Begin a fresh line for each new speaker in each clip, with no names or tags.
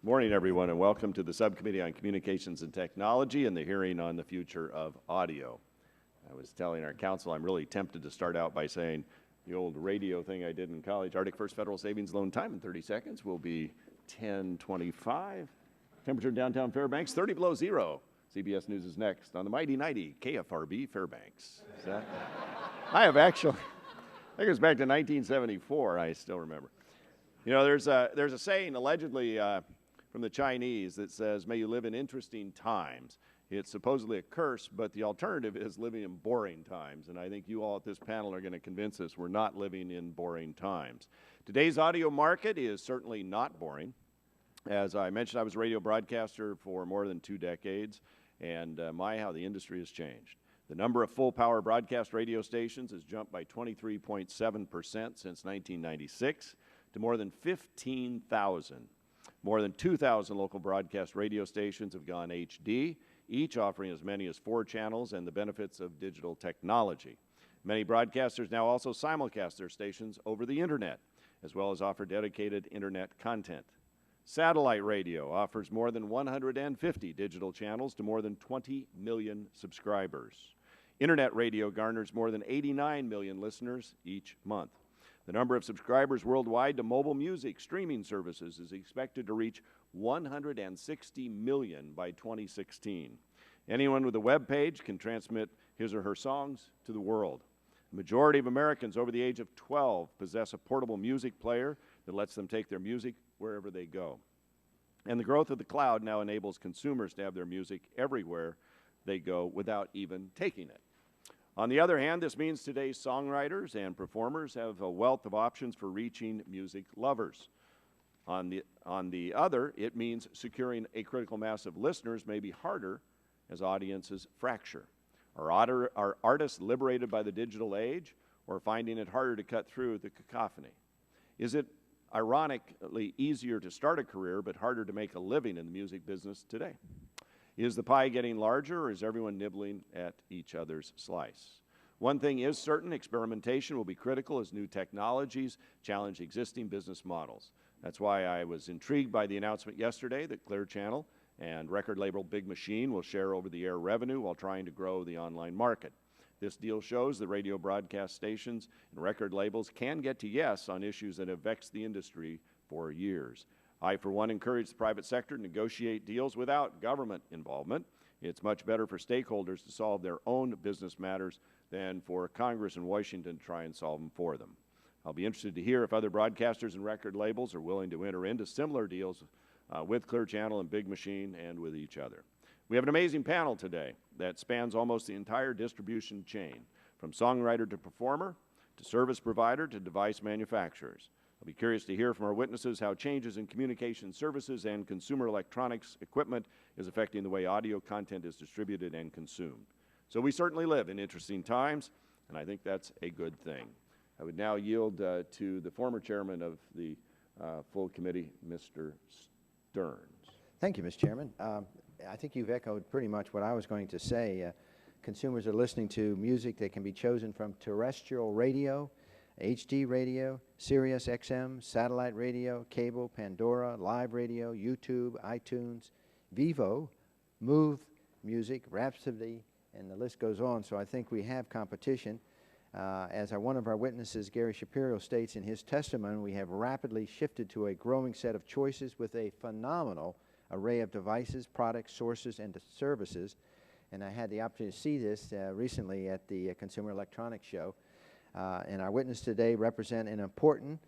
Morning, everyone, and welcome to the Subcommittee on Communications and Technology and the hearing on the future of audio. I was telling our council I'm really tempted to start out by saying the old radio thing I did in college. Arctic First Federal Savings Loan time in 30 seconds will be 10:25. Temperature in downtown Fairbanks, 30 below zero. CBS News is next on the Mighty 90 KFRB Fairbanks. Is that? I have actually, I think it was back to 1974, I still remember. You know, there's a saying allegedly from the Chinese that says, may you live in interesting times. It's supposedly a curse, but the alternative is living in boring times. And I think you all at this panel are going to convince us we're not living in boring times. Today's audio market is certainly not boring. As I mentioned, I was a radio broadcaster for more than 2 decades, and my, how the industry has changed. The number of full-power broadcast radio stations has jumped by 23.7% since 1996 to more than 15,000. More than 2,000 local broadcast radio stations have gone HD, each offering as many as 4 channels and the benefits of digital technology. Many broadcasters now also simulcast their stations over the Internet, as well as offer dedicated Internet content. Satellite radio offers more than 150 digital channels to more than 20 million subscribers. Internet radio garners more than 89 million listeners each month. The number of subscribers worldwide to mobile music streaming services is expected to reach 160 million by 2016. Anyone with a web page can transmit his or her songs to the world. The majority of Americans over the age of 12 possess a portable music player that lets them take their music wherever they go. And the growth of the cloud now enables consumers to have their music everywhere they go without even taking it. On the other hand, this means today's songwriters and performers have a wealth of options for reaching music lovers. On the other, it means securing a critical mass of listeners may be harder as audiences fracture. Are artists liberated by the digital age or finding it harder to cut through the cacophony? Is it ironically easier to start a career but harder to make a living in the music business today? Is the pie getting larger, or is everyone nibbling at each other's slice? One thing is certain, experimentation will be critical as new technologies challenge existing business models. That's why I was intrigued by the announcement yesterday that Clear Channel and record label Big Machine will share over-the-air revenue while trying to grow the online market. This deal shows that radio broadcast stations and record labels can get to yes on issues that have vexed the industry for years. I, for one, encourage the private sector to negotiate deals without government involvement. It's much better for stakeholders to solve their own business matters than for Congress in Washington to try and solve them for them. I'll be interested to hear if other broadcasters and record labels are willing to enter into similar deals with Clear Channel and Big Machine and with each other. We have an amazing panel today that spans almost the entire distribution chain, from songwriter to performer, to service provider, to device manufacturers. I'll be curious to hear from our witnesses how changes in communication services and consumer electronics equipment is affecting the way audio content is distributed and consumed. So we certainly live in interesting times, and I think that's a good thing. I would now yield to the former chairman of the full committee, Mr. Stearns.
Thank you, Mr. Chairman. I think you've echoed pretty much what I was going to say. Consumers are listening to music that can be chosen from terrestrial radio, HD radio, Sirius XM, satellite radio, cable, Pandora, live radio, YouTube, iTunes, Vivo, Move Music, Rhapsody, and the list goes on. So I think we have competition. As one of our witnesses, Gary Shapiro, states in his testimony, we have rapidly shifted to a growing set of choices with a phenomenal array of devices, products, sources, and services. And I had the opportunity to see this recently at the Consumer Electronics Show. And our witnesses today represent an important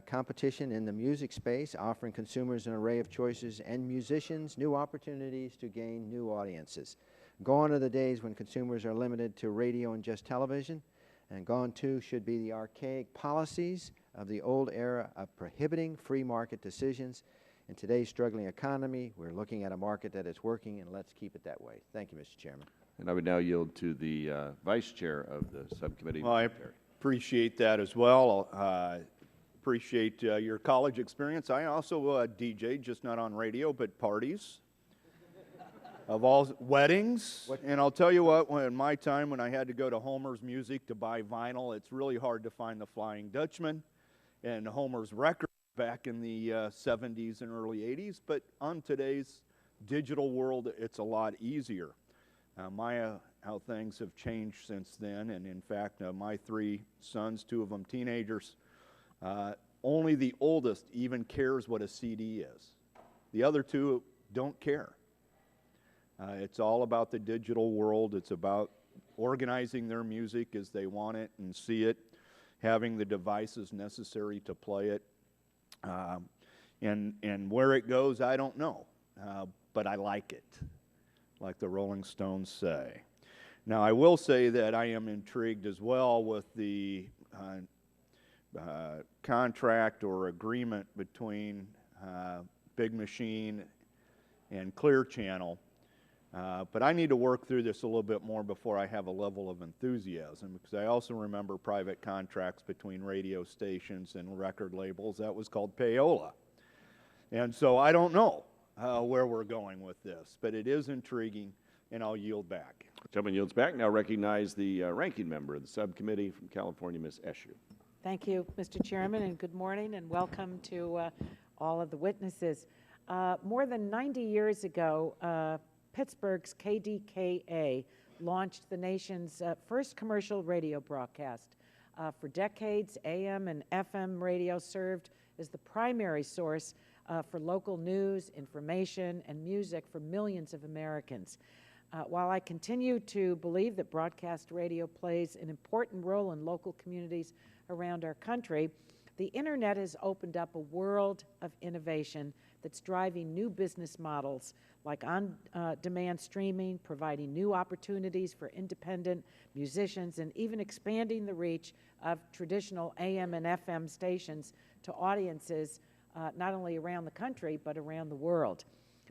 competition in the music space, offering consumers an array of choices and musicians new opportunities to gain new audiences. Gone are the days when consumers are limited to radio and just television, and gone too should be the archaic policies of the old era of prohibiting free market decisions. In today's struggling economy, we're looking at a market that is working, and let's keep it that way. Thank you, Mr. Chairman.
And I would now yield to the Vice Chair of the subcommittee.
Well, I appreciate that as well. Appreciate your college experience. I also DJ, just not on radio, but parties. Of all weddings. And I'll tell you what, in my time when I had to go to Homer's Music to buy vinyl, it's really hard to find the Flying Dutchman and Homer's Records. back in the 70s and early 80s, but on today's digital world, it's a lot easier. How things have changed since then, and in fact, my 3 sons, 2 of them teenagers, only the oldest even cares what a CD is. The other 2 don't care. It's all about the digital world. It's about organizing their music as they want it and see it, having the devices necessary to play it. And where it goes, I don't know, but I like it, like the Rolling Stones say. Now, I will say that I am intrigued as well with the contract or agreement between Big Machine and Clear Channel, but I need to work through this a little bit more before I have a level of enthusiasm, because I also remember private contracts between radio stations and record labels. That was called payola. And so I don't know where we're going with this, but it is intriguing, and I'll yield back.
Gentleman yields back. Now recognize the ranking member of the subcommittee from California, Ms. Eshu.
Thank you, Mr. Chairman, and good morning, and welcome to all of the witnesses. More than 90 years ago, Pittsburgh's KDKA launched the nation's first commercial radio broadcast. For decades, AM and FM radio served as the primary source for local news, information, and music for millions of Americans. While I continue to believe that broadcast radio plays an important role in local communities around our country, the internet has opened up a world of innovation that's driving new business models like on-demand streaming, providing new opportunities for independent musicians, and even expanding the reach of traditional AM and FM stations to audiences not only around the country, but around the world.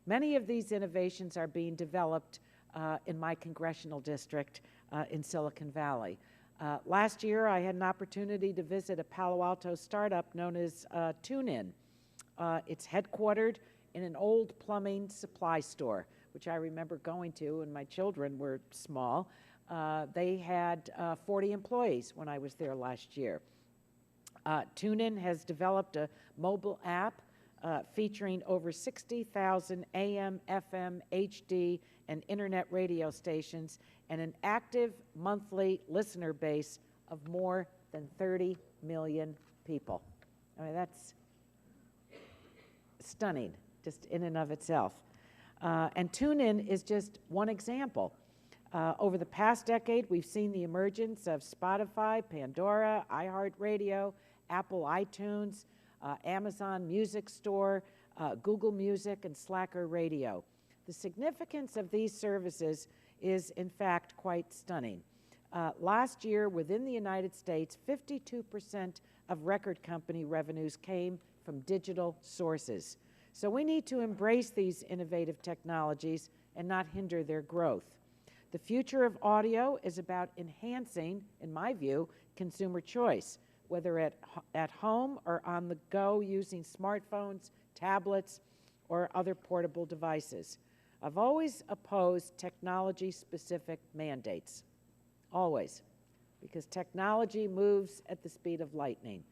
Many of these innovations are being developed in my congressional district in Silicon Valley. Last year, I had an opportunity to visit a Palo Alto startup known as TuneIn. It's headquartered in an old plumbing supply store, which I remember going to when my children were small. They had 40 employees when I was there last year. TuneIn has developed a mobile app featuring over 60,000 AM, FM, HD, and internet radio stations, and an active monthly listener base of more than 30 million people. I mean, that's stunning, just in and of itself. And TuneIn is just one example. Over the past decade, we've seen the emergence of Spotify, Pandora, iHeartRadio, Apple iTunes, Amazon Music Store, Google Music, and Slacker Radio. The significance of these services is, in fact, quite stunning. Last year, within the United States, 52% of record company revenues came from digital sources. So we need to embrace these innovative technologies and not hinder their growth. The future of audio is about enhancing, in my view, consumer choice, whether at home or on the go using smartphones, tablets, or other portable devices. I've always opposed technology-specific mandates, always, because technology moves at the speed of lightning.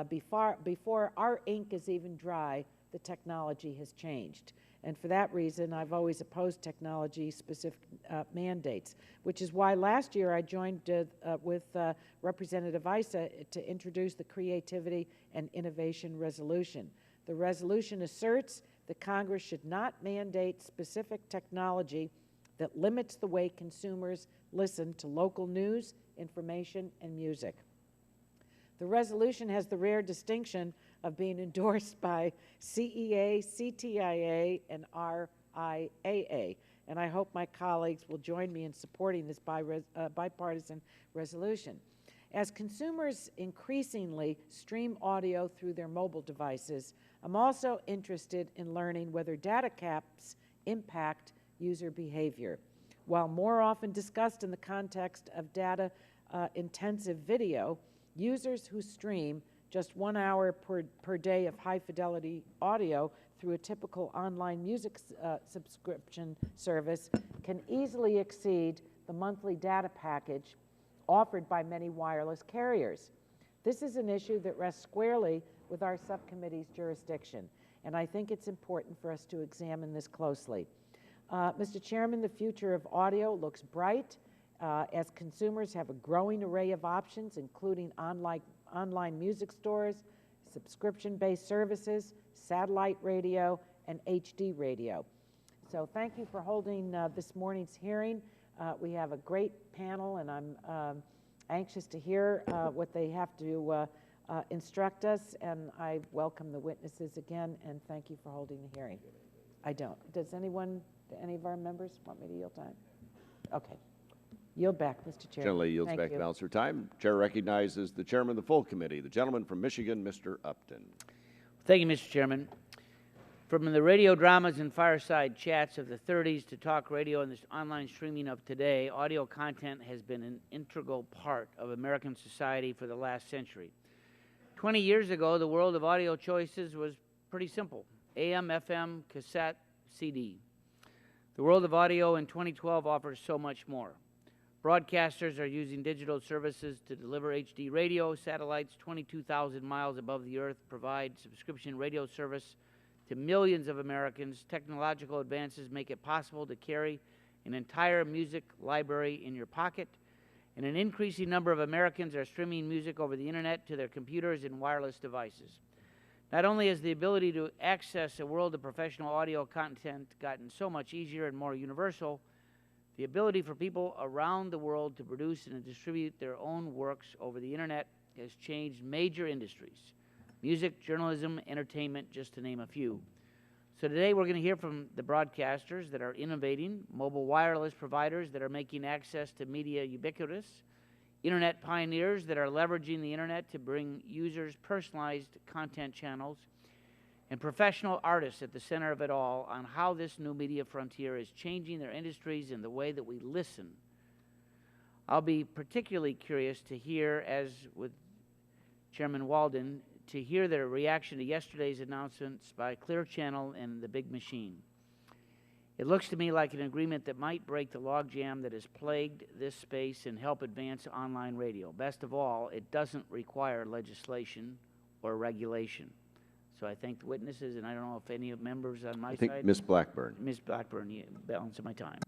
Before our ink is even dry, the technology has changed. And for that reason, I've always opposed technology-specific mandates, which is why last year I joined with Representative Issa to introduce the Creativity and Innovation Resolution. The resolution asserts that Congress should not mandate specific technology that limits the way consumers listen to local news, information, and music. The resolution has the rare distinction of being endorsed by CEA, CTIA, and RIAA, and I hope my colleagues will join me in supporting this bipartisan resolution. As consumers increasingly stream audio through their mobile devices, I'm also interested in learning whether data caps impact user behavior. While more often discussed in the context of data-intensive video, users who stream just 1 hour per day of high-fidelity audio through a typical online music subscription service can easily exceed the monthly data package offered by many wireless carriers. This is an issue that rests squarely with our subcommittee's jurisdiction, and I think it's important for us to examine this closely. Mr. Chairman, the future of audio looks bright as consumers have a growing array of options, including online music stores, subscription-based services, satellite radio, and HD radio. So thank you for holding this morning's hearing. We have a great panel, and I'm anxious to hear what they have to instruct us, and I welcome the witnesses again, and thank you for holding the hearing. I don't. Does any of our members want me to yield time? Okay. Yield back, Mr. Chair.
Generally yields back the balance of her time. Chair recognizes the chairman of the full committee, the gentleman from Michigan, Mr. Upton.
Thank you, Mr. Chairman. From the radio dramas and fireside chats of the 30s to talk radio and this online streaming of today, audio content has been an integral part of American society for the last century. 20 years ago, the world of audio choices was pretty simple: AM, FM, cassette, CD. The world of audio in 2012 offers so much more. Broadcasters are using digital services to deliver HD radio. Satellites 22,000 miles above the earth provide subscription radio service to millions of Americans. Technological advances make it possible to carry an entire music library in your pocket, and an increasing number of Americans are streaming music over the internet to their computers and wireless devices. Not only has the ability to access a world of professional audio content gotten so much easier and more universal, the ability for people around the world to produce and distribute their own works over the internet has changed major industries: music, journalism, entertainment, just to name a few. So today we're going to hear from the broadcasters that are innovating, mobile wireless providers that are making access to media ubiquitous, internet pioneers that are leveraging the internet to bring users personalized content channels, and professional artists at the center of it all on how this new media frontier is changing their industries and the way that we listen. I'll be particularly curious to hear, as with Chairman Walden, to hear their reaction to yesterday's announcements by Clear Channel and the Big Machine. It looks to me like an agreement that might break the logjam that has plagued this space and help advance online radio. Best of all, it doesn't require legislation or regulation. So I thank the witnesses, and I don't know if any members on my side.
I think Ms. Blackburn.
Ms. Blackburn, balance of my time.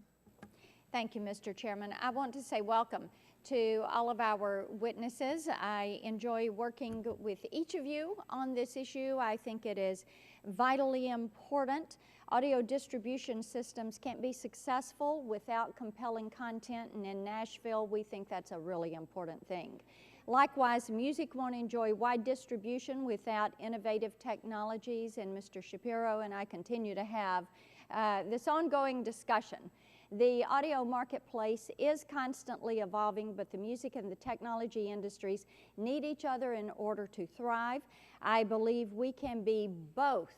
Thank you, Mr. Chairman. I want to say welcome to all of our witnesses. I enjoy working with each of you on this issue. I think it is vitally important. Audio distribution systems can't be successful without compelling content, and in Nashville, we think that's a really important thing. Likewise, music won't enjoy wide distribution without innovative technologies, and Mr. Shapiro and I continue to have this ongoing discussion. The audio marketplace is constantly evolving, but the music and the technology industries need each other in order to thrive. I believe we can be both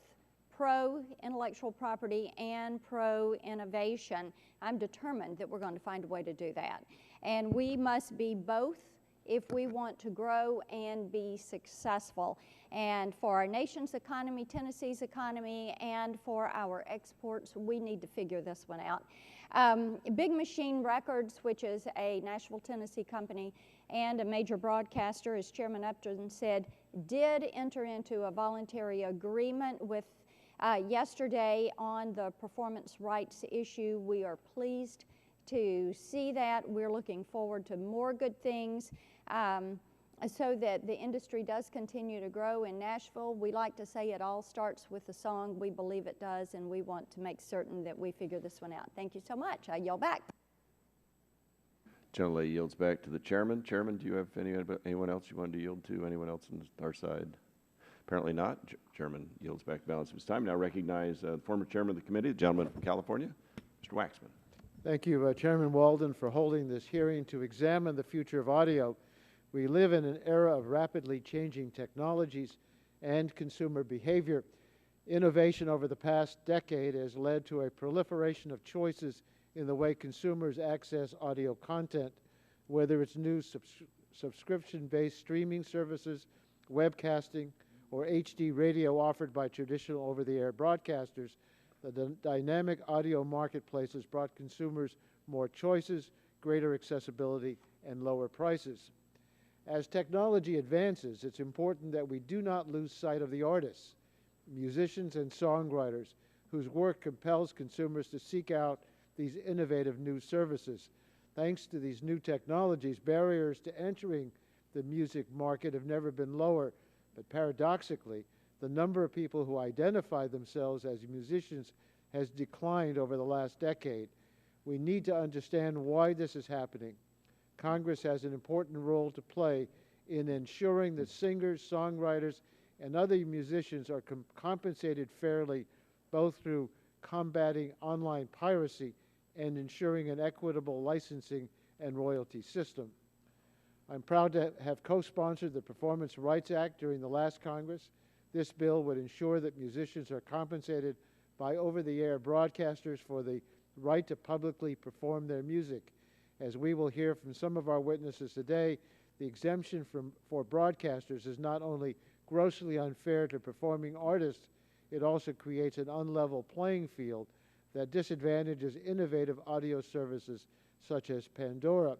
pro-intellectual property and pro-innovation. I'm determined that we're going to find a way to do that. And we must be both if we want to grow and be successful. And for our nation's economy, Tennessee's economy, and for our exports, we need to figure this one out. Big Machine Records, which is a Nashville, Tennessee company and a major broadcaster, as Chairman Upton said, did enter into a voluntary agreement with yesterday on the performance rights issue. We are pleased to see that. We're looking forward to more good things so that the industry does continue to grow in Nashville. We like to say it all starts with the song. We believe it does, and we want to make certain that we figure this one out. Thank you so much. I yield back.
Generally yields back to the chairman. Chairman, do you have anyone else you wanted to yield to? Anyone else on our side? Apparently not. Chairman yields back the balance of his time. Now recognize the former chairman of the committee, the gentleman from California, Mr. Waxman.
Thank you, Chairman Walden, for holding this hearing to examine the future of audio. We live in an era of rapidly changing technologies and consumer behavior. Innovation over the past decade has led to a proliferation of choices in the way consumers access audio content, whether it's new subscription-based streaming services, webcasting, or HD radio offered by traditional over-the-air broadcasters. The dynamic audio marketplace has brought consumers more choices, greater accessibility, and lower prices. As technology advances, it's important that we do not lose sight of the artists, musicians, and songwriters whose work compels consumers to seek out these innovative new services. Thanks to these new technologies, barriers to entering the music market have never been lower, but paradoxically, the number of people who identify themselves as musicians has declined over the last decade. We need to understand why this is happening. Congress has an important role to play in ensuring that singers, songwriters, and other musicians are compensated fairly, both through combating online piracy and ensuring an equitable licensing and royalty system. I'm proud to have co-sponsored the Performance Rights Act during the last Congress. This bill would ensure that musicians are compensated by over-the-air broadcasters for the right to publicly perform their music. As we will hear from some of our witnesses today, the exemption for broadcasters is not only grossly unfair to performing artists, it also creates an unlevel playing field that disadvantages innovative audio services such as Pandora.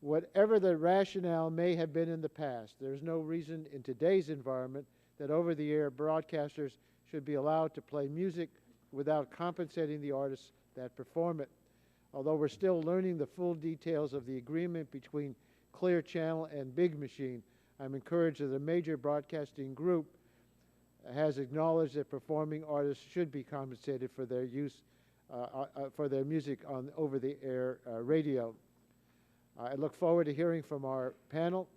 Whatever the rationale may have been in the past, there's no reason in today's environment that over-the-air broadcasters should be allowed to play music without compensating the artists that perform it. Although we're still learning the full details of the agreement between Clear Channel and Big Machine, I'm encouraged that a major broadcasting group has acknowledged that performing artists should be compensated for their use for their music on over-the-air radio. I look forward to hearing from our panel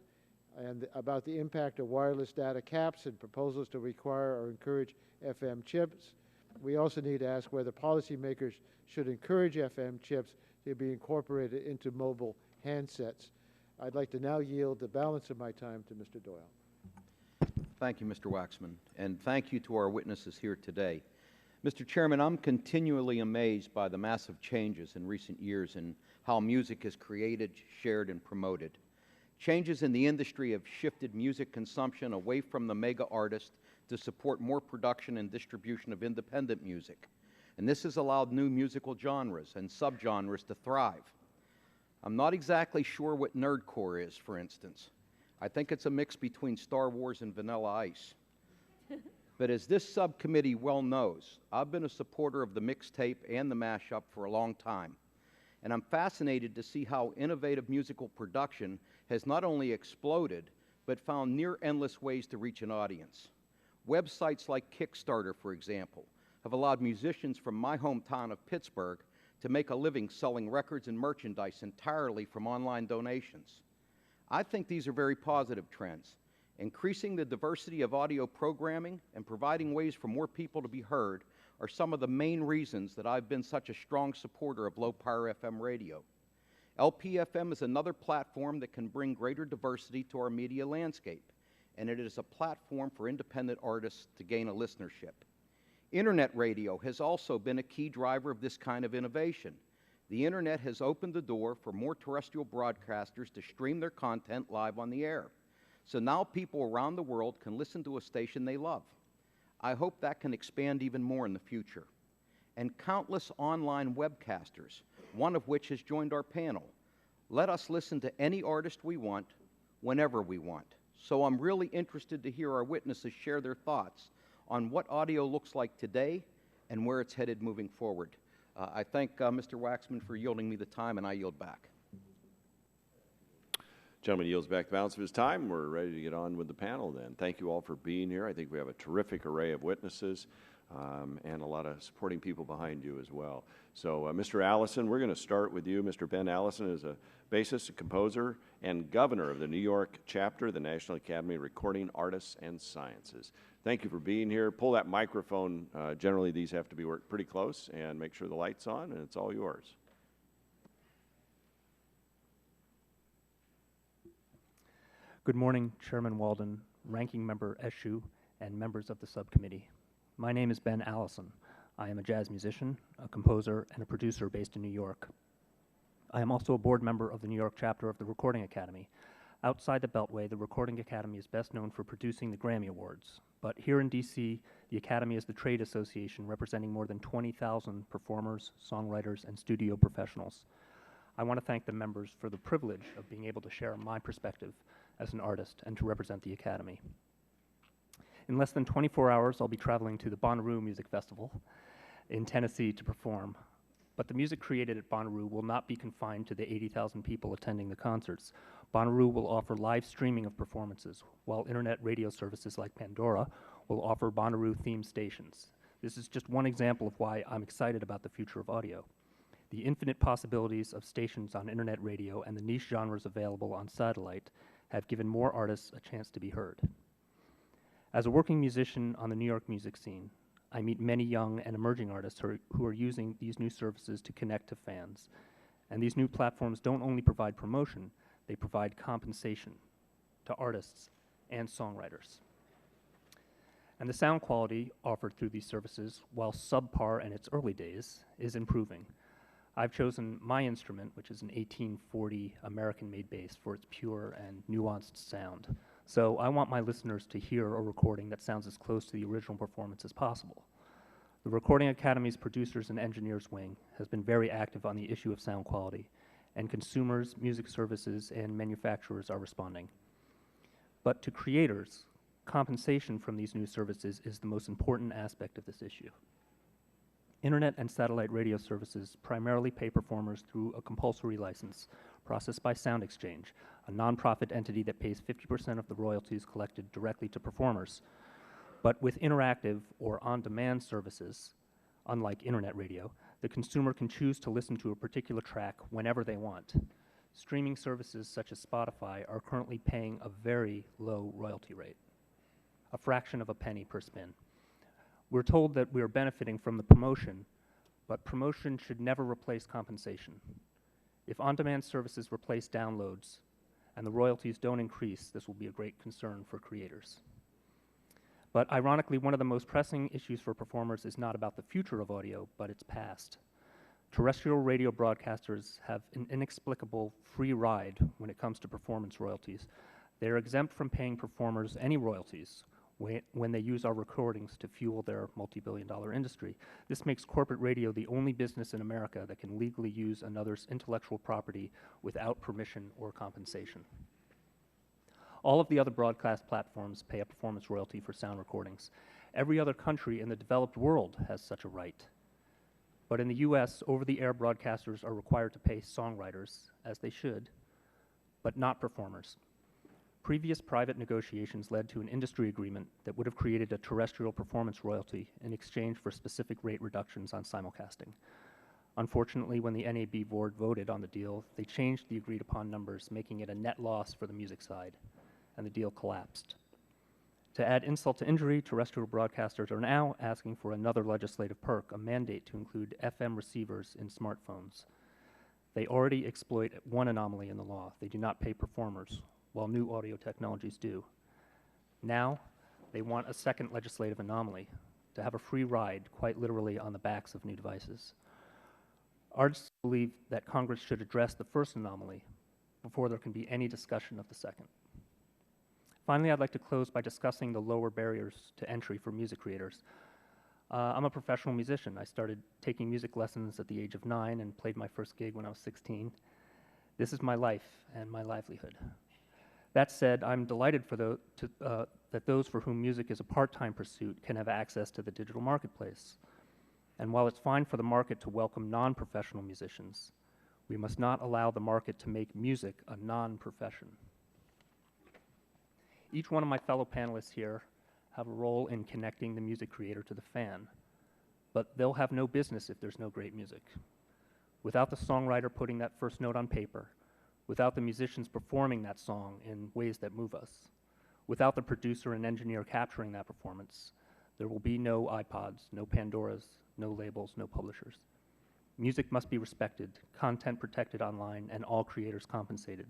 and about the impact of wireless data caps and proposals to require or encourage FM chips. We also need to ask whether policymakers should encourage FM chips to be incorporated into mobile handsets. I'd like to now yield the balance of my time to Mr. Doyle.
Thank you, Mr. Waxman, and thank you to our witnesses here today. Mr. Chairman, I'm continually amazed by the massive changes in recent years in how music is created, shared, and promoted. Changes in the industry have shifted music consumption away from the mega artist to support more production and distribution of independent music. And this has allowed new musical genres and subgenres to thrive. I'm not exactly sure what nerdcore is, for instance. I think it's a mix between Star Wars and Vanilla Ice. But as this subcommittee well knows, I've been a supporter of the mixtape and the mashup for a long time. And I'm fascinated to see how innovative musical production has not only exploded, but found near endless ways to reach an audience. Websites like Kickstarter, for example, have allowed musicians from my hometown of Pittsburgh to make a living selling records and merchandise entirely from online donations. I think these are very positive trends. Increasing the diversity of audio programming and providing ways for more people to be heard are some of the main reasons that I've been such a strong supporter of low-power FM radio. LPFM is another platform that can bring greater diversity to our media landscape, and it is a platform for independent artists to gain a listenership. Internet radio has also been a key driver of this kind of innovation. The Internet has opened the door for more terrestrial broadcasters to stream their content live on the air. So now people around the world can listen to a station they love. I hope that can expand even more in the future. And countless online webcasters, one of which has joined our panel, let us listen to any artist we want, whenever we want. So I'm really interested to hear our witnesses share their thoughts on what audio looks like today and where it's headed moving forward. I thank Mr. Waxman for yielding me the time, and I yield back.
Gentleman yields back the balance of his time. We're ready to get on with the panel then. Thank you all for being here. I think we have a terrific array of witnesses and a lot of supporting people behind you as well. So, Mr. Allison, we're going to start with you. Mr. Ben Allison is a bassist, a composer, and governor of the New York chapter of the National Academy of Recording Artists and Sciences. Thank you for being here. Pull that microphone. Generally, these have to be worked pretty close, and make sure the light's on, and it's all yours.
Good morning, Chairman Walden, Ranking Member Eshu, and members of the subcommittee. My name is Ben Allison. I am a jazz musician, a composer, and a producer based in New York. I am also a board member of the New York chapter of the Recording Academy. Outside the Beltway, the Recording Academy is best known for producing the Grammy Awards. But here in D.C., the Academy is the trade association representing more than 20,000 performers, songwriters, and studio professionals. I want to thank the members for the privilege of being able to share my perspective as an artist and to represent the Academy. In less than 24 hours, I'll be traveling to the Bonnaroo Music Festival in Tennessee to perform. But the music created at Bonnaroo will not be confined to the 80,000 people attending the concerts. Bonnaroo will offer live streaming of performances, while internet radio services like Pandora will offer Bonnaroo-themed stations. This is just one example of why I'm excited about the future of audio. The infinite possibilities of stations on internet radio and the niche genres available on satellite have given more artists a chance to be heard. As a working musician on the New York music scene, I meet many young and emerging artists who are using these new services to connect to fans. And these new platforms don't only provide promotion, they provide compensation to artists and songwriters. And the sound quality offered through these services, while subpar in its early days, is improving. I've chosen my instrument, which is an 1840 American-made bass, for its pure and nuanced sound. So I want my listeners to hear a recording that sounds as close to the original performance as possible. The Recording Academy's Producers and Engineers Wing has been very active on the issue of sound quality, and consumers, music services, and manufacturers are responding. But to creators, compensation from these new services is the most important aspect of this issue. Internet and satellite radio services primarily pay performers through a compulsory license processed by Sound Exchange, a nonprofit entity that pays 50% of the royalties collected directly to performers. But with interactive or on-demand services, unlike internet radio, the consumer can choose to listen to a particular track whenever they want. Streaming services such as Spotify are currently paying a very low royalty rate, a fraction of a penny per spin. We're told that we are benefiting from the promotion, but promotion should never replace compensation. If on-demand services replace downloads and the royalties don't increase, this will be a great concern for creators. But ironically, one of the most pressing issues for performers is not about the future of audio, but its past. Terrestrial radio broadcasters have an inexplicable free ride when it comes to performance royalties. They are exempt from paying performers any royalties when they use our recordings to fuel their multi-billion-dollar industry. This makes corporate radio the only business in America that can legally use another's intellectual property without permission or compensation. All of the other broadcast platforms pay a performance royalty for sound recordings. Every other country in the developed world has such a right. But in the US, over-the-air broadcasters are required to pay songwriters, as they should, but not performers. Previous private negotiations led to an industry agreement that would have created a terrestrial performance royalty in exchange for specific rate reductions on simulcasting. Unfortunately, when the NAB board voted on the deal, they changed the agreed-upon numbers, making it a net loss for the music side, and the deal collapsed. To add insult to injury, terrestrial broadcasters are now asking for another legislative perk, a mandate to include FM receivers in smartphones. They already exploit one anomaly in the law. They do not pay performers, while new audio technologies do. Now, they want a second legislative anomaly, to have a free ride, quite literally, on the backs of new devices. Artists believe that Congress should address the first anomaly before there can be any discussion of the second. Finally, I'd like to close by discussing the lower barriers to entry for music creators. I'm a professional musician. I started taking music lessons at the age of 9 and played my first gig when I was 16. This is my life and my livelihood. That said, I'm delighted that those for whom music is a part-time pursuit can have access to the digital marketplace. And while it's fine for the market to welcome non-professional musicians, we must not allow the market to make music a non-profession. Each one of my fellow panelists here have a role in connecting the music creator to the fan, but they'll have no business if there's no great music. Without the songwriter putting that first note on paper, without the musicians performing that song in ways that move us, without the producer and engineer capturing that performance, there will be no iPods, no Pandoras, no labels, no publishers. Music must be respected, content protected online, and all creators compensated.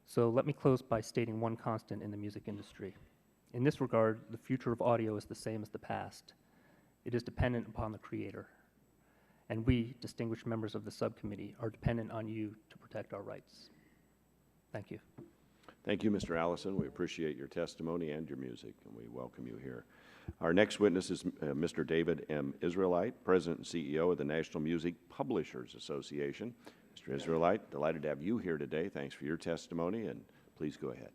So let me close by stating one constant in the music industry. In this regard, the future of audio is the same as the past. It is dependent upon the creator. And we, distinguished members of the subcommittee, are dependent on you to protect our rights. Thank you.
Thank you, Mr. Allison. We appreciate your testimony and your music, and we welcome you here. Our next witness is Mr. David M. Israelite, President and CEO of the National Music Publishers Association. Mr. Mr. Israelite, delighted to have you here today. Thanks for your testimony, and please go ahead.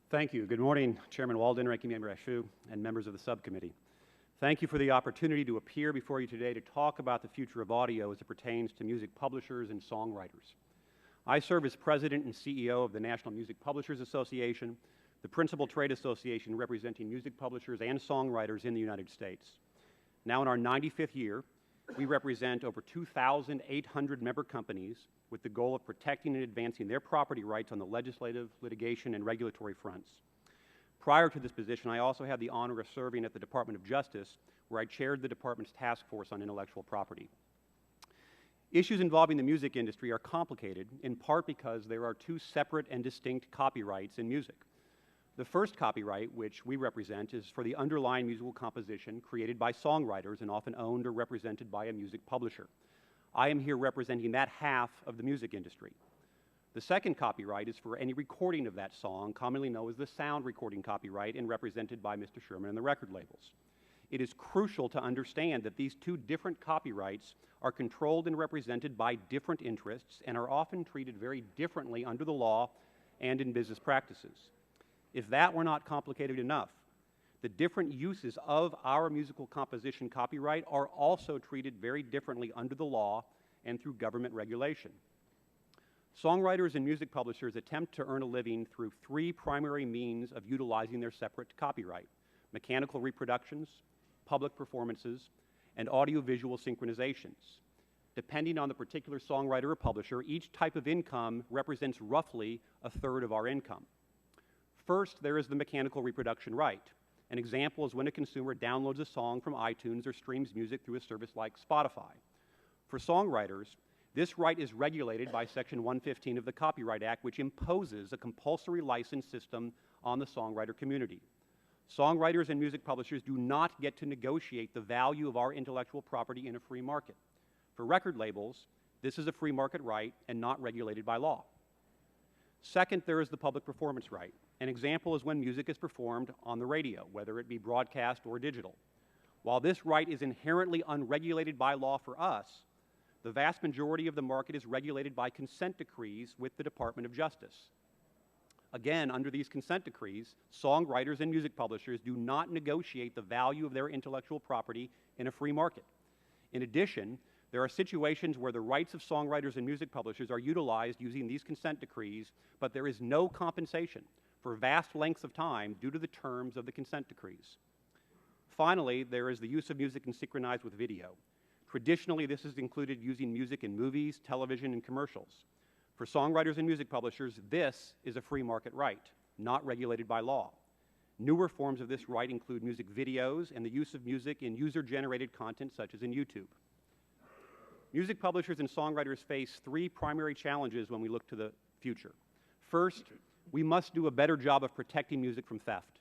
Thank you. Good morning, Chairman Walden, Ranking Member Eshoo, and members of the subcommittee. Thank you for the opportunity to appear before you today to talk about the future of audio as it pertains to music publishers and songwriters. I serve as President and CEO of the National Music Publishers Association, the principal trade association representing music publishers and songwriters in the United States. Now in our 95th year, we represent over 2,800 member companies with the goal of protecting and advancing their property rights on the legislative, litigation, and regulatory fronts. Prior to this position, I also had the honor of serving at the Department of Justice, where I chaired the department's task force on intellectual property. Issues involving the music industry are complicated, in part because there are two separate and distinct copyrights in music. The first copyright, which we represent, is for the underlying musical composition created by songwriters and often owned or represented by a music publisher. I am here representing that half of the music industry. The second copyright is for any recording of that song, commonly known as the sound recording copyright, and represented by Mr. Sherman and the record labels. It is crucial to understand that these two different copyrights are controlled and represented by different interests and are often treated very differently under the law and in business practices. If that were not complicated enough, the different uses of our musical composition copyright are also treated very differently under the law and through government regulation. Songwriters and music publishers attempt to earn a living through three primary means of utilizing their separate copyright: mechanical reproductions, public performances, and audiovisual synchronizations. Depending on the particular songwriter or publisher, each type of income represents roughly a third of our income. First, there is the mechanical reproduction right. An example is when a consumer downloads a song from iTunes or streams music through a service like Spotify. For songwriters, this right is regulated by Section 115 of the Copyright Act, which imposes a compulsory license system on the songwriter community. Songwriters and music publishers do not get to negotiate the value of our intellectual property in a free market. For record labels, this is a free market right and not regulated by law. Second, there is the public performance right. An example is when music is performed on the radio, whether it be broadcast or digital. While this right is inherently unregulated by law for us, the vast majority of the market is regulated by consent decrees with the Department of Justice. Again, under these consent decrees, songwriters and music publishers do not negotiate the value of their intellectual property in a free market. In addition, there are situations where the rights of songwriters and music publishers are utilized using these consent decrees, but there is no compensation for vast lengths of time due to the terms of the consent decrees. Finally, there is the use of music and synchronized with video. Traditionally, this has included using music in movies, television, and commercials. For songwriters and music publishers, this is a free market right, not regulated by law. Newer forms of this right include music videos and the use of music in user-generated content such as in YouTube. Music publishers and songwriters face three primary challenges when we look to the future. First, we must do a better job of protecting music from theft.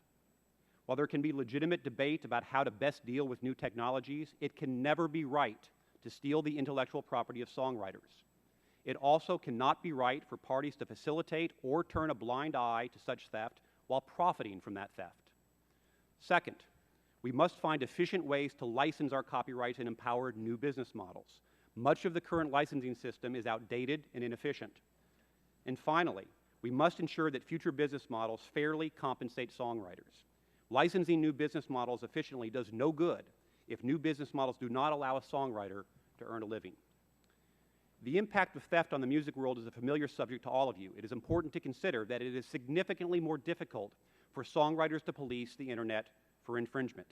While there can be legitimate debate about how to best deal with new technologies, it can never be right to steal the intellectual property of songwriters. It also cannot be right for parties to facilitate or turn a blind eye to such theft while profiting from that theft. Second, we must find efficient ways to license our copyrights and empower new business models. Much of the current licensing system is outdated and inefficient. And finally, we must ensure that future business models fairly compensate songwriters. Licensing new business models efficiently does no good if new business models do not allow a songwriter to earn a living. The impact of theft on the music world is a familiar subject to all of you. It is important to consider that it is significantly more difficult for songwriters to police the internet for infringement.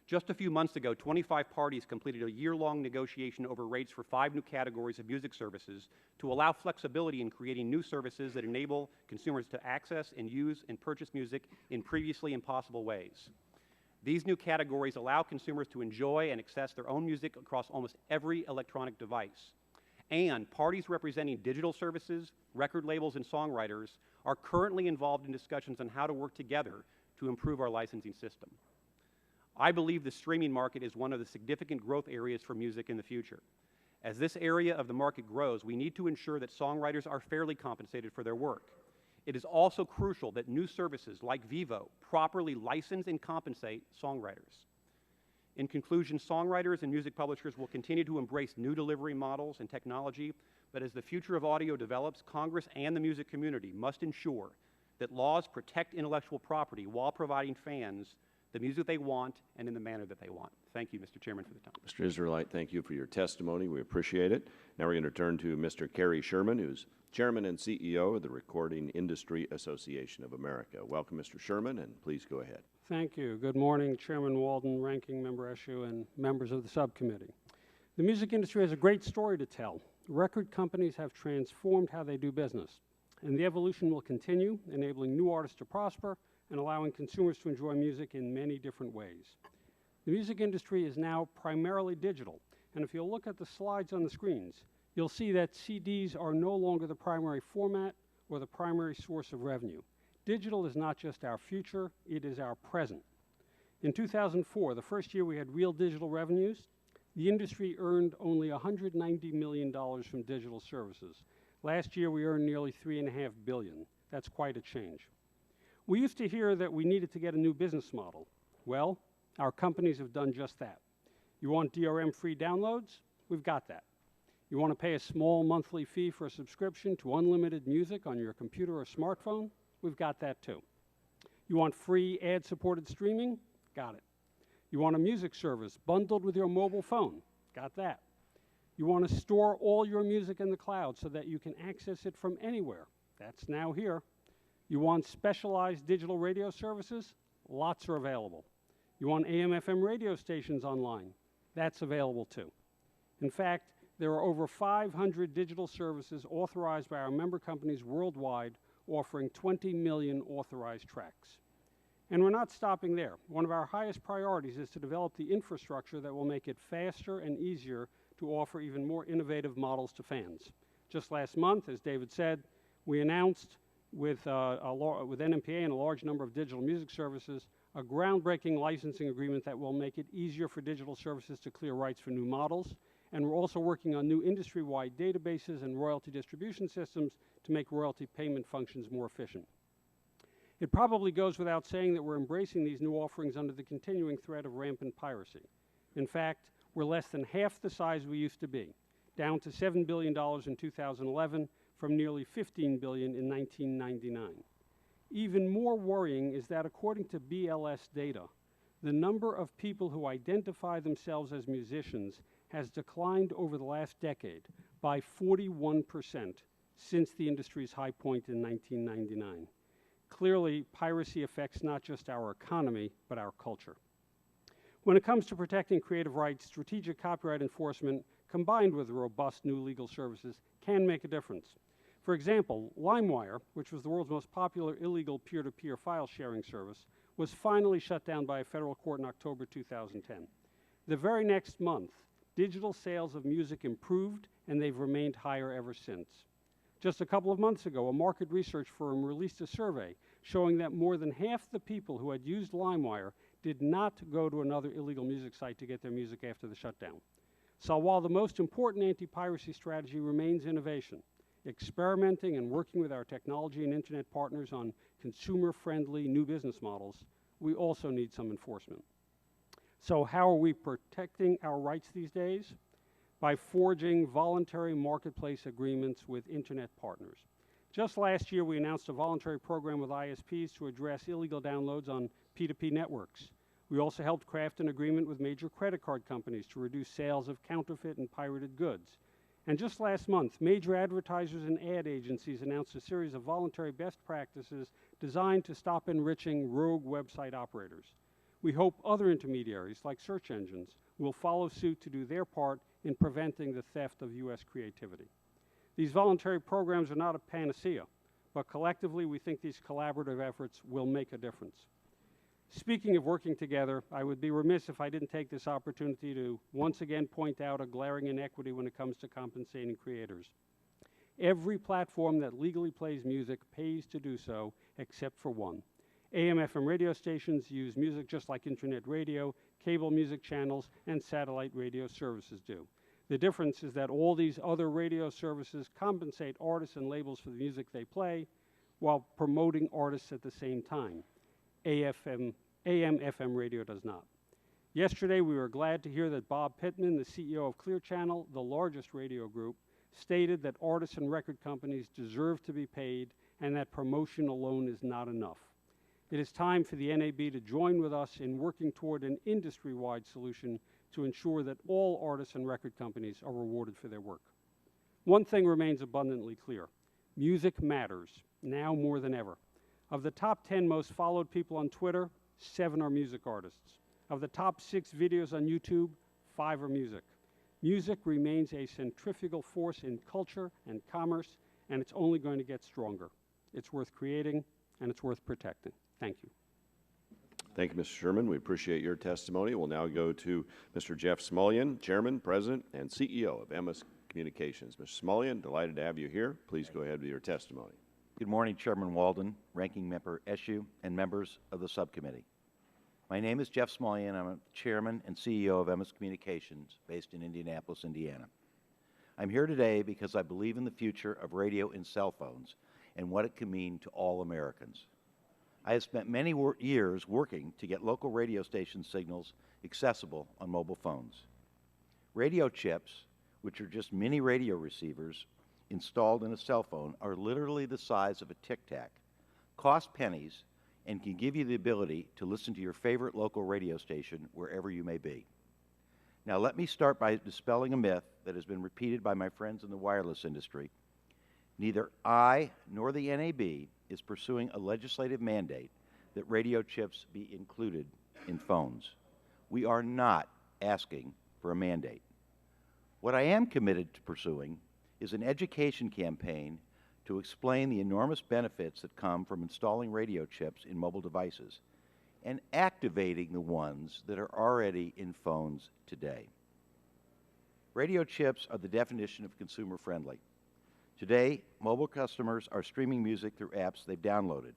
Just a few months ago, 25 parties completed a year-long negotiation over rates for 5 new categories of music services to allow flexibility in creating new services that enable consumers to access and use and purchase music in previously impossible ways. These new categories allow consumers to enjoy and access their own music across almost every electronic device. And parties representing digital services, record labels, and songwriters are currently involved in discussions on how to work together to improve our licensing system. I believe the streaming market is one of the significant growth areas for music in the future. As this area of the market grows, we need to ensure that songwriters are fairly compensated for their work. It is also crucial that new services like Vivo properly license and compensate songwriters. In conclusion, songwriters and music publishers will continue to embrace new delivery models and technology, but as the future of audio develops, Congress and the music community must ensure that laws protect intellectual property while providing fans the music they want and in the manner that they want. Thank you, Mr. Chairman, for the time.
Mr. Israelite, thank you for your testimony. We appreciate it. Now we're going to turn to Mr. Kerry Sherman, who's Chairman and CEO of the Recording Industry Association of America. Welcome, Mr. Sherman, and please go ahead.
Thank you. Good morning, Chairman Walden, Ranking Member Eshoo, and members of the subcommittee. The music industry has a great story to tell. Record companies have transformed how they do business, and the evolution will continue, enabling new artists to prosper and allowing consumers to enjoy music in many different ways. The music industry is now primarily digital, and if you'll look at the slides on the screens, you'll see that CDs are no longer the primary format or the primary source of revenue. Digital is not just our future, it is our present. In 2004, the first year we had real digital revenues, the industry earned only $190 million from digital services. Last year we earned nearly $3.5 billion. That's quite a change. We used to hear that we needed to get a new business model. Well, our companies have done just that. You want DRM-free downloads? We've got that. You want to pay a small monthly fee for a subscription to unlimited music on your computer or smartphone? We've got that too. You want free ad-supported streaming? Got it. You want a music service bundled with your mobile phone? Got that. You want to store all your music in the cloud so that you can access it from anywhere? That's now here. You want specialized digital radio services? Lots are available. You want AM/FM radio stations online? That's available too. In fact, there are over 500 digital services authorized by our member companies worldwide, offering 20 million authorized tracks. And we're not stopping there. One of our highest priorities is to develop the infrastructure that will make it faster and easier to offer even more innovative models to fans. Just last month, as David said, we announced with NMPA and a large number of digital music services a groundbreaking licensing agreement that will make it easier for digital services to clear rights for new models. And we're also working on new industry-wide databases and royalty distribution systems to make royalty payment functions more efficient. It probably goes without saying that we're embracing these new offerings under the continuing threat of rampant piracy. In fact, we're less than half the size we used to be, down to $7 billion in 2011 from nearly $15 billion in 1999. Even more worrying is that according to BLS data, the number of people who identify themselves as musicians has declined over the last decade by 41% since the industry's high point in 1999. Clearly, piracy affects not just our economy, but our culture. When it comes to protecting creative rights, strategic copyright enforcement, combined with robust new legal services, can make a difference. For example, LimeWire, which was the world's most popular illegal peer-to-peer file sharing service, was finally shut down by a federal court in October 2010. The very next month, digital sales of music improved, and they've remained higher ever since. Just a couple of months ago, a market research firm released a survey showing that more than half the people who had used LimeWire did not go to another illegal music site to get their music after the shutdown. So while the most important anti-piracy strategy remains innovation, experimenting and working with our technology and internet partners on consumer-friendly new business models, we also need some enforcement. So how are we protecting our rights these days? By forging voluntary marketplace agreements with internet partners. Just last year, we announced a voluntary program with ISPs to address illegal downloads on P2P networks. We also helped craft an agreement with major credit card companies to reduce sales of counterfeit and pirated goods. And just last month, major advertisers and ad agencies announced a series of voluntary best practices designed to stop enriching rogue website operators. We hope other intermediaries, like search engines, will follow suit to do their part in preventing the theft of U.S. creativity. These voluntary programs are not a panacea, but collectively we think these collaborative efforts will make a difference. Speaking of working together, I would be remiss if I didn't take this opportunity to once again point out a glaring inequity when it comes to compensating creators. Every platform that legally plays music pays to do so, except for one. AM/FM radio stations use music just like internet radio, cable music channels, and satellite radio services do. The difference is that all these other radio services compensate artists and labels for the music they play while promoting artists at the same time. AM/FM radio does not. Yesterday, we were glad to hear that Bob Pittman, the CEO of Clear Channel, the largest radio group, stated that artists and record companies deserve to be paid and that promotion alone is not enough. It is time for the NAB to join with us in working toward an industry-wide solution to ensure that all artists and record companies are rewarded for their work. One thing remains abundantly clear. Music matters, now more than ever. Of the top 10 most followed people on Twitter, 7 are music artists. Of the top 6 videos on YouTube, 5 are music. Music remains a centrifugal force in culture and commerce, and it's only going to get stronger. It's worth creating, and it's worth protecting. Thank you.
Thank you, Mr. Sherman. We appreciate your testimony. We'll now go to Mr. Jeff Smulyan, Chairman, President, and CEO of MS Communications. Mr. Smulyan, delighted to have you here. Please go ahead with your testimony.
Good morning, Chairman Walden, Ranking Member Eshoo, and members of the subcommittee. My name is Jeff Smulyan. I'm a Chairman and CEO of MS Communications based in Indianapolis, Indiana. I'm here today because I believe in the future of radio and cell phones and what it can mean to all Americans. I have spent many years working to get local radio station signals accessible on mobile phones. Radio chips, which are just mini radio receivers installed in a cell phone, are literally the size of a Tic Tac, cost pennies, and can give you the ability to listen to your favorite local radio station wherever you may be. Now, let me start by dispelling a myth that has been repeated by my friends in the wireless industry. Neither I nor the NAB is pursuing a legislative mandate that radio chips be included in phones. We are not asking for a mandate. What I am committed to pursuing is an education campaign to explain the enormous benefits that come from installing radio chips in mobile devices and activating the ones that are already in phones today. Radio chips are the definition of consumer-friendly. Today, mobile customers are streaming music through apps they've downloaded,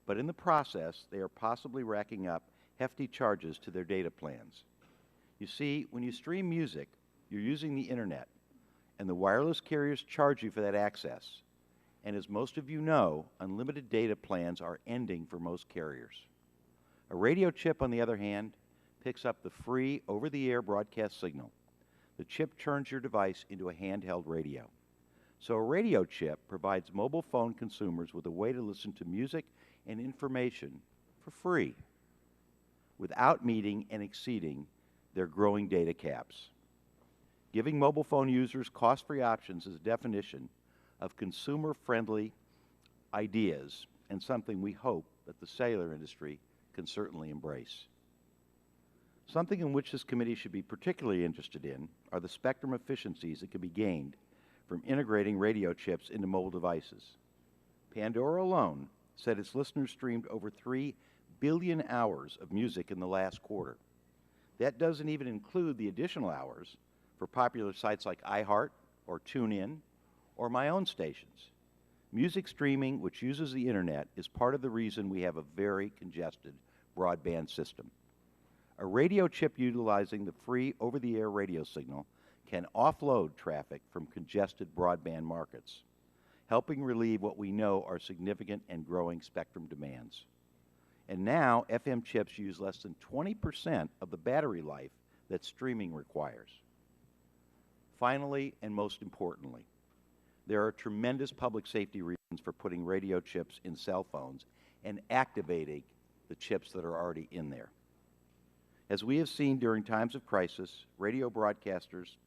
but in the process, they are possibly racking up hefty charges to their data plans. You see, when you stream music, you're using the internet, and the wireless carriers charge you for that access. And as most of you know, unlimited data plans are ending for most carriers. A radio chip, on the other hand, picks up the free over-the-air broadcast signal. The chip turns your device into a handheld radio. So a radio chip provides mobile phone consumers with a way to listen to music and information for free without meeting and exceeding their growing data caps. Giving mobile phone users cost-free options is a definition of consumer-friendly ideas and something we hope that the cellular industry can certainly embrace. Something in which this committee should be particularly interested in are the spectrum efficiencies that can be gained from integrating radio chips into mobile devices. Pandora alone said its listeners streamed over 3 billion hours of music in the last quarter. That doesn't even include the additional hours for popular sites like iHeart or TuneIn or my own stations. Music streaming, which uses the internet, is part of the reason we have a very congested broadband system. A radio chip utilizing the free over-the-air radio signal can offload traffic from congested broadband markets, helping relieve what we know are significant and growing spectrum demands. And now, FM chips use less than 20% of the battery life that streaming requires. Finally, and most importantly, there are tremendous public safety reasons for putting radio chips in cell phones and activating the chips that are already in there. As we have seen during times of crisis, radio broadcasters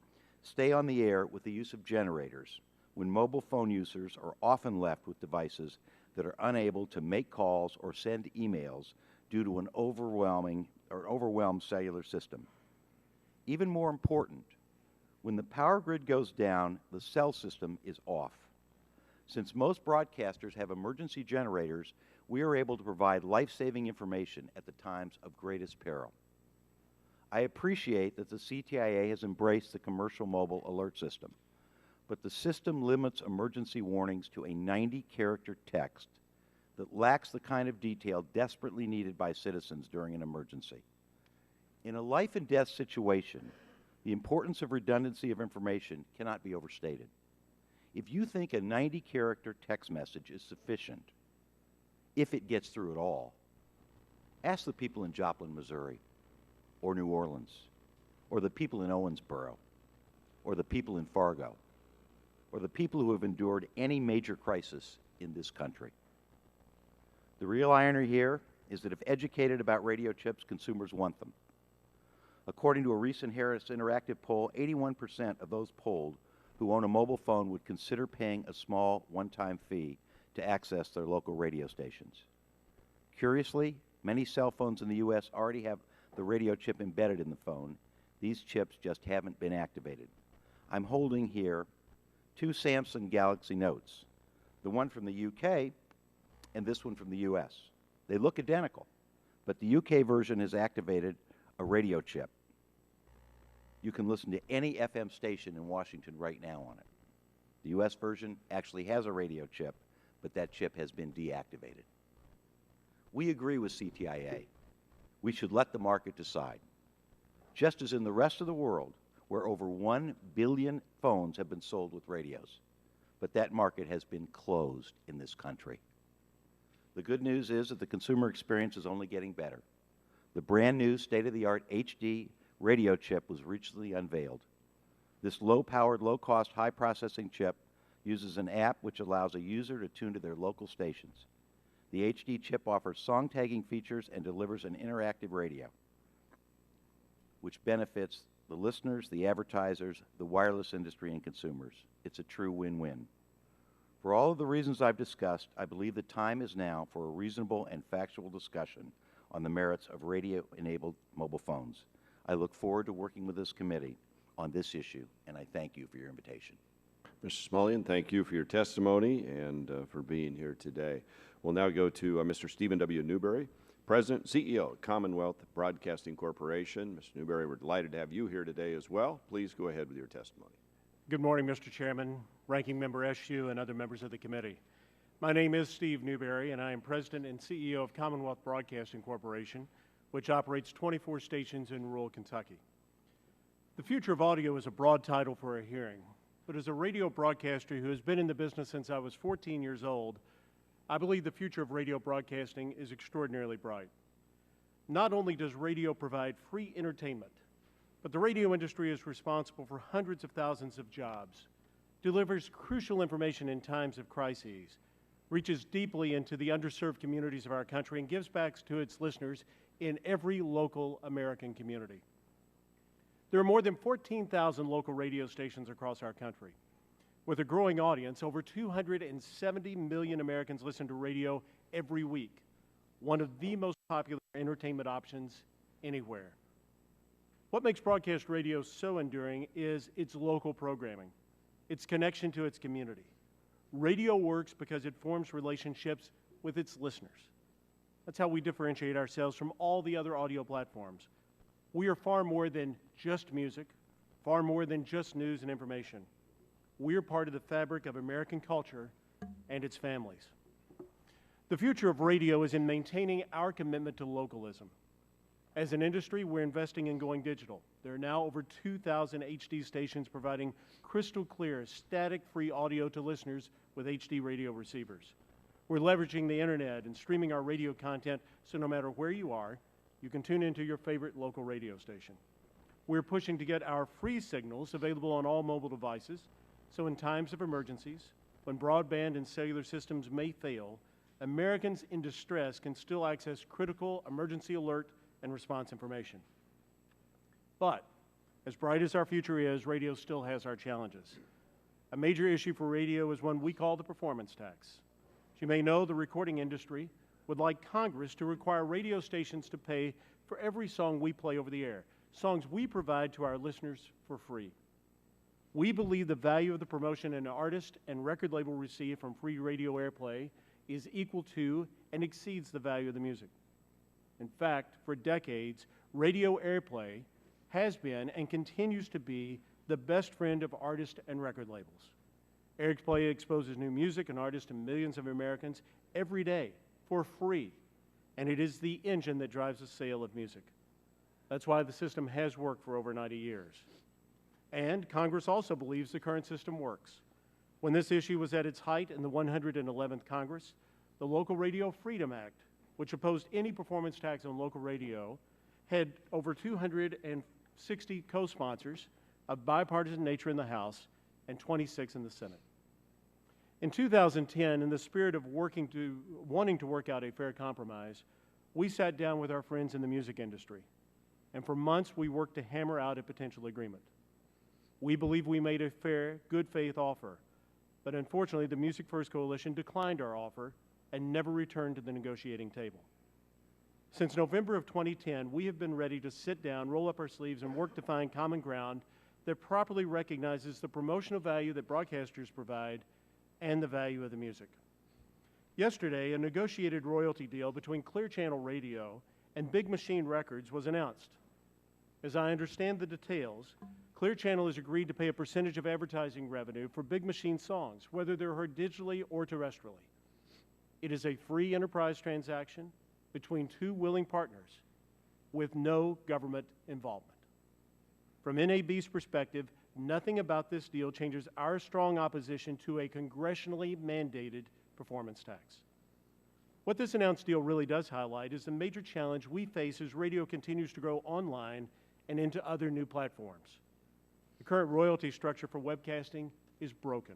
stay on the air with the use of generators when mobile phone users are often left with devices that are unable to make calls or send emails due to an overwhelmed cellular system. Even more important, when the power grid goes down, the cell system is off. Since most broadcasters have emergency generators, we are able to provide life-saving information at the times of greatest peril. I appreciate that the CTIA has embraced the commercial mobile alert system, but the system limits emergency warnings to a 90-character text that lacks the kind of detail desperately needed by citizens during an emergency. In a life-and-death situation, the importance of redundancy of information cannot be overstated. If you think a 90-character text message is sufficient, if it gets through at all, ask the people in Joplin, Missouri. or New Orleans, or the people in Owensboro, or the people in Fargo, or the people who have endured any major crisis in this country. The real irony here is that if educated about radio chips, consumers want them. According to a recent Harris Interactive poll, 81% of those polled who own a mobile phone would consider paying a small one-time fee to access their local radio stations. Curiously, many cell phones in the U.S. already have the radio chip embedded in the phone. These chips just haven't been activated. I'm holding here two Samsung Galaxy Notes, the one from the UK and this one from the U.S. They look identical, but the UK version has activated a radio chip. You can listen to any FM station in Washington right now on it. The U.S. version actually has a radio chip, but that chip has been deactivated. We agree with CTIA. We should let the market decide. Just as in the rest of the world, where over 1 billion phones have been sold with radios, but that market has been closed in this country. The good news is that the consumer experience is only getting better. The brand new state-of-the-art HD radio chip was recently unveiled. This low-powered, low-cost, high-processing chip uses an app which allows a user to tune to their local stations. The HD chip offers song tagging features and delivers an interactive radio, which benefits the listeners, the advertisers, the wireless industry, and consumers. It's a true win-win. For all of the reasons I've discussed, I believe the time is now for a reasonable and factual discussion on the merits of radio-enabled mobile phones. I look forward to working with this committee on this issue, and I thank you for your invitation.
Mr. Smulyan, thank you for your testimony and for being here today. We'll now go to Mr. Stephen W. Newberry, President and CEO of Commonwealth Broadcasting Corporation. Mr. Newberry, we're delighted to have you here today as well. Please go ahead with your testimony.
Good morning, Mr. Chairman, Ranking Member Eshoo, and other members of the committee. My name is Steve Newberry, and I am President and CEO of Commonwealth Broadcasting Corporation, which operates 24 stations in rural Kentucky. The future of audio is a broad title for a hearing, but as a radio broadcaster who has been in the business since I was 14 years old, I believe the future of radio broadcasting is extraordinarily bright. Not only does radio provide free entertainment, but the radio industry is responsible for hundreds of thousands of jobs, delivers crucial information in times of crises, reaches deeply into the underserved communities of our country, and gives back to its listeners in every local American community. There are more than 14,000 local radio stations across our country. With a growing audience, over 270 million Americans listen to radio every week, one of the most popular entertainment options anywhere. What makes broadcast radio so enduring is its local programming, its connection to its community. Radio works because it forms relationships with its listeners. That's how we differentiate ourselves from all the other audio platforms. We are far more than just music, far more than just news and information. We are part of the fabric of American culture and its families. The future of radio is in maintaining our commitment to localism. As an industry, we're investing in going digital. There are now over 2,000 HD stations providing crystal clear, static-free audio to listeners with HD radio receivers. We're leveraging the internet and streaming our radio content so no matter where you are, you can tune into your favorite local radio station. We're pushing to get our free signals available on all mobile devices, so in times of emergencies, when broadband and cellular systems may fail, Americans in distress can still access critical emergency alert and response information. But, as bright as our future is, radio still has our challenges. A major issue for radio is one we call the performance tax. As you may know, the recording industry would like Congress to require radio stations to pay for every song we play over the air, songs we provide to our listeners for free. We believe the value of the promotion an artist and record label receive from free radio airplay is equal to and exceeds the value of the music. In fact, for decades, radio airplay has been and continues to be the best friend of artists and record labels. Airplay exposes new music and artists to millions of Americans every day for free, and it is the engine that drives the sale of music. That's why the system has worked for over 90 years. And Congress also believes the current system works. When this issue was at its height in the 111th Congress, the Local Radio Freedom Act, which opposed any performance tax on local radio, had over 260 co-sponsors of bipartisan nature in the House and 26 in the Senate. In 2010, in the spirit of wanting to work out a fair compromise, we sat down with our friends in the music industry, and for months we worked to hammer out a potential agreement. We believe we made a fair, good faith offer, but unfortunately the Music First Coalition declined our offer and never returned to the negotiating table. Since November of 2010, we have been ready to sit down, roll up our sleeves, and work to find common ground that properly recognizes the promotional value that broadcasters provide and the value of the music. Yesterday, a negotiated royalty deal between Clear Channel Radio and Big Machine Records was announced. As I understand the details, Clear Channel has agreed to pay a percentage of advertising revenue for Big Machine songs, whether they're heard digitally or terrestrially. It is a free enterprise transaction between two willing partners with no government involvement. From NAB's perspective, nothing about this deal changes our strong opposition to a congressionally mandated performance tax. What this announced deal really does highlight is the major challenge we face as radio continues to grow online and into other new platforms. The current royalty structure for webcasting is broken.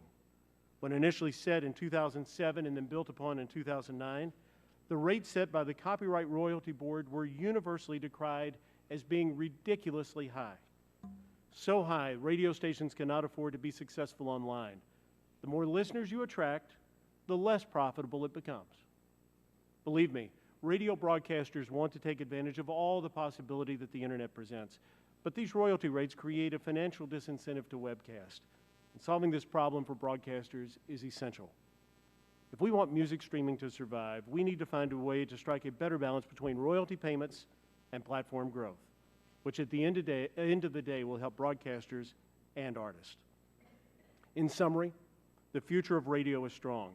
When initially set in 2007 and then built upon in 2009, the rates set by the Copyright Royalty Board were universally decried as being ridiculously high. So high, radio stations cannot afford to be successful online. The more listeners you attract, the less profitable it becomes. Believe me, radio broadcasters want to take advantage of all the possibility that the internet presents, but these royalty rates create a financial disincentive to webcast. And solving this problem for broadcasters is essential. If we want music streaming to survive, we need to find a way to strike a better balance between royalty payments and platform growth, which at the end of the day will help broadcasters and artists. In summary, the future of radio is strong.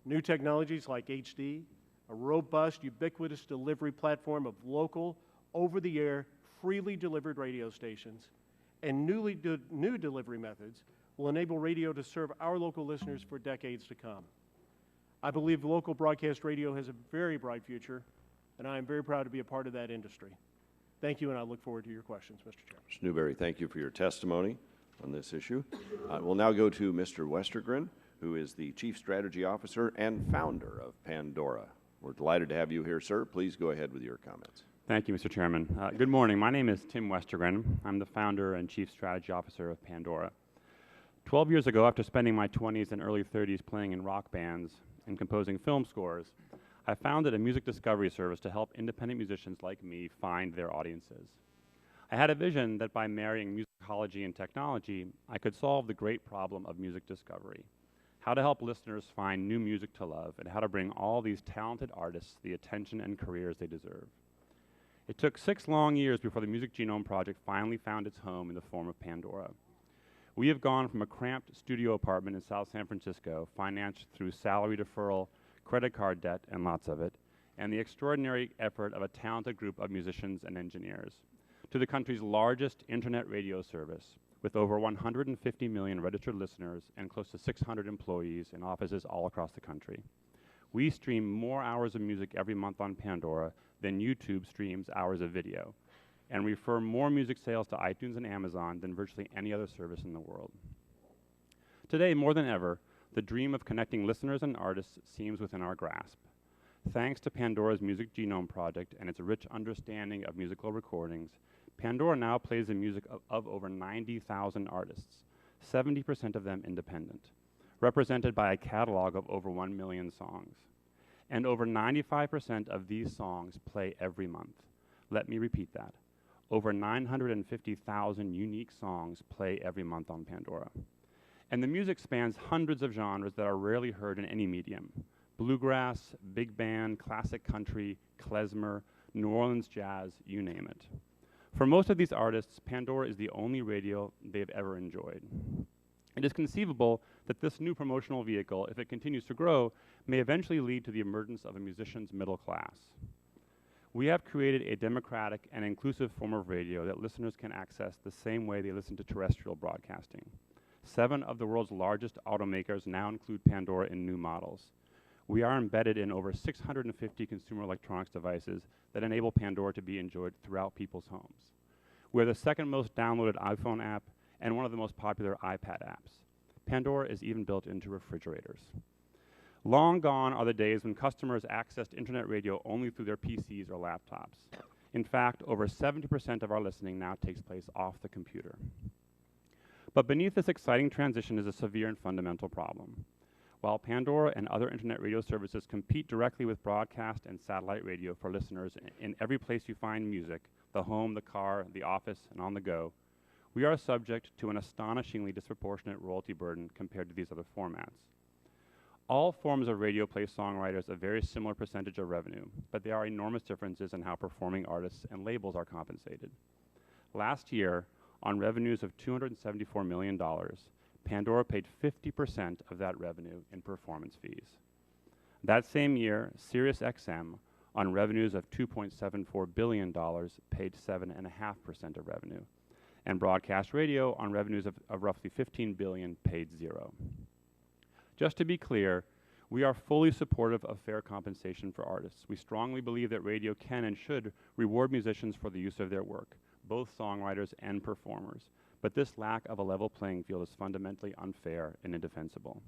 New technologies like HD, a robust, ubiquitous delivery platform of local, over-the-air, freely delivered radio stations, and new delivery methods will enable radio to serve our local listeners for decades to come. I believe local broadcast radio has a very bright future, and I am very proud to be a part of that industry. Thank you, and I look forward to your questions, Mr. Chairman.
Mr. Newberry, thank you for your testimony on this issue. We'll now go to Mr. Westergren, who is the Chief Strategy Officer and founder of Pandora. We're delighted to have you here, sir. Please go ahead with your comments.
Thank you, Mr. Chairman. Good morning. My name is Tim Westergren. I'm the founder and Chief Strategy Officer of Pandora. 12 years ago, after spending my 20s and early 30s playing in rock bands and composing film scores, I founded a music discovery service to help independent musicians like me find their audiences. I had a vision that by marrying musicology and technology, I could solve the great problem of music discovery, how to help listeners find new music to love, and how to bring all these talented artists the attention and careers they deserve. It took 6 long years before the Music Genome Project finally found its home in the form of Pandora. We have gone from a cramped studio apartment in South San Francisco, financed through salary deferral, credit card debt, and lots of it, and the extraordinary effort of a talented group of musicians and engineers, to the country's largest internet radio service, with over 150 million registered listeners and close to 600 employees in offices all across the country. We stream more hours of music every month on Pandora than YouTube streams hours of video, and refer more music sales to iTunes and Amazon than virtually any other service in the world. Today, more than ever, the dream of connecting listeners and artists seems within our grasp. Thanks to Pandora's Music Genome Project and its rich understanding of musical recordings, Pandora now plays the music of over 90,000 artists, 70% of them independent, represented by a catalog of over 1 million songs. And over 95% of these songs play every month. Let me repeat that. Over 950,000 unique songs play every month on Pandora. And the music spans hundreds of genres that are rarely heard in any medium. Bluegrass, big band, classic country, klezmer, New Orleans jazz, you name it. For most of these artists, Pandora is the only radio they've ever enjoyed. It is conceivable that this new promotional vehicle, if it continues to grow, may eventually lead to the emergence of a musician's middle class. We have created a democratic and inclusive form of radio that listeners can access the same way they listen to terrestrial broadcasting. 7 of the world's largest automakers now include Pandora in new models. We are embedded in over 650 consumer electronics devices that enable Pandora to be enjoyed throughout people's homes. We're the second most downloaded iPhone app and one of the most popular iPad apps. Pandora is even built into refrigerators. Long gone are the days when customers accessed internet radio only through their PCs or laptops. In fact, over 70% of our listening now takes place off the computer. But beneath this exciting transition is a severe and fundamental problem. While Pandora and other internet radio services compete directly with broadcast and satellite radio for listeners in every place you find music, the home, the car, the office, and on the go, we are subject to an astonishingly disproportionate royalty burden compared to these other formats. All forms of radio play songwriters a very similar percentage of revenue, but there are enormous differences in how performing artists and labels are compensated. Last year, on revenues of $274 million, Pandora paid 50% of that revenue in performance fees. That same year, SiriusXM, on revenues of $2.74 billion, paid 7.5% of revenue, and broadcast radio, on revenues of roughly $15 billion, paid 0. Just to be clear, we are fully supportive of fair compensation for artists. We strongly believe that radio can and should reward musicians for the use of their work, both songwriters and performers. But this lack of a level playing field is fundamentally unfair and indefensible.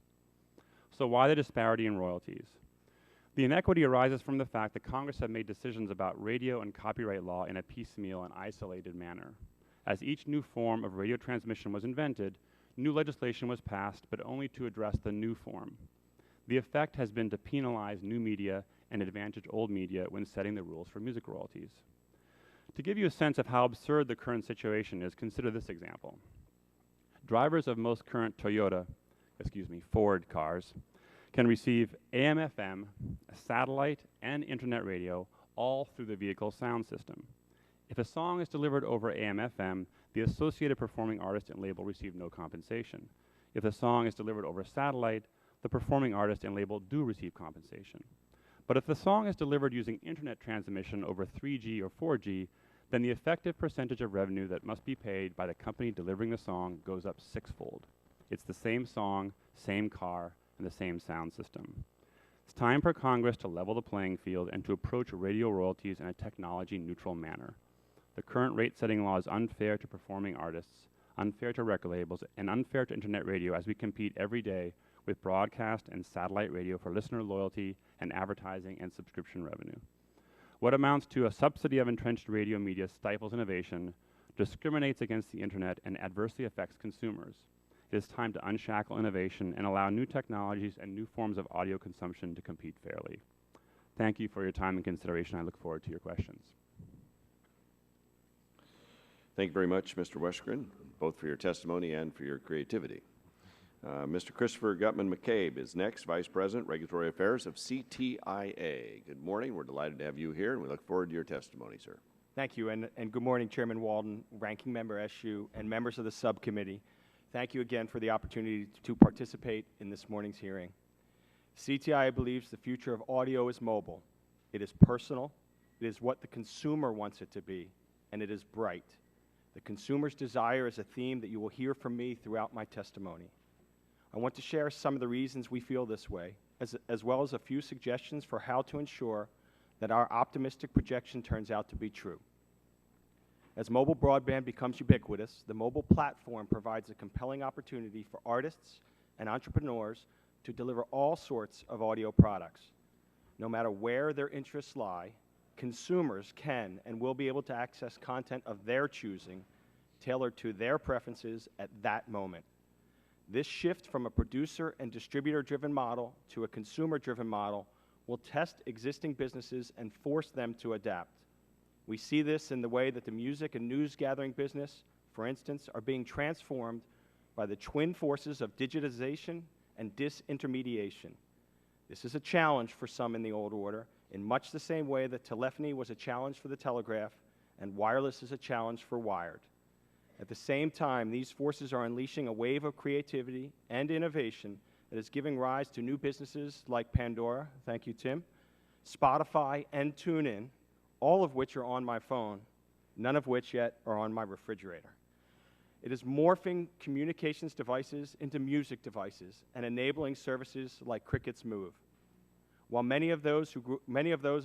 So why the disparity in royalties? The inequity arises from the fact that Congress have made decisions about radio and copyright law in a piecemeal and isolated manner. As each new form of radio transmission was invented, new legislation was passed, but only to address the new form. The effect has been to penalize new media and advantage old media when setting the rules for music royalties. To give you a sense of how absurd the current situation is, consider this example. Drivers of most current Ford cars can receive AM/FM, satellite, and internet radio all through the vehicle's sound system. If a song is delivered over AM/FM, the associated performing artist and label receive no compensation. If the song is delivered over satellite, the performing artist and label do receive compensation. But if the song is delivered using internet transmission over 3G or 4G, then the effective percentage of revenue that must be paid by the company delivering the song goes up sixfold. It's the same song, same car, and the same sound system. It's time for Congress to level the playing field and to approach radio royalties in a technology-neutral manner. The current rate-setting law is unfair to performing artists, unfair to record labels, and unfair to internet radio as we compete every day with broadcast and satellite radio for listener loyalty and advertising and subscription revenue. What amounts to a subsidy of entrenched radio media stifles innovation, discriminates against the internet, and adversely affects consumers. It is time to unshackle innovation and allow new technologies and new forms of audio consumption to compete fairly. Thank you for your time and consideration. I look forward to your questions.
Thank you very much, Mr. Westergren, both for your testimony and for your creativity. Mr. Christopher Gutman McCabe is next, Vice President, Regulatory Affairs of CTIA. Good morning. We're delighted to have you here, and we look forward to your testimony, sir.
Thank you, and good morning, Chairman Walden, Ranking Member Eshoo, and members of the subcommittee. Thank you again for the opportunity to participate in this morning's hearing. CTIA believes the future of audio is mobile. It is personal, it is what the consumer wants it to be, and it is bright. The consumer's desire is a theme that you will hear from me throughout my testimony. I want to share some of the reasons we feel this way, as well as a few suggestions for how to ensure that our optimistic projection turns out to be true. As mobile broadband becomes ubiquitous, the mobile platform provides a compelling opportunity for artists and entrepreneurs to deliver all sorts of audio products. No matter where their interests lie, consumers can and will be able to access content of their choosing, tailored to their preferences at that moment. This shift from a producer and distributor-driven model to a consumer-driven model will test existing businesses and force them to adapt. We see this in the way that the music and news-gathering business, for instance, are being transformed by the twin forces of digitization and disintermediation. This is a challenge for some in the old order, in much the same way that telephony was a challenge for the telegraph and wireless is a challenge for wired. At the same time, these forces are unleashing a wave of creativity and innovation that is giving rise to new businesses like Pandora, thank you, Tim, Spotify, and TuneIn, all of which are on my phone, none of which yet are on my refrigerator. It is morphing communications devices into music devices and enabling services like Cricket's Move. While many of those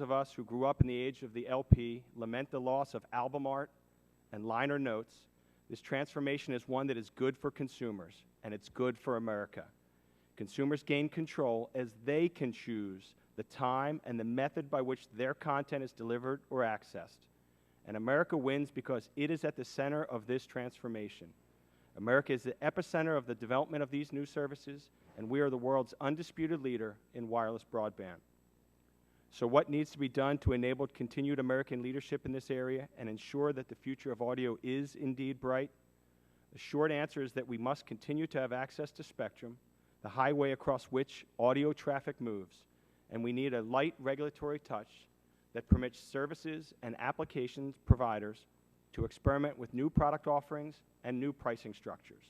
of us who grew up in the age of the LP lament the loss of album art and liner notes, this transformation is one that is good for consumers, and it's good for America. Consumers gain control as they can choose the time and the method by which their content is delivered or accessed. And America wins because it is at the center of this transformation. America is the epicenter of the development of these new services, and we are the world's undisputed leader in wireless broadband. So what needs to be done to enable continued American leadership in this area and ensure that the future of audio is indeed bright? The short answer is that we must continue to have access to spectrum, the highway across which audio traffic moves, and we need a light regulatory touch that permits services and applications providers to experiment with new product offerings and new pricing structures.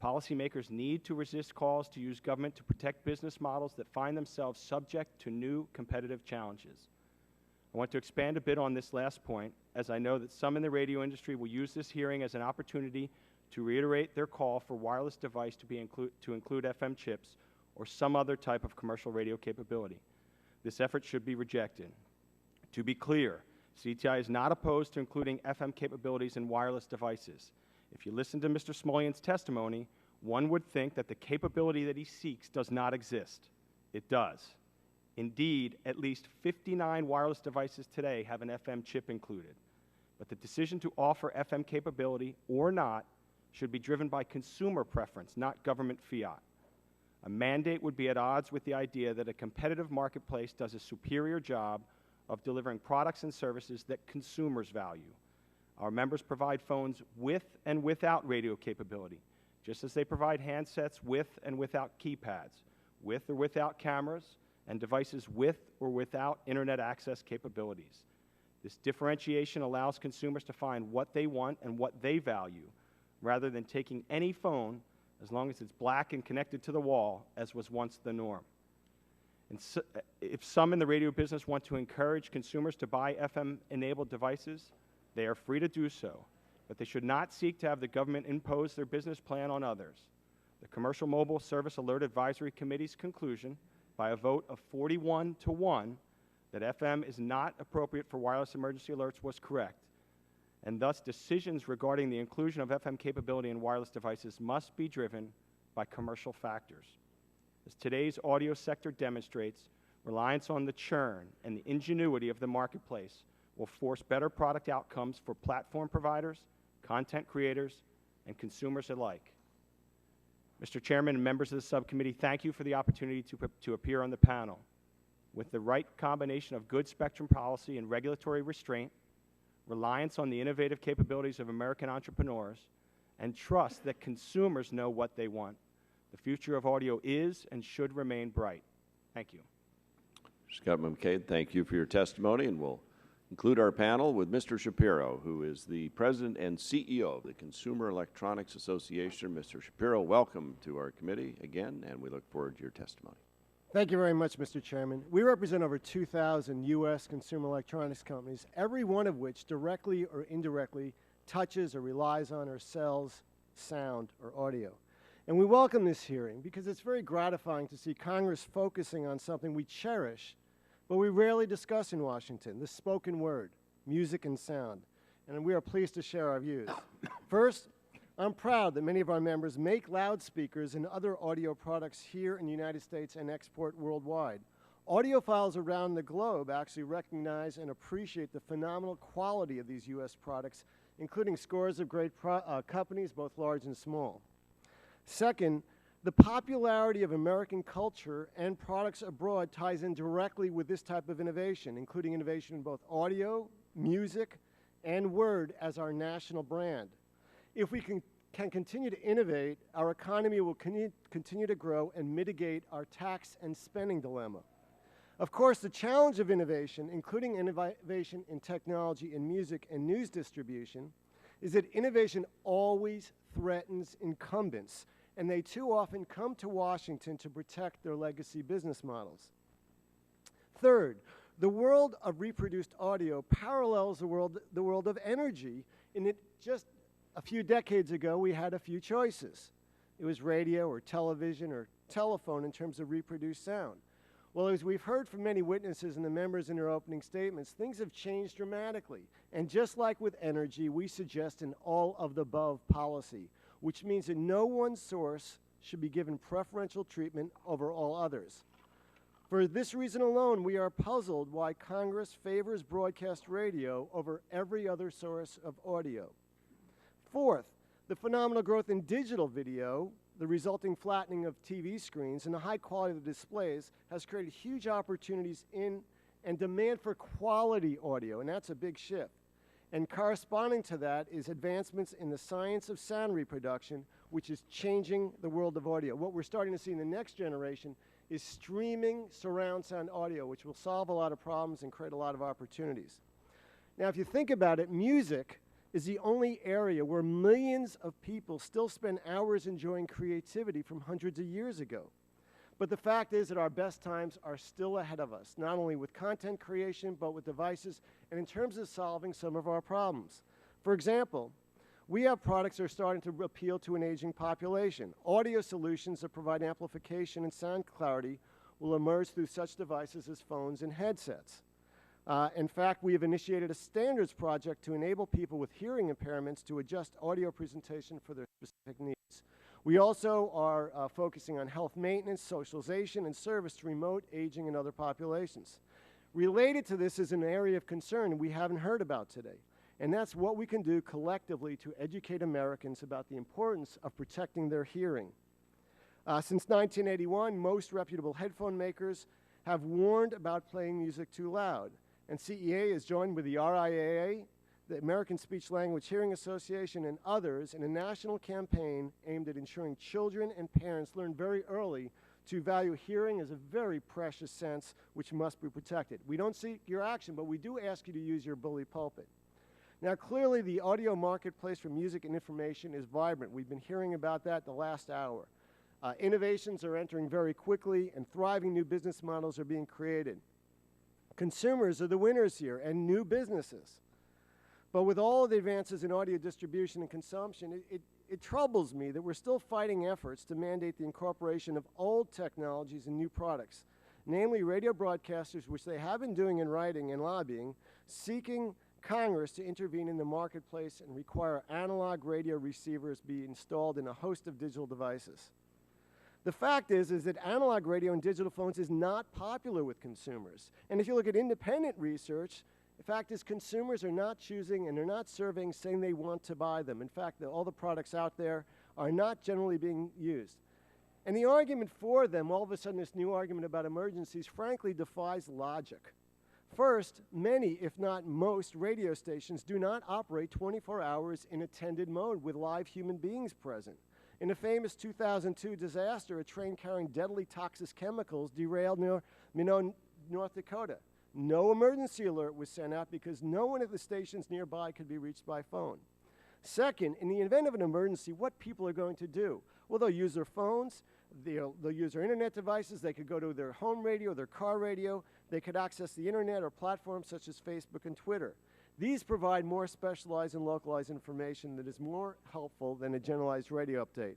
Policymakers need to resist calls to use government to protect business models that find themselves subject to new competitive challenges. I want to expand a bit on this last point, as I know that some in the radio industry will use this hearing as an opportunity to reiterate their call for wireless device to include FM chips or some other type of commercial radio capability. This effort should be rejected. To be clear, CTI is not opposed to including FM capabilities in wireless devices. If you listen to Mr. Smolian's testimony, one would think that the capability that he seeks does not exist. It does. Indeed, at least 59 wireless devices today have an FM chip included. But the decision to offer FM capability or not should be driven by consumer preference, not government fiat. A mandate would be at odds with the idea that a competitive marketplace does a superior job of delivering products and services that consumers value. Our members provide phones with and without radio capability, just as they provide handsets with and without keypads, with or without cameras, and devices with or without internet access capabilities. This differentiation allows consumers to find what they want and what they value, rather than taking any phone as long as it's black and connected to the wall, as was once the norm. And so, if some in the radio business want to encourage consumers to buy FM-enabled devices, they are free to do so, but they should not seek to have the government impose their business plan on others. The Commercial Mobile Service Alert Advisory Committee's conclusion, by a vote of 41-1, that FM is not appropriate for wireless emergency alerts was correct, and thus decisions regarding the inclusion of FM capability in wireless devices must be driven by commercial factors. As today's audio sector demonstrates, reliance on the churn and the ingenuity of the marketplace will force better product outcomes for platform providers, content creators, and consumers alike. Mr. Chairman and members of the subcommittee, thank you for the opportunity to appear on the panel. With the right combination of good spectrum policy and regulatory restraint, reliance on the innovative capabilities of American entrepreneurs, and trust that consumers know what they want, the future of audio is and should remain bright. Thank you.
Scott McCabe, thank you for your testimony, and we'll conclude our panel with Mr. Shapiro, who is the President and CEO of the Consumer Electronics Association. Mr. Shapiro, welcome to our committee again, and we look forward to your testimony.
Thank you very much, Mr. Chairman. We represent over 2,000 U.S. consumer electronics companies, every one of which directly or indirectly touches or relies on or sells sound or audio. And we welcome this hearing because it's very gratifying to see Congress focusing on something we cherish, but we rarely discuss in Washington, the spoken word, music and sound. And we are pleased to share our views. First, I'm proud that many of our members make loudspeakers and other audio products here in the United States and export worldwide. Audiophiles around the globe actually recognize and appreciate the phenomenal quality of these U.S. products, including scores of great companies, both large and small. Second, the popularity of American culture and products abroad ties in directly with this type of innovation, including innovation in both audio, music, and word as our national brand. If we can continue to innovate, our economy will continue to grow and mitigate our tax and spending dilemma. Of course, the challenge of innovation, including innovation in technology in music and news distribution, is that innovation always threatens incumbents, and they too often come to Washington to protect their legacy business models. Third, the world of reproduced audio parallels the world of energy, in that just a few decades ago we had a few choices. It was radio or television or telephone in terms of reproduced sound. Well, as we've heard from many witnesses and the members in their opening statements, things have changed dramatically. And just like with energy, we suggest an all-of-the-above policy, which means that no one source should be given preferential treatment over all others. For this reason alone, we are puzzled why Congress favors broadcast radio over every other source of audio. Fourth, the phenomenal growth in digital video, the resulting flattening of TV screens, and the high quality of the displays has created huge opportunities in and demand for quality audio, and that's a big shift. And corresponding to that is advancements in the science of sound reproduction, which is changing the world of audio. What we're starting to see in the next generation is streaming surround sound audio, which will solve a lot of problems and create a lot of opportunities. Now, if you think about it, music is the only area where millions of people still spend hours enjoying creativity from hundreds of years ago. But the fact is that our best times are still ahead of us, not only with content creation, but with devices, and in terms of solving some of our problems. For example, we have products that are starting to appeal to an aging population. Audio solutions that provide amplification and sound clarity will emerge through such devices as phones and headsets. In fact, we have initiated a standards project to enable people with hearing impairments to adjust audio presentation for their specific needs. We also are focusing on health maintenance, socialization, and service to remote, aging, and other populations. Related to this is an area of concern we haven't heard about today, and that's what we can do collectively to educate Americans about the importance of protecting their hearing. Since 1981, most reputable headphone makers have warned about playing music too loud. And CEA has joined with the RIAA, the American Speech Language Hearing Association, and others in a national campaign aimed at ensuring children and parents learn very early to value hearing as a very precious sense which must be protected. We don't seek your action, but we do ask you to use your bully pulpit. Now, clearly, the audio marketplace for music and information is vibrant. We've been hearing about that the last hour. Innovations are entering very quickly, and thriving new business models are being created. Consumers are the winners here, and new businesses. But with all of the advances in audio distribution and consumption, it troubles me that we're still fighting efforts to mandate the incorporation of old technologies and new products, namely radio broadcasters, which they have been doing in writing and lobbying, seeking Congress to intervene in the marketplace and require analog radio receivers be installed in a host of digital devices. The fact is that analog radio and digital phones is not popular with consumers. And if you look at independent research, the fact is consumers are not choosing and they're not surveying saying they want to buy them. In fact, all the products out there are not generally being used. And the argument for them, all of a sudden this new argument about emergencies, frankly defies logic. First, many, if not most, radio stations do not operate 24 hours in attended mode with live human beings present. In a famous 2002 disaster, a train carrying deadly toxic chemicals derailed near Minot, North Dakota. No emergency alert was sent out because no one at the stations nearby could be reached by phone. Second, in the event of an emergency, what people are going to do? Well, they'll use their phones, they'll use their internet devices, they could go to their home radio, their car radio, they could access the internet or platforms such as Facebook and Twitter. These provide more specialized and localized information that is more helpful than a generalized radio update.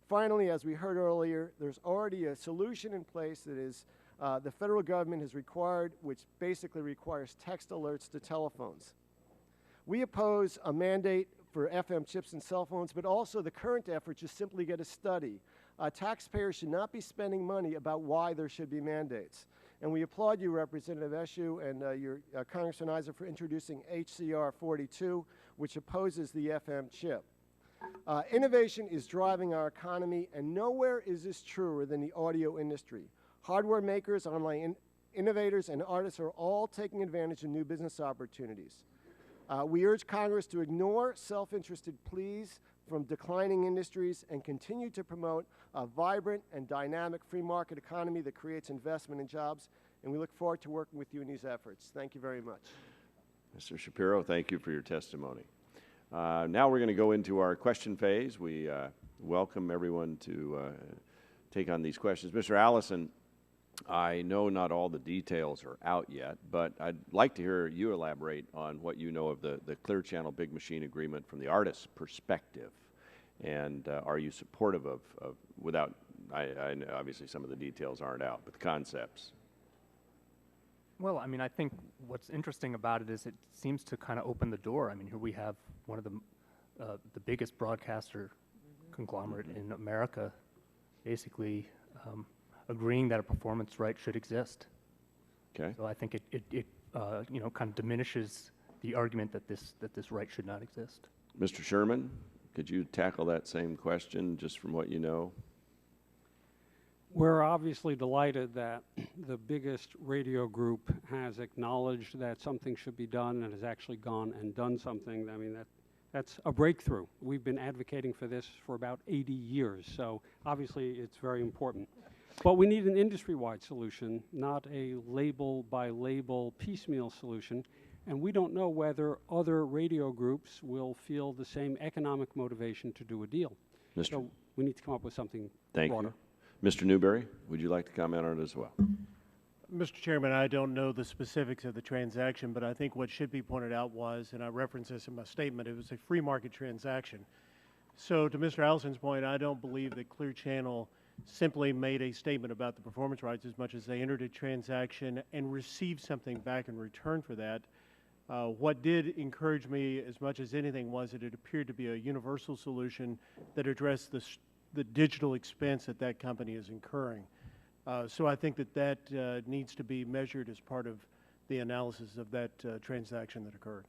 Finally, as we heard earlier, there's already a solution in place that is the federal government has required, which basically requires text alerts to telephones. We oppose a mandate for FM chips and cell phones, but also the current effort to simply get a study. Taxpayers should not be spending money about why there should be mandates. And we applaud you, Representative Eshoo, and your Congressman Isa for introducing HCR 42, which opposes the FM chip. Innovation is driving our economy, and nowhere is this truer than the audio industry. Hardware makers, online innovators, and artists are all taking advantage of new business opportunities. We urge Congress to ignore self-interested pleas from declining industries and continue to promote a vibrant and dynamic free market economy that creates investment and jobs. And we look forward to working with you in these efforts. Thank you very much.
Mr. Shapiro, thank you for your testimony. Now we're going to go into our question phase. We welcome everyone to take on these questions. Mr. Allison, I know not all the details are out yet, but I'd like to hear you elaborate on what you know of the Clear Channel Big Machine Agreement from the artist's perspective. And are you supportive of without, I obviously some of the details aren't out, but the concepts?
Well, I mean, I think what's interesting about it is it seems to kind of open the door. I mean, here we have one of the biggest broadcaster conglomerate in America basically agreeing that a performance right should exist.
Okay.
So I think it you know, kind of diminishes the argument that this right should not exist.
Mr. Sherman, could you tackle that same question just from what you know?
We're obviously delighted that the biggest radio group has acknowledged that something should be done and has actually gone and done something. I mean, that's a breakthrough. We've been advocating for this for about 80 years, so obviously it's very important. But we need an industry-wide solution, not a label-by-label piecemeal solution, and we don't know whether other radio groups will feel the same economic motivation to do a deal. So we need to come up with something broader.
You. Mr. Newberry, would you like to comment on it as well?
Mr. Chairman, I don't know the specifics of the transaction, but I think what should be pointed out was, and I referenced this in my statement, it was a free market transaction. So to Mr. Allison's point, I don't believe that Clear Channel simply made a statement about the performance rights as much as they entered a transaction and received something back in return for that. What did encourage me as much as anything was that it appeared to be a universal solution that addressed the digital expense that that company is incurring. So I think that needs to be measured as part of the analysis of that transaction that occurred.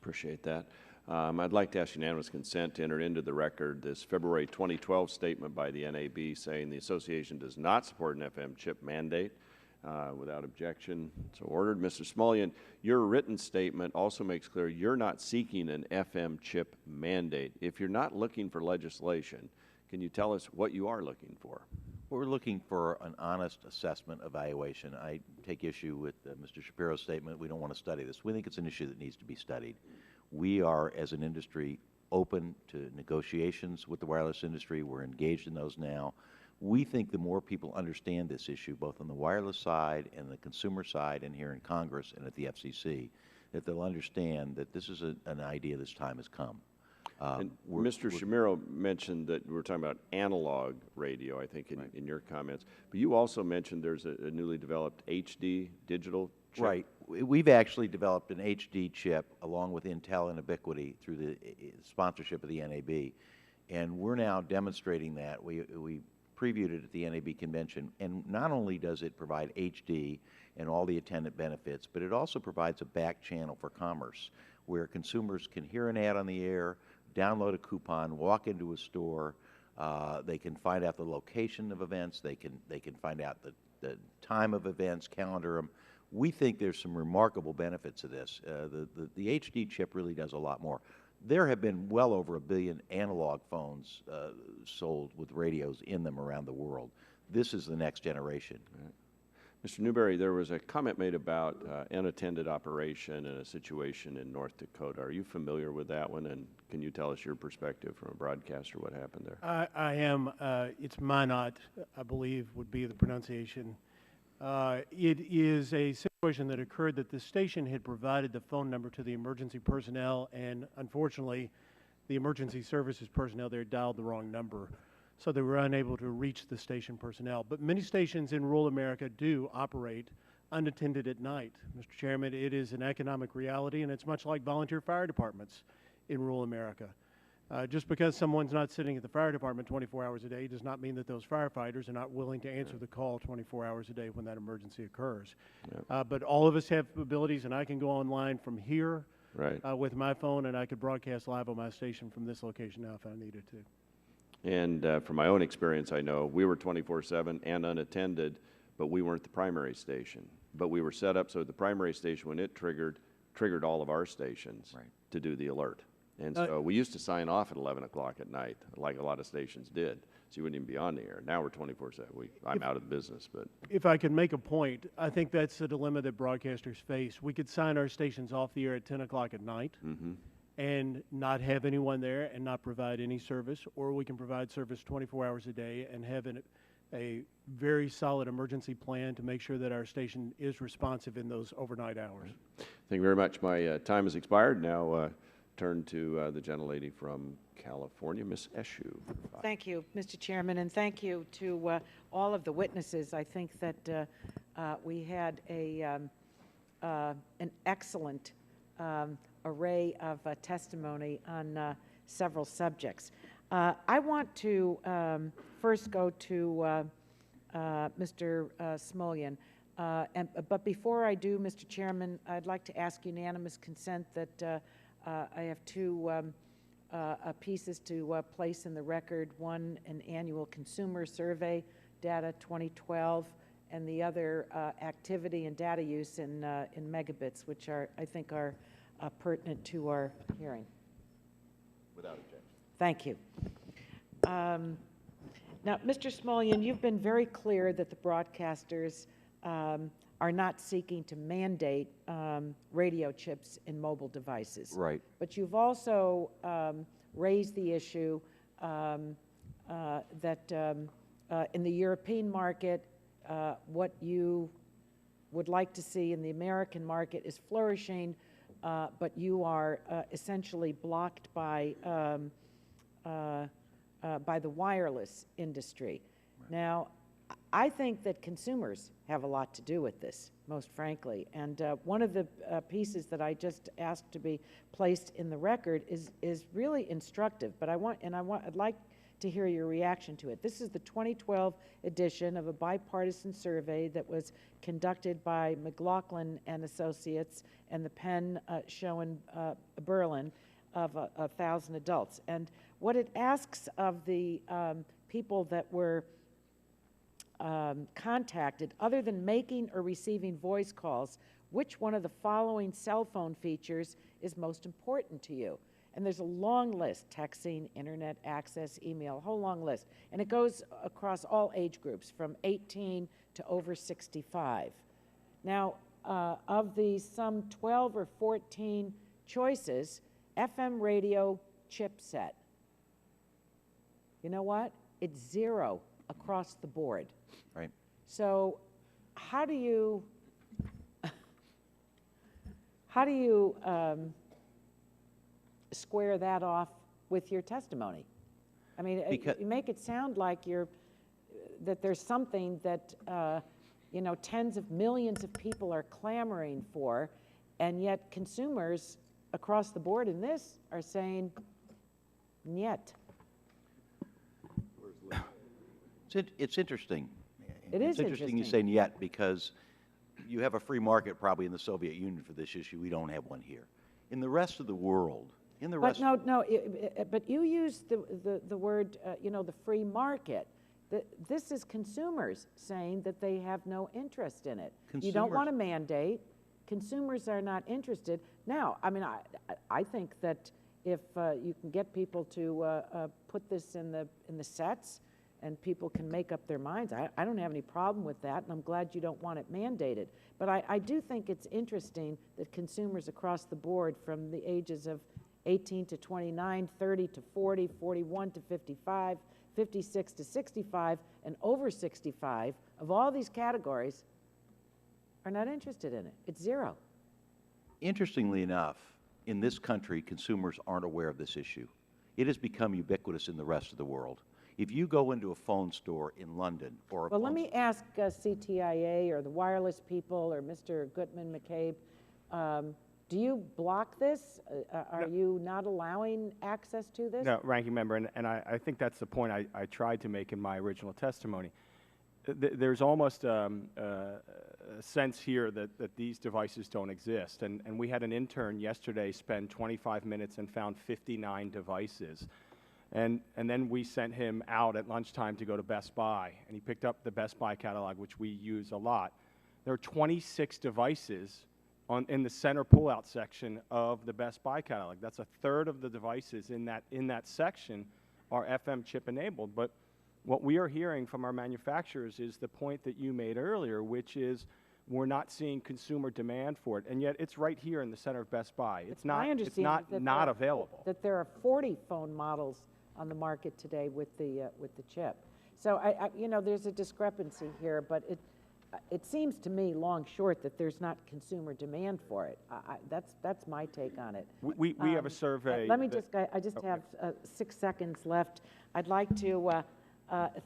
Appreciate that. I'd like to ask unanimous consent to enter into the record this February 2012 statement by the NAB saying the association does not support an FM chip mandate. Without objection, so ordered. Mr. Smulyan, your written statement also makes clear you're not seeking an FM chip mandate. If you're not looking for legislation, can you tell us what you are looking for?
We're looking for an honest assessment evaluation. I take issue with Mr. Shapiro's statement. We don't want to study this. We think it's an issue that needs to be studied. We are, as an industry, open to negotiations with the wireless industry. We're engaged in those now. We think the more people understand this issue, both on the wireless side and the consumer side and here in Congress and at the FCC, that they'll understand that this is an idea this time has come.
Mr. Shamiro mentioned that we're talking about analog radio, I think, in your comments. But you also mentioned there's a newly developed HD digital chip.
Right. We've actually developed an HD chip along with Intel and Ubiquity through the sponsorship of the NAB. And we're now demonstrating that. We previewed it at the NAB convention. And not only does it provide HD and all the attendant benefits, but it also provides a back channel for commerce where consumers can hear an ad on the air, download a coupon, walk into a store. They can find out the location of events. They can find out the time of events, calendar them. We think there's some remarkable benefits to this. The HD chip really does a lot more. There have been well over 1 billion analog phones sold with radios in them around the world. This is the next generation.
Right. Mr. Newberry, there was a comment made about unattended operation in a situation in North Dakota. Are you familiar with that one, and can you tell us your perspective from a broadcaster what happened there?
I am. It's Minot, I believe, would be the pronunciation. It is a situation that occurred that the station had provided the phone number to the emergency personnel, and unfortunately, the emergency services personnel there dialed the wrong number. So they were unable to reach the station personnel. But many stations in rural America do operate unattended at night. Mr. Chairman, it is an economic reality, and it's much like volunteer fire departments in rural America. Just because someone's not sitting at the fire department 24 hours a day does not mean that those firefighters are not willing to answer the call 24 hours a day when that emergency occurs. Yep. But all of us have abilities, and I can go online from here with my phone, and I could broadcast live on my station from this location now if I needed to.
And from my own experience, I know we were 24/7 and unattended, but we weren't the primary station. But we were set up so the primary station, when it triggered all of our stations to do the alert. And so we used to sign off at 11 o'clock at night, like a lot of stations did, so you wouldn't even be on the air. Now we're 24/7. I'm out of the business. But
if I could make a point, I think that's the dilemma that broadcasters face. We could sign our stations off the air at 10 o'clock at night. And not have anyone there and not provide any service, or we can provide service 24 hours a day and have a very solid emergency plan to make sure that our station is responsive in those overnight hours.
Thank you very much. My time has expired. Now turn to the gentlelady from California, Ms. Eshu.
Thank you, Mr. Chairman, and thank you to all of the witnesses. I think that We had an excellent array of testimony on several subjects. I want to first go to Mr. Smolian. But before I do, Mr. Chairman, I'd like to ask unanimous consent that I have two pieces to place in the record. One, an annual consumer survey data 2012, and the other activity and data use in megabits, which I think are pertinent to our hearing.
Without objection.
Thank you. Now, Mr. Smolian, you've been very clear that the broadcasters are not seeking to mandate radio chips in mobile devices.
Right.
But you've also raised the issue that in the European market, what you would like to see in the American market is flourishing, but you are essentially blocked by the wireless industry. Right. Now, I think that consumers have a lot to do with this, most frankly. And one of the pieces that I just asked to be placed in the record is really instructive. But I'd like to hear your reaction to it. This is the 2012 edition of a bipartisan survey that was conducted by McLaughlin and Associates and the Penn Show in Berlin of 1,000 adults. And what it asks of the people that were contacted, other than making or receiving voice calls, which one of the following cell phone features is most important to you? And there's a long list: texting, internet access, email, a whole long list. And it goes across all age groups from 18 to over 65. Now, of the some 12 or 14 choices, FM radio chipset. You know what? It's 0 across the board.
Right.
So how do you square that off with your testimony? I mean, you make it sound like that there's something that you know, tens of millions of people are clamoring for, and yet consumers across the board in this are saying, "Niet."
It's interesting.
It is
It's interesting you say "niet" because you have a free market probably in the Soviet Union for this issue. We don't have one here. In the rest of the world,
but but you use the word, you know, the free market. This is consumers saying that they have no interest in it. You don't want to mandate. Consumers are not interested. Now, I mean, I think that if you can get people to put this in the sets, and people can make up their minds, I don't have any problem with that, and I'm glad you don't want it mandated. But I do think it's interesting that consumers across the board, from the ages of 18 to 29, 30 to 40, 41 to 55, 56 to 65, and over 65, of all these categories, are not interested in it. It's 0.
Interestingly enough, in this country, consumers aren't aware of this issue. It has become ubiquitous in the rest of the world. If you go into a phone store in London or
well, let me ask CTIA or the wireless people or Mr. Gutman-McCabe, do you block this? Are you not allowing access to this?
No, Ranking Member, and I think that's the point I tried to make in my original testimony. There's almost a sense here that these devices don't exist. And we had an intern yesterday spend 25 minutes and found 59 devices. And then we sent him out at lunchtime to go to Best Buy, and he picked up the Best Buy catalog, which we use a lot. There are 26 devices in the center pullout section of the Best Buy catalog. That's a third of the devices in that section are FM chip enabled. But what we are hearing from our manufacturers is the point that you made earlier, which is we're not seeing consumer demand for it, and yet it's right here in the center of Best Buy. It's not available.
That there are 40 phone models on the market today with the chip. So you know, there's a discrepancy here, but it seems to me, long short, that there's not consumer demand for it. That's my take on it.
We have a survey.
Let me I just have 6 seconds left. I'd like to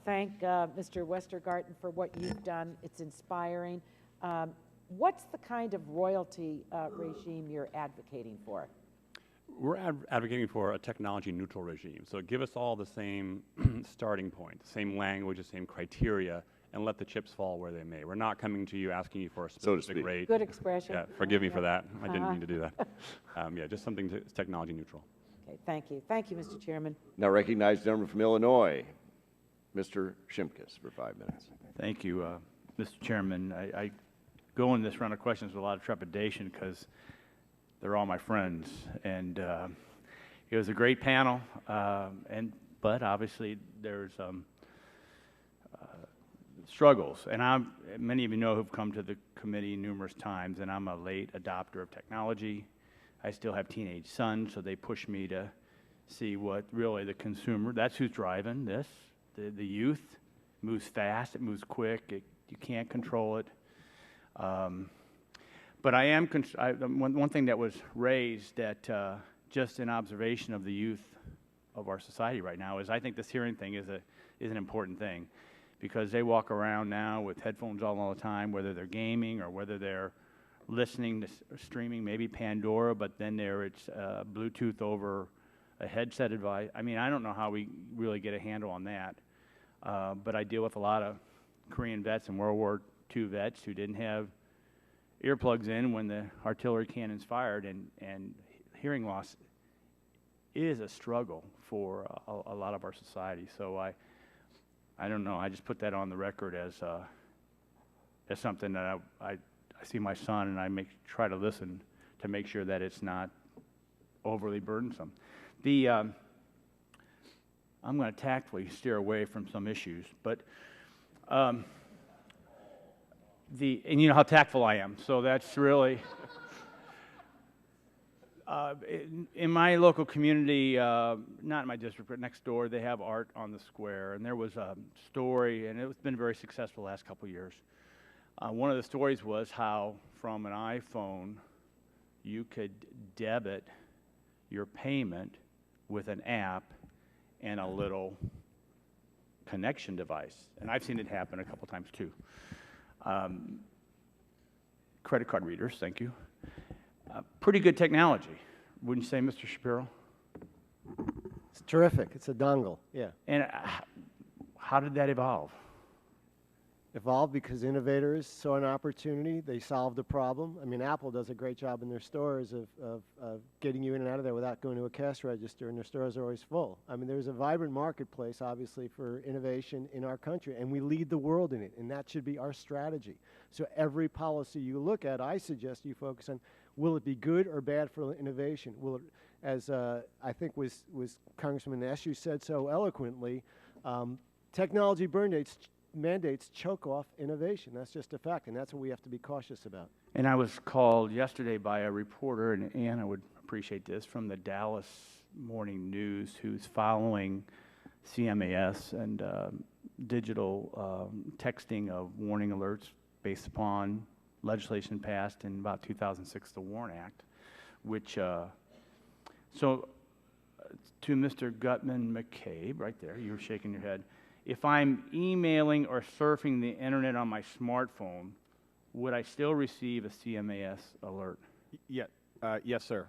thank Mr. Westergarten for what you've done. It's inspiring. What's the kind of royalty regime you're advocating for?
We're advocating for a technology-neutral regime. So give us all the same starting point, the same language, the same criteria, and let the chips fall where they may. We're not coming to you asking you for a specific rate.
Good expression.
Yeah, forgive me for that. I didn't mean to do that. Yeah, just something that's technology-neutral.
Okay, thank you. Thank you, Mr. Chairman.
Now recognize the gentleman from Illinois, Mr. Shimkus, for 5 minutes.
Thank you, Mr. Chairman. I go in this round of questions with a lot of trepidation because they're all my friends, and it was a great panel, but obviously there's struggles, and many of you know who've come to the committee numerous times, and I'm a late adopter of technology. I still have teenage sons, so they push me to see what really the consumer, that's who's driving this. The youth moves fast, it moves quick, you can't control it. But I am, one thing that was raised that just an observation of the youth of our society right now is I think this hearing thing is an important thing, because they walk around now with headphones all the time, whether they're gaming or whether they're listening to streaming, maybe Pandora, but then it's Bluetooth over a headset device. I mean, I don't know how we really get a handle on that, but I deal with a lot of Korean vets and World War II vets who didn't have earplugs in when the artillery cannons fired, and hearing loss is a struggle for a lot of our society. So I don't know, I just put that on the record as something that I see my son, and I try to listen to make sure that it's not overly burdensome. I'm going to tactfully steer away from some issues, but and you know how tactful I am, so that's really in my local community, not in my district, but next door, they have art on the square, and there was a story, and it's been very successful the last couple of years. One of the stories was how from an iPhone you could debit your payment with an app and a little connection device, and I've seen it happen a couple times too. Credit card readers, thank you. Pretty good technology, wouldn't you say, Mr. Shapiro?
It's terrific. It's a dongle, yeah.
And how did that evolve?
Evolved because innovators saw an opportunity. They solved a problem. I mean, Apple does a great job in their stores of getting you in and out of there without going to a cash register, and their stores are always full. I mean, there's a vibrant marketplace, obviously, for innovation in our country, and we lead the world in it, and that should be our strategy. So every policy you look at, I suggest you focus on, will it be good or bad for innovation? Will it, as I think was Congressman Eshoo said so eloquently, technology mandates choke off innovation. That's just a fact, and that's what we have to be cautious about.
And I was called yesterday by a reporter, and Anna would appreciate this, from the Dallas Morning News, who's following CMAS and digital texting of warning alerts based upon legislation passed in about 2006, the WARN Act, which, so to Mr. Gutman McCabe, right there, you were shaking your head, if I'm emailing or surfing the internet on my smartphone, would I still receive a CMAS alert?
Yeah, yes, sir.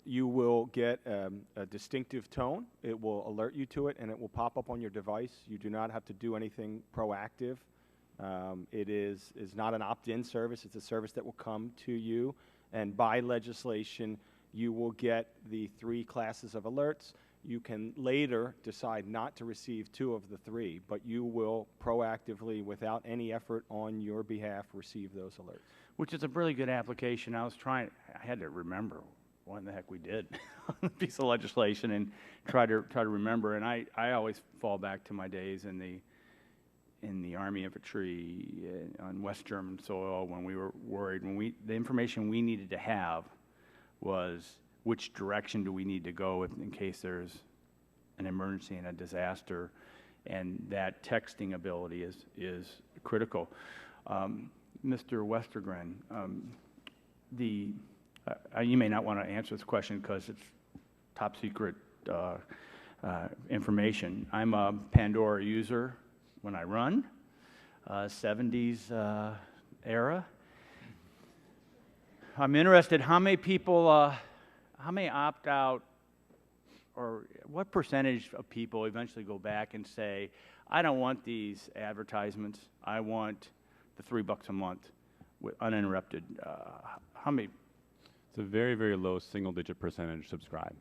You will get a distinctive tone. It will alert you to it, and it will pop up on your device. You do not have to do anything proactive. It is not an opt-in service. It's a service that will come to you, and by legislation, you will get the 3 classes of alerts. You can later decide not to receive 2 of the 3, but you will proactively, without any effort on your behalf, receive those alerts.
Which is a really good application. I had to remember what in the heck we did on the piece of legislation and try to remember. And I always fall back to my days in the Army infantry on West German soil when we were worried. The information we needed to have was which direction do we need to go in case there's an emergency and a disaster, and that texting ability is critical. Mr. Westergren, you may not want to answer this question because it's top secret information. I'm a Pandora user when I run, 70s era, I'm interested, how many people, how many opt out, or what percentage of people eventually go back and say, I don't want these advertisements, I want the $3 a month with uninterrupted? How many?
It's a very, very low single-digit percentage subscribe.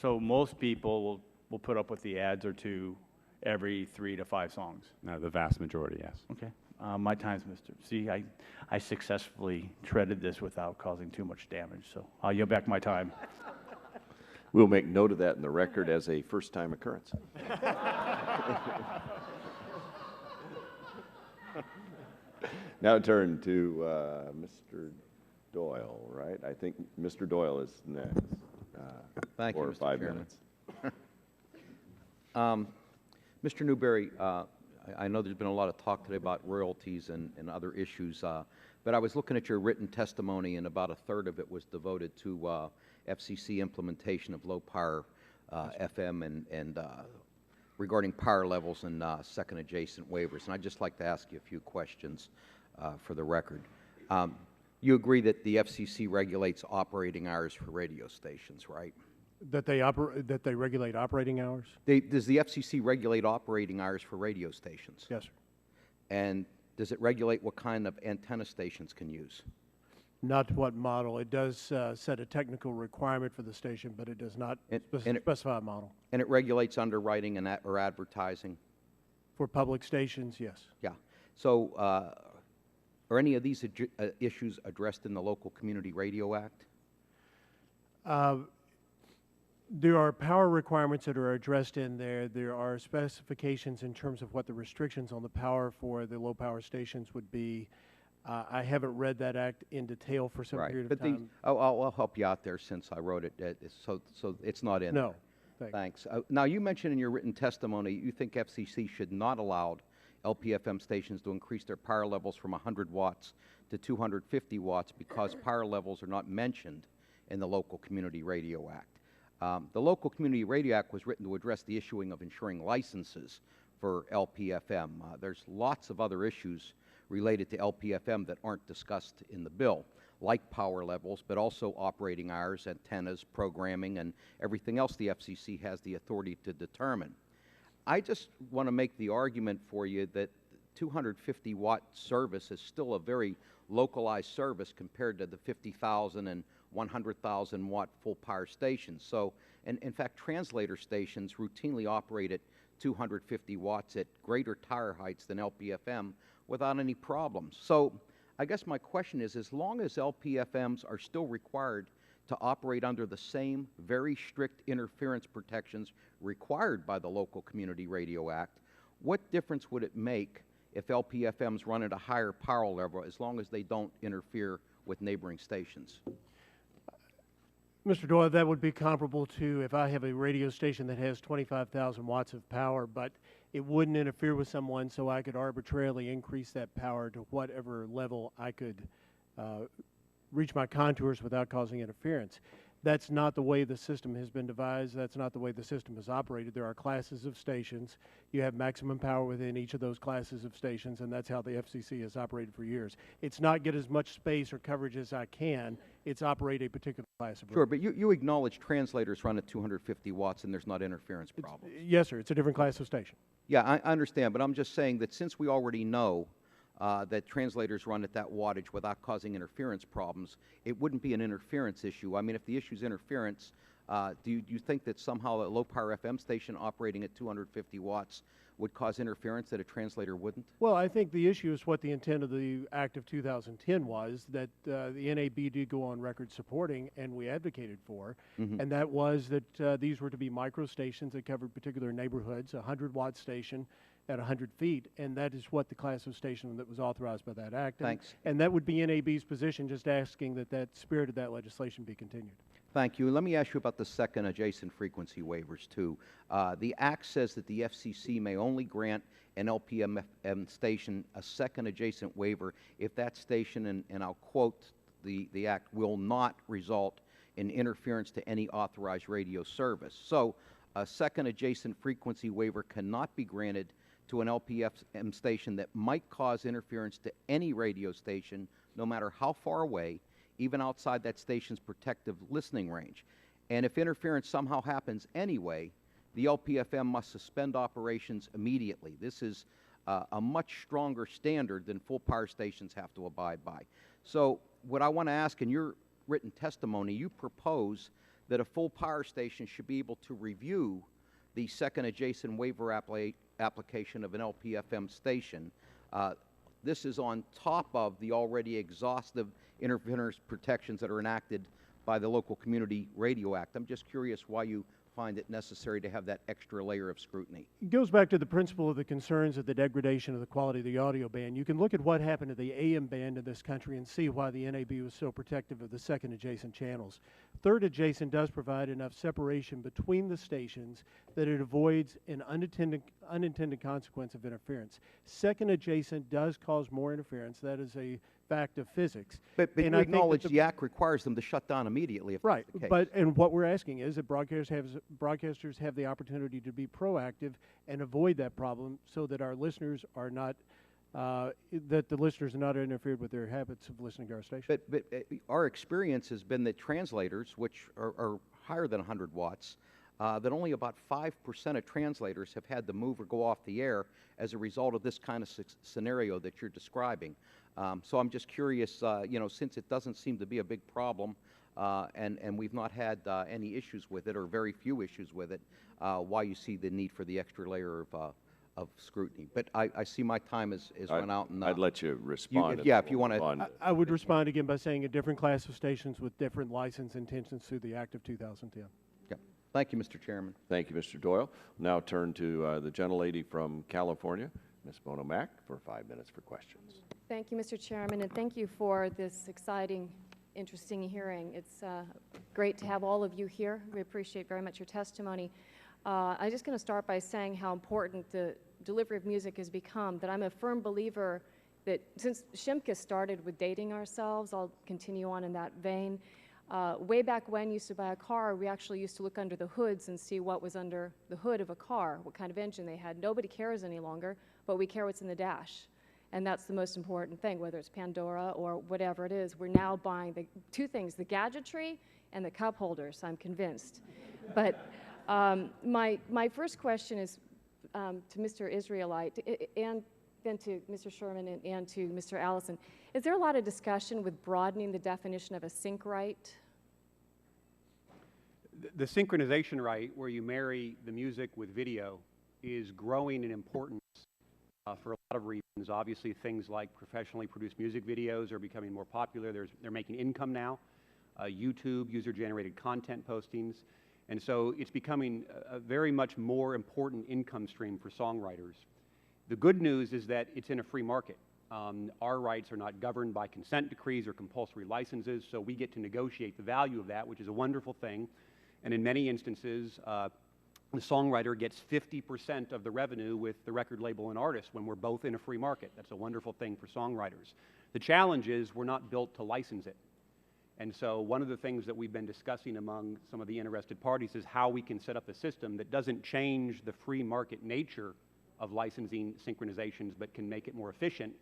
So most people will put up with the ads or two every 3 to 5 songs?
No, the vast majority, yes.
Okay. My time's Mr. See, I successfully treaded this without causing too much damage, so I'll yield back my time.
We'll make note of that in the record as a first-time occurrence. Now turn to Mr. Doyle, right? I think Mr. Doyle is next.
Thank you,
4 or
Mr.
5
Chairman.
minutes.
Mr. Newberry, I know there's been a lot of talk today about royalties and other issues, but I was looking at your written testimony, and about a third of it was devoted to FCC implementation of low-power FM and regarding power levels and second adjacent waivers. And I'd just like to ask you a few questions for the record. You agree that the FCC regulates operating hours for radio stations, right?
That they regulate operating hours?
Does the FCC regulate operating hours for radio stations?
Yes, sir.
And does it regulate what kind of antenna stations can use?
Not what model. It does set a technical requirement for the station, but it does not specify a model.
And it regulates underwriting and or advertising?
For public stations, yes.
Yeah. So are any of these issues addressed in the Local Community Radio Act?
There are power requirements that are addressed in there. There are specifications in terms of what the restrictions on the power for the low power stations would be. I haven't read that act in detail for some period of time.
I'll help you out there since I wrote it, so it's not in
there.
No. Thanks. Now, you mentioned in your written testimony you think FCC should not allow LPFM stations to increase their power levels from 100 watts to 250 watts because power levels are not mentioned in the Local Community Radio Act. The Local Community Radio Act was written to address the issuing of insuring licenses for LPFM. There's lots of other issues related to LPFM that aren't discussed in the bill, like power levels, but also operating hours, antennas, programming, and everything else the FCC has the authority to determine. I just want to make the argument for you that 250-watt service is still a very localized service compared to the 50,000 and 100,000-watt full-power stations. So, and in fact, translator stations routinely operate at 250 watts at greater tower heights than LPFM without any problems. So I guess my question is, as long as LPFMs are still required to operate under the same very strict interference protections required by the Local Community Radio Act, what difference would it make if LPFMs run at a higher power level as long as they don't interfere with neighboring stations?
Mr. Doyle, that would be comparable to if I have a radio station that has 25,000 watts of power, but it wouldn't interfere with someone, so I could arbitrarily increase that power to whatever level I could reach my contours without causing interference. That's not the way the system has been devised. That's not the way the system is operated. There are classes of stations. You have maximum power within each of those classes of stations, and that's how the FCC has operated for years. It's not get as much space or coverage as I can. It's operate a particular class of radio.
Sure, but you acknowledge translators run at 250 watts and there's not interference problems.
Yes, sir. It's a different class of station.
Yeah, I understand, but I'm just saying that since we already know that translators run at that wattage without causing interference problems, it wouldn't be an interference issue. I mean, if the issue is interference, do you think that somehow a low-power FM station operating at 250 watts would cause interference that a translator wouldn't?
Well, I think the issue is what the intent of the Act of 2010 was, that the NAB did go on record supporting and we advocated for, and that was that these were to be micro stations that covered particular neighborhoods, a 100-watt station at 100 feet, and that is what the class of station that was authorized by that act.
Thanks.
And that would be NAB's position, just asking that that spirit of that legislation be continued.
Thank you. Let me ask you about the second adjacent frequency waivers, too. The Act says that the FCC may only grant an LPFM station a second adjacent waiver if that station, and I'll quote the Act, will not result in interference to any authorized radio service. So a second adjacent frequency waiver cannot be granted to an LPFM station that might cause interference to any radio station, no matter how far away, even outside that station's protective listening range. And if interference somehow happens anyway, the LPFM must suspend operations immediately. This is a much stronger standard than full power stations have to abide by. So what I want to ask, in your written testimony, you propose that a full power station should be able to review the second adjacent waiver application of an LPFM station. This is on top of the already exhaustive interference protections that are enacted by the Local Community Radio Act. I'm just curious why you find it necessary to have that extra layer of scrutiny.
It goes back to the principle of the concerns of the degradation of the quality of the audio band. You can look at what happened to the AM band in this country and see why the NAB was so protective of the second adjacent channels. Third adjacent does provide enough separation between the stations that it avoids an unintended consequence of interference. Second adjacent does cause more interference. That is a fact of physics.
But you acknowledge the Act requires them to shut down immediately if
right,
that's the case.
And what we're asking is that broadcasters have the opportunity to be proactive and avoid that problem so that our listeners are not, that the listeners are not interfered with their habits of listening to our station.
But our experience has been that translators, which are higher than 100 watts, that only about 5% of translators have had to move or go off the air as a result of this kind of scenario that you're describing. So I'm just curious, you know, since it doesn't seem to be a big problem, and we've not had any issues with it, or very few issues with it, why you see the need for the extra layer of scrutiny. But I see my time has run out. And
I'd let you respond.
Yeah, if you want to.
I would respond again by saying a different class of stations with different license intentions through the Act of 2010.
Yeah. Thank you, Mr. Chairman.
Thank you, Mr. Doyle. Now turn to the gentlelady from California, Ms. Bono Mack, for 5 minutes for questions.
Thank you, Mr. Chairman, and thank you for this exciting, interesting hearing. It's great to have all of you here. We appreciate very much your testimony. I'm just going to start by saying how important the delivery of music has become, that I'm a firm believer that since Shimkus started with dating ourselves, I'll continue on in that vein. Way back when you used to buy a car, we actually used to look under the hoods and see what was under the hood of a car, what kind of engine they had. Nobody cares any longer, but we care what's in the dash. And that's the most important thing, whether it's Pandora or whatever it is. We're now buying the two things, the gadgetry and the cup holders, I'm convinced. But my first question is to Mr. Israelite and then to Mr. Sherman and to Mr. Allison. Is there a lot of discussion with broadening the definition of a sync right?
The synchronization right, where you marry the music with video, is growing in importance for a lot of reasons. Obviously, things like professionally produced music videos are becoming more popular. They're making income now. YouTube, user-generated content postings. And so it's becoming a very much more important income stream for songwriters. The good news is that it's in a free market. Our rights are not governed by consent decrees or compulsory licenses, so we get to negotiate the value of that, which is a wonderful thing. And in many instances, the songwriter gets 50% of the revenue with the record label and artist when we're both in a free market. That's a wonderful thing for songwriters. The challenge is we're not built to license it. And so one of the things that we've been discussing among some of the interested parties is how we can set up a system that doesn't change the free market nature of licensing synchronizations, but can make it more efficient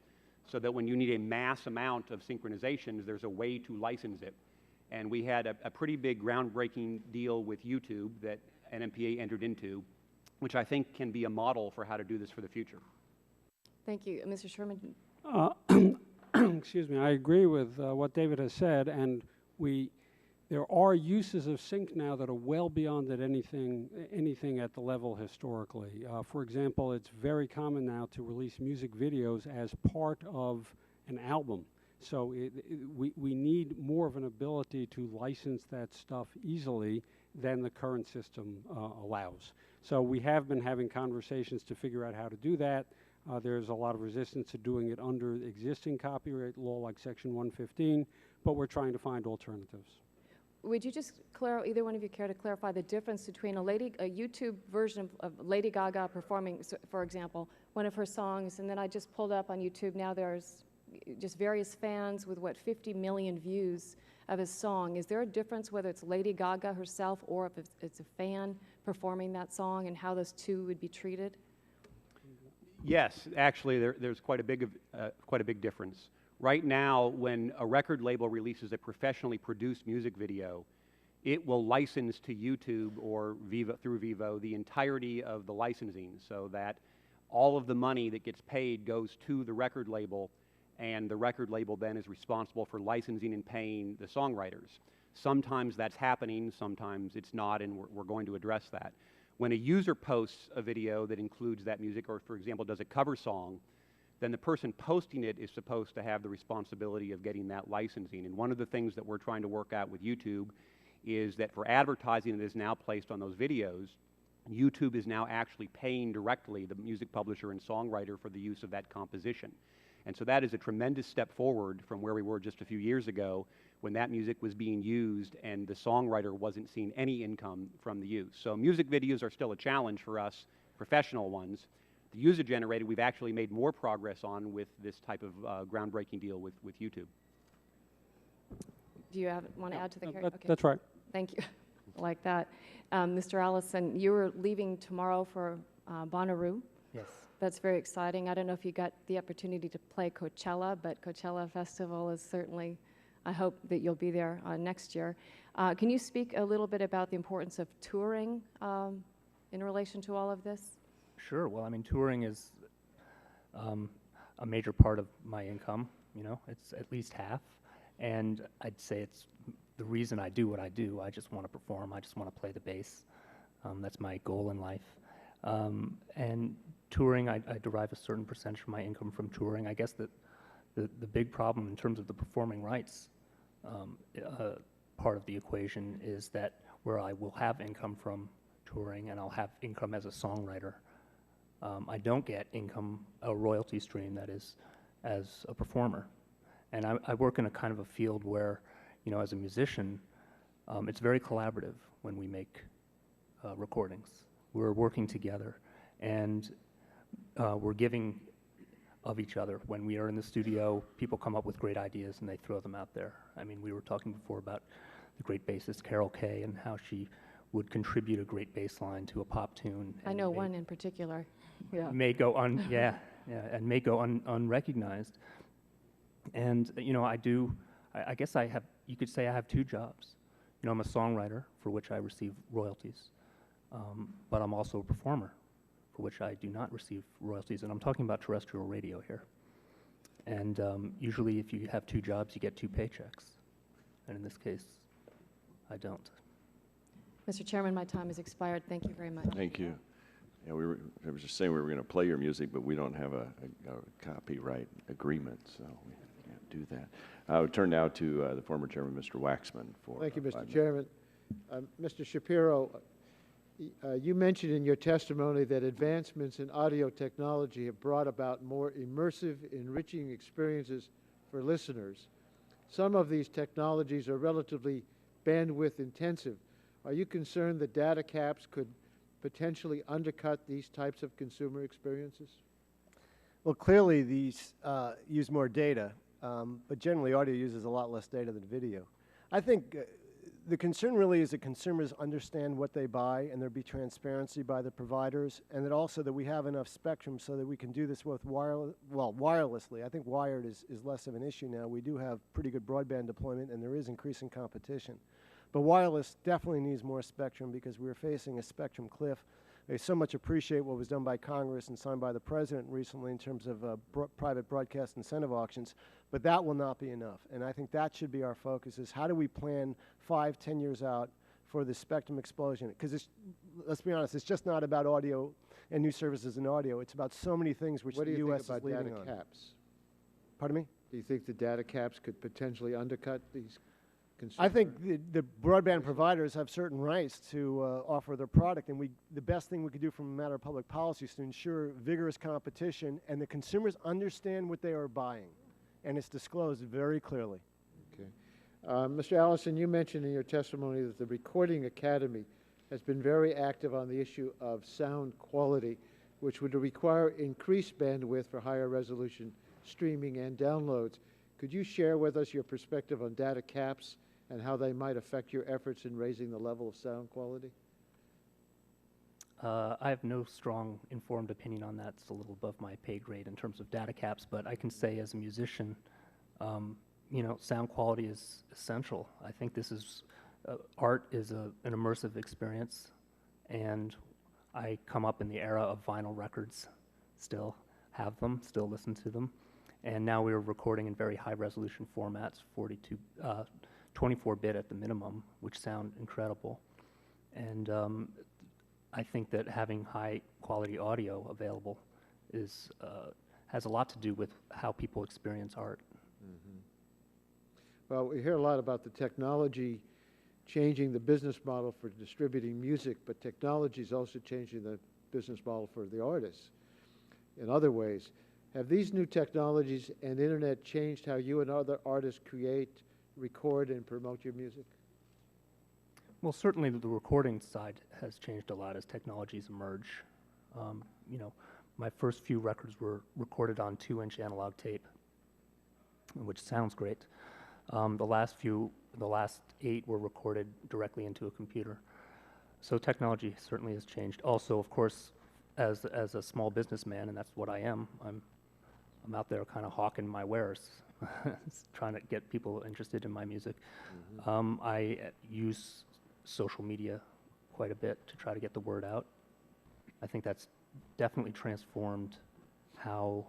so that when you need a mass amount of synchronizations, there's a way to license it. And we had a pretty big groundbreaking deal with YouTube that NMPA entered into, which I think can be a model for how to do this for the future.
Thank you. Mr. Sherman?
Excuse me. I agree with what David has said, and there are uses of sync now that are well beyond anything at the level historically. For example, it's very common now to release music videos as part of an album. So we need more of an ability to license that stuff easily than the current system allows. So we have been having conversations to figure out how to do that. There's a lot of resistance to doing it under existing copyright law like Section 115, but we're trying to find alternatives.
Would you just either one of you care to clarify the difference between a YouTube version of Lady Gaga performing, for example, one of her songs, and then I just pulled up on YouTube, now there's just various fans with, 50 million views of his song. Is there a difference whether it's Lady Gaga herself or if it's a fan performing that song, and how those two would be treated?
Yes, actually, there's quite a big difference. Right now, when a record label releases a professionally produced music video, it will license to YouTube or through Vivo the entirety of the licensing, so that all of the money that gets paid goes to the record label, and the record label then is responsible for licensing and paying the songwriters. Sometimes that's happening, sometimes it's not, and we're going to address that. When a user posts a video that includes that music, or for example does a cover song, then the person posting it is supposed to have the responsibility of getting that licensing. And one of the things that we're trying to work out with YouTube is that for advertising that is now placed on those videos, YouTube is now actually paying directly the music publisher and songwriter for the use of that composition. And so that is a tremendous step forward from where we were just a few years ago when that music was being used and the songwriter wasn't seeing any income from the use. So music videos are still a challenge for us, professional ones. The user-generated, we've actually made more progress on with this type of groundbreaking deal with YouTube.
Do you want to add to the carry?
That's right.
Thank you. I like that. Mr. Allison, you are leaving tomorrow for Bonnaroo.
Yes.
That's very exciting. I don't know if you got the opportunity to play Coachella, but Coachella Festival is certainly, I hope that you'll be there next year. Can you speak a little bit about the importance of touring in relation to all of this?
Sure. Well, I mean, touring is a major part of my income. You know, it's at least half. And I'd say it's the reason I do what I do. I just want to perform. I just want to play the bass. That's my goal in life. And touring, I derive a certain percentage of my income from touring. I guess that the big problem in terms of the performing rights part of the equation is that where I will have income from touring and I'll have income as a songwriter, I don't get income, a royalty stream that is as a performer. And I work in a kind of a field where, you know, as a musician, it's very collaborative when we make recordings. We're working together, and we're giving of each other. When we are in the studio, people come up with great ideas and they throw them out there. I mean, we were talking before about the great bassist Carol Kay and how she would contribute a great bass line to a pop tune.
I know one in particular. Yeah.
May go and may go unrecognized. And you know, I guess I have. You could say I have two jobs. You know, I'm a songwriter for which I receive royalties, but I'm also a performer for which I do not receive royalties. And I'm talking about terrestrial radio here. And usually, if you have two jobs, you get two paychecks. And in this case, I don't.
Mr. Chairman, my time has expired. Thank you very much.
Thank you. Yeah, I was just saying we were going to play your music, but we don't have a copyright agreement, so we can't do that. I would turn now to the former chairman, Mr. Waxman, for
Thank you,
5
Mr.
minutes.
Chairman. Mr. Shapiro, you mentioned in your testimony that advancements in audio technology have brought about more immersive, enriching experiences for listeners. Some of these technologies are relatively bandwidth intensive. Are you concerned that data caps could potentially undercut these types of consumer experiences?
Well, clearly these use more data, but generally audio uses a lot less data than video. I think the concern really is that consumers understand what they buy and there be transparency by the providers, and that also that we have enough spectrum so that we can do this both wirelessly. I think wired is less of an issue now. We do have pretty good broadband deployment and there is increasing competition. But wireless definitely needs more spectrum because we're facing a spectrum cliff. I so much appreciate what was done by Congress and signed by the President recently in terms of private broadcast incentive auctions, but that will not be enough. And I think that should be our focus, is how do we plan 5, 10 years out for the spectrum explosion? Because let's be honest, it's just not about audio and new services in audio. It's about so many things which the U.S. is leading on.
What do you think about data caps?
Pardon me?
Do you think the data caps could potentially undercut these consumer?
I think the broadband providers have certain rights to offer their product, and the best thing we could do from a matter of public policy is to ensure vigorous competition and the consumers understand what they are buying, and it's disclosed very clearly.
Okay. Mr. Allison, you mentioned in your testimony that the Recording Academy has been very active on the issue of sound quality, which would require increased bandwidth for higher resolution streaming and downloads. Could you share with us your perspective on data caps and how they might affect your efforts in raising the level of sound quality?
I have no strong informed opinion on that. It's a little above my pay grade in terms of data caps, but I can say as a musician, You know, sound quality is essential. I think this is, art is an immersive experience, and I come up in the era of vinyl records, still have them, still listen to them, and now we're recording in very high resolution formats, 24-bit at the minimum, which sound incredible. And I think that having high quality audio available is, has a lot to do with how people experience art.
Well, we hear a lot about the technology changing the business model for distributing music, but technology is also changing the business model for the artists in other ways. Have these new technologies and internet changed how you and other artists create, record, and promote your music?
Well, certainly the recording side has changed a lot as technologies emerge. You know, my first few records were recorded on 2-inch analog tape, which sounds great. The last 8 were recorded directly into a computer. So technology certainly has changed. Also, of course, as a small businessman, and that's what I am, I'm out there kind of hawking my wares, trying to get people interested in my music. I use social media quite a bit to try to get the word out. I think that's definitely transformed how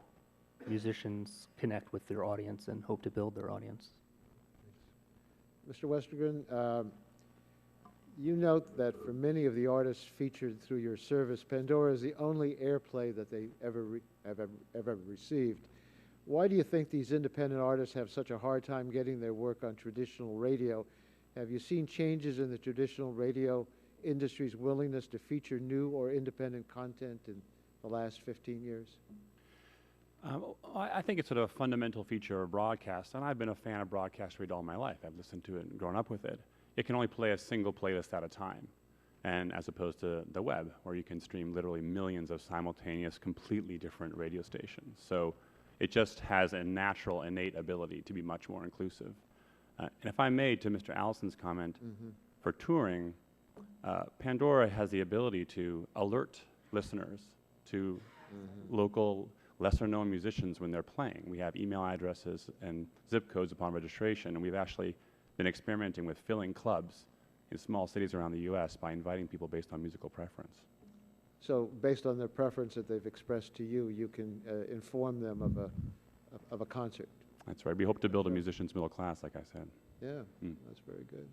musicians connect with their audience and hope to build their audience.
Mr. Westergren, you note that for many of the artists featured through your service, Pandora is the only airplay that they have ever received. Why do you think these independent artists have such a hard time getting their work on traditional radio? Have you seen changes in the traditional radio industry's willingness to feature new or independent content in the last 15 years?
I think it's sort of a fundamental feature of broadcast, and I've been a fan of broadcast radio all my life. I've listened to it and grown up with it. It can only play a single playlist at a time, and as opposed to the web, where you can stream literally millions of simultaneous, completely different radio stations. So it just has a natural, innate ability to be much more inclusive. And if I may, to Mr. Allison's comment, for touring, Pandora has the ability to alert listeners to local, lesser-known musicians when they're playing. We have email addresses and zip codes upon registration, and we've actually been experimenting with filling clubs in small cities around the U.S. by inviting people based on musical preference.
So based on their preference that they've expressed to you, you can inform them of a concert.
That's right. We hope to build a musician's middle class, like I said.
Yeah, that's very good.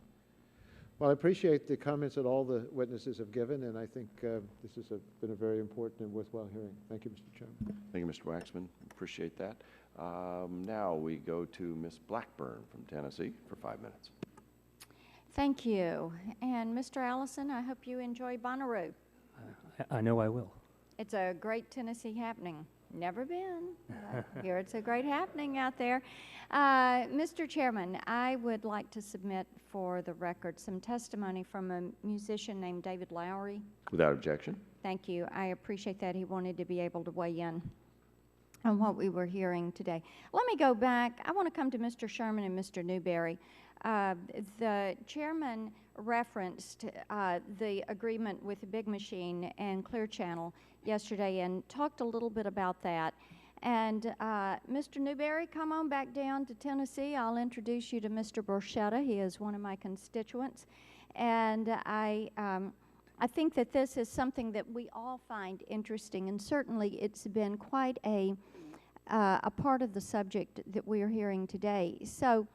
Well, I appreciate the comments that all the witnesses have given, and I think this has been a very important and worthwhile hearing. Thank you, Mr. Chairman.
Thank you, Mr. Waxman. Appreciate that. Now we go to Ms. Blackburn from Tennessee for 5 minutes.
Thank you. And Mr. Allison, I hope you enjoy Bonnaroo.
I know I will.
It's a great Tennessee happening. Never been. Here it's a great happening out there. Mr. Chairman, I would like to submit for the record some testimony from a musician named David Lowry.
Without objection.
Thank you. I appreciate that. He wanted to be able to weigh in on what we were hearing today. Let me go back. I want to come to Mr. Sherman and Mr. Newberry. The chairman referenced the agreement with the Big Machine and Clear Channel yesterday and talked a little bit about that. And Mr. Newberry, come on back down to Tennessee. I'll introduce you to Mr. Borchetta. He is one of my constituents. And I think that this is something that we all find interesting, and certainly it's been quite a part of the subject that we are hearing today. So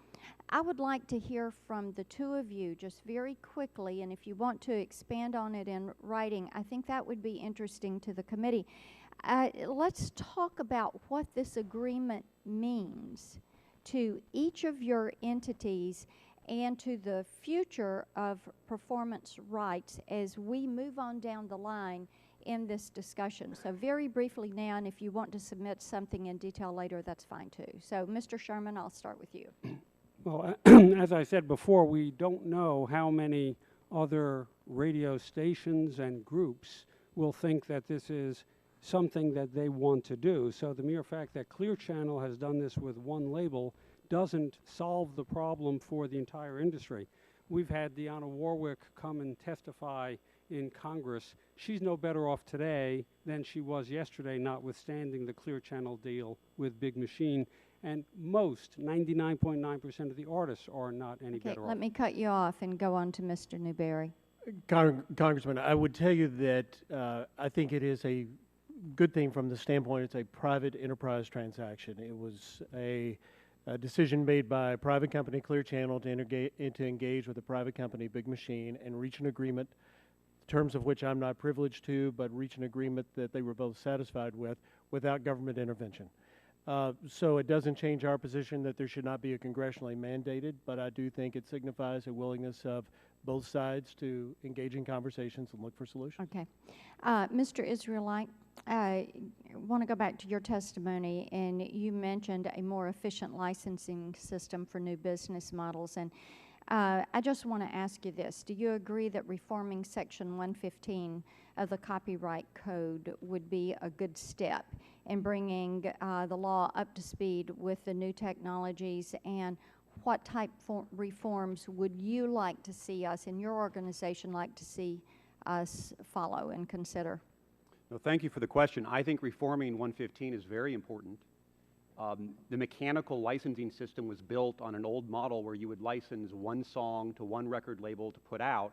I would like to hear from the two of you just very quickly, and if you want to expand on it in writing, I think that would be interesting to the committee. Let's talk about what this agreement means to each of your entities and to the future of performance rights as we move on down the line in this discussion. So very briefly now, and if you want to submit something in detail later, that's fine too. So Mr. Sherman, I'll start with you.
Well, as I said before, we don't know how many other radio stations and groups will think that this is something that they want to do. So the mere fact that Clear Channel has done this with one label doesn't solve the problem for the entire industry. We've had Deanna Warwick come and testify in Congress, she's no better off today than she was yesterday, notwithstanding the Clear Channel deal with Big Machine. And most, 99.9% of the artists are not any
Okay,
better off.
let me cut you off and go on to Mr. Newberry.
Congressman, I would tell you that I think it is a good thing from the standpoint it's a private enterprise transaction. It was a decision made by a private company, Clear Channel, to engage with a private company, Big Machine, and reach an agreement, terms of which I'm not privileged to, but reach an agreement that they were both satisfied with without government intervention. So it doesn't change our position that there should not be a congressionally mandated, but I do think it signifies a willingness of both sides to engage in conversations and look for solutions.
Okay. Mr. Israelite, I want to go back to your testimony, and you mentioned a more efficient licensing system for new business models. And I just want to ask you this. Do you agree that reforming Section 115 of the Copyright Code would be a good step in bringing the law up to speed with the new technologies? And what type of reforms would you like to see us in your organization like to see us follow and consider?
No, thank you for the question. I think reforming 115 is very important. The mechanical licensing system was built on an old model where you would license one song to one record label to put out.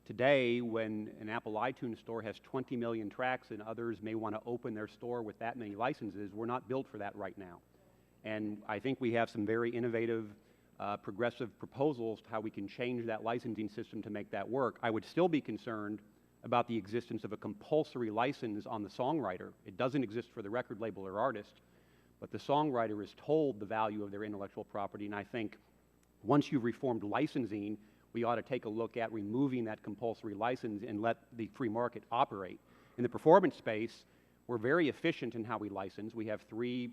Today, when an Apple iTunes store has 20 million tracks and others may want to open their store with that many licenses, we're not built for that right now. And I think we have some very innovative, progressive proposals to how we can change that licensing system to make that work. I would still be concerned about the existence of a compulsory license on the songwriter. It doesn't exist for the record label or artist, but the songwriter is told the value of their intellectual property, and I think once you've reformed licensing, we ought to take a look at removing that compulsory license and let the free market operate. In the performance space, we're very efficient in how we license. We have 3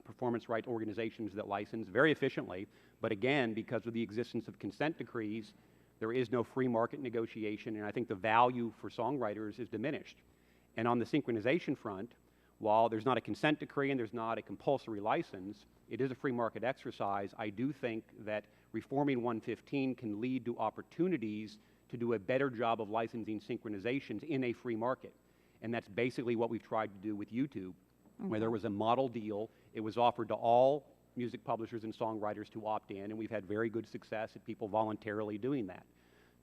performance rights organizations that license very efficiently, but again, because of the existence of consent decrees, there is no free market negotiation, and I think the value for songwriters is diminished. And on the synchronization front, while there's not a consent decree and there's not a compulsory license, it is a free market exercise. I do think that reforming 115 can lead to opportunities to do a better job of licensing synchronizations in a free market. And that's basically what we've tried to do with YouTube, where there was a model deal. It was offered to all music publishers and songwriters to opt in, and we've had very good success at people voluntarily doing that.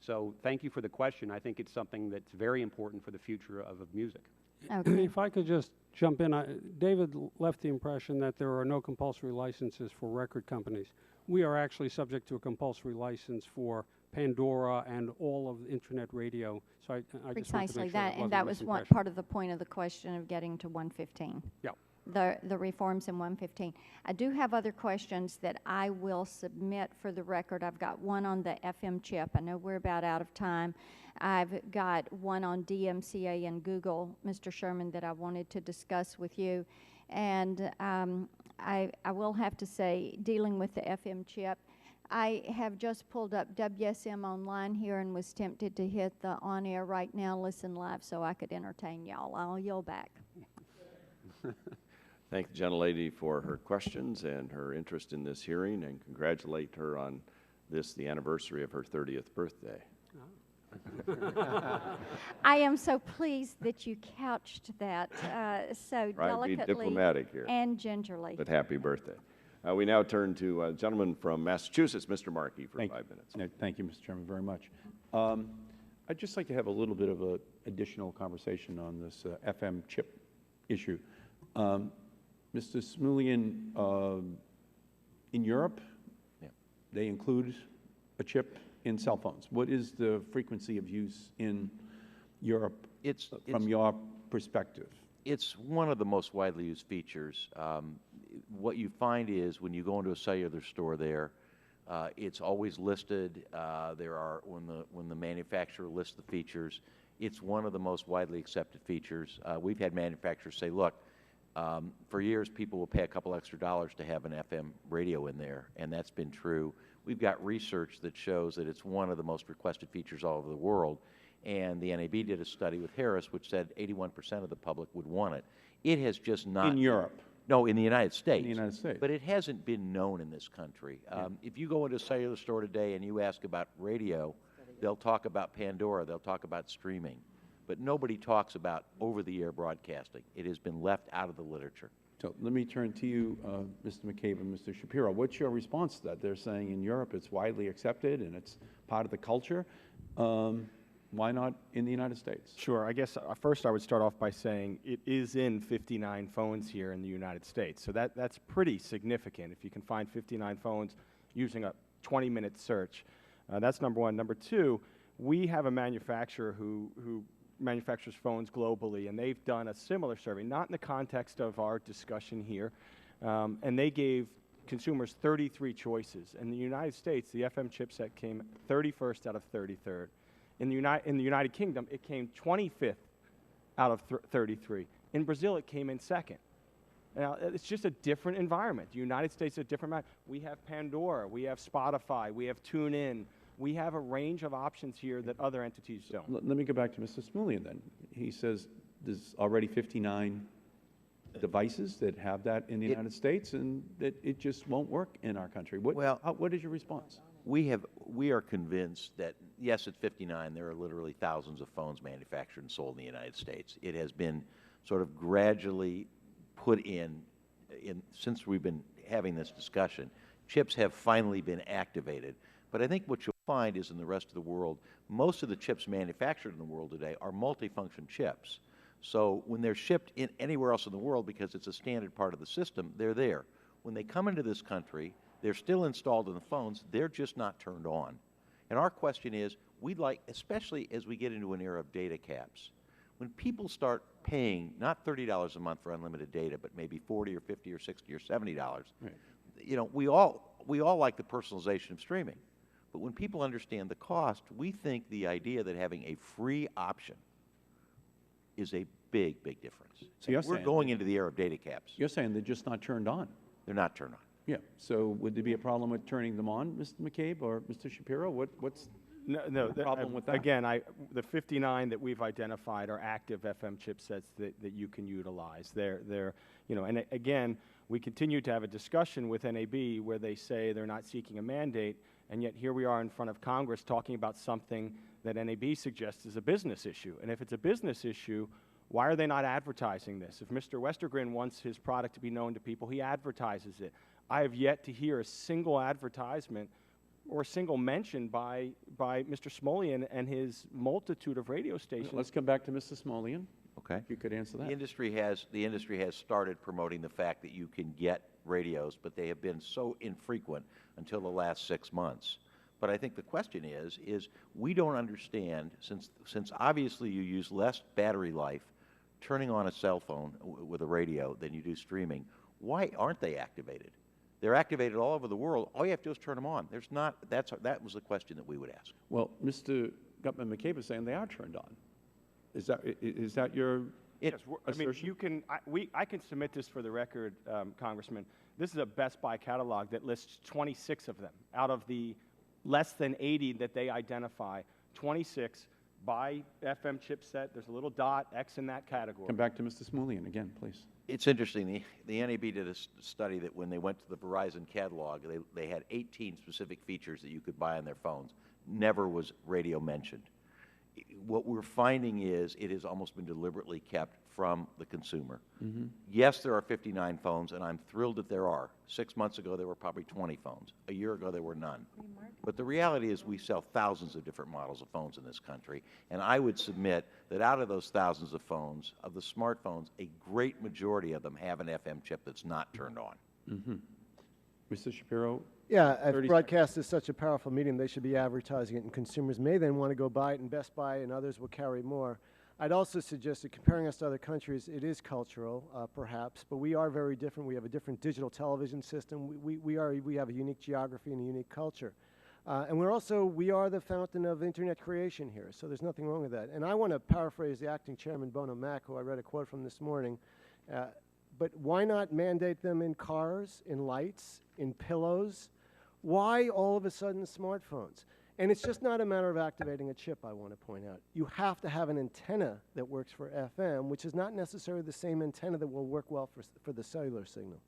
So thank you for the question. I think it's something that's very important for the future of music.
Okay.
If I could just jump in, David left the impression that there are no compulsory licenses for record companies. We are actually subject to a compulsory license for Pandora and all of internet radio. So I just wanted to
Precisely
make sure
that,
wasn't
and
a
that was one
misimpression.
part of the point of the question of getting to 115.
Yeah.
The reforms in 115. I do have other questions that I will submit for the record. I've got one on the FM chip. I know we're about out of time. I've got one on DMCA and Google, Mr. Sherman, that I wanted to discuss with you. And I will have to say, dealing with the FM chip, I have just pulled up WSM online here and was tempted to hit the on air right now, listen live, so I could entertain y'all. I'll yield back.
Thank the gentlelady for her questions and her interest in this hearing, and congratulate her on this, the anniversary of her 30th birthday.
I am so pleased that you couched that so
Try to be
delicately
diplomatic here,
and gingerly.
but happy birthday. We now turn to a gentleman from Massachusetts, Mr. Markey, for 5 minutes.
Thank you, Mr. Chairman, very much. I'd just like to have a little bit of an additional conversation on this FM chip issue. Mr. Smulian, in Europe, they include a chip in cell phones. What is the frequency of use in Europe from your perspective?
It's one of the most widely used features. What you find is when you go into a cellular store there, it's always listed. When the manufacturer lists the features, it's one of the most widely accepted features. We've had manufacturers say, look, for years people will pay a couple extra dollars to have an FM radio in there, and that's been true. We've got research that shows that it's one of the most requested features all over the world, and the NAB did a study with Harris which said 81% of the public would want it. It has just not...
In Europe?
No, in the United States.
In the United States.
But it hasn't been known in this country. If you go into a cellular store today and you ask about radio, they'll talk about Pandora, they'll talk about streaming, but nobody talks about over-the-air broadcasting. It has been left out of the literature.
So let me turn to you, Mr. McCabe and Mr. Shapiro. What's your response to that? They're saying in Europe it's widely accepted and it's part of the culture. Why not in the United States?
Sure. I guess first I would start off by saying it is in 59 phones here in the United States. So that's pretty significant. If you can find 59 phones using a 20-minute search, that's number one. Number two, we have a manufacturer who manufactures phones globally, and they've done a similar survey, not in the context of our discussion here, and they gave consumers 33 choices. In the United States, the FM chipset came 31st out of 33rd. In the United Kingdom, it came 25th out of 33. In Brazil, it came in second. Now, it's just a different environment. The United States is a different environment. We have Pandora, we have Spotify, we have TuneIn. We have a range of options here that other entities don't.
Let me go back to Mr. Smulian then. He says there's already 59 devices that have that in the United States, and that it just won't work in our country. What is your response?
We are convinced that, yes, at 59, there are literally thousands of phones manufactured and sold in the United States. It has been sort of gradually put in since we've been having this discussion. Chips have finally been activated. But I think what you'll find is in the rest of the world, most of the chips manufactured in the world today are multifunction chips. So when they're shipped in anywhere else in the world, because it's a standard part of the system, they're there. When they come into this country, they're still installed in the phones, they're just not turned on. And our question is, we'd like, especially as we get into an era of data caps, when people start paying not $30 a month for unlimited data, but maybe $40 or $50 or $60 or $70,
right.
You know, we all like the personalization of streaming. But when people understand the cost, we think the idea that having a free option is a big, big difference.
So you're
we're
saying
going into the era of data caps.
You're saying they're just not turned on.
They're not turned on.
Yeah. So would there be a problem with turning them on, Mr. McCabe or Mr. Shapiro? What's the problem with that?
Again, the 59 that we've identified are active FM chipsets that you can utilize. They're you know, and again, we continue to have a discussion with NAB where they say they're not seeking a mandate, and yet here we are in front of Congress talking about something that NAB suggests is a business issue. And if it's a business issue, why are they not advertising this? If Mr. Westergren wants his product to be known to people, he advertises it. I have yet to hear a single advertisement or a single mention by Mr. Smolian and his multitude of radio stations.
Let's come back to Mr. Smolian.
Okay.
If you could answer that.
The industry has started promoting the fact that you can get radios, but they have been so infrequent until the last 6 months. But I think the question is we don't understand, since obviously you use less battery life turning on a cell phone with a radio than you do streaming, why aren't they activated? They're activated all over the world. All you have to do is turn them on. That was the question that we would ask.
Well, Mr. Gutman-McCabe is saying they are turned on. Is that your
Yes, I mean,
assertion?
I can submit this for the record, Congressman. This is a Best Buy catalog that lists 26 of them out of the less than 80 that they identify. 26 by FM chipset. There's a little dot, X in that category.
Come back to Mr. Smolian again, please.
It's interesting. The NAB did a study that when they went to the Verizon catalog, they had 18 specific features that you could buy on their phones. Never was radio mentioned. What we're finding is it has almost been deliberately kept from the consumer.
Mm-hmm.
Yes, there are 59 phones, and I'm thrilled that there are. 6 months ago, there were probably 20 phones. A year ago, there were none. But the reality is we sell thousands of different models of phones in this country, and I would submit that out of those thousands of phones, of the smartphones, a great majority of them have an FM chip that's not turned on.
Mm-hmm. Mr. Shapiro?
Yeah, if broadcast is such a powerful medium, they should be advertising it, and consumers may then want to go buy it, and Best Buy and others will carry more. I'd also suggest that comparing us to other countries, it is cultural, perhaps, but we are very different. We have a different digital television system. We have a unique geography and a unique culture. And we are the fountain of internet creation here, so there's nothing wrong with that. And I want to paraphrase the acting chairman, Bono Mack, who I read a quote from this morning. But why not mandate them in cars, in lights, in pillows? Why all of a sudden smartphones? And it's just not a matter of activating a chip, I want to point out. You have to have an antenna that works for FM, which is not necessarily the same antenna that will work well for the cellular signal.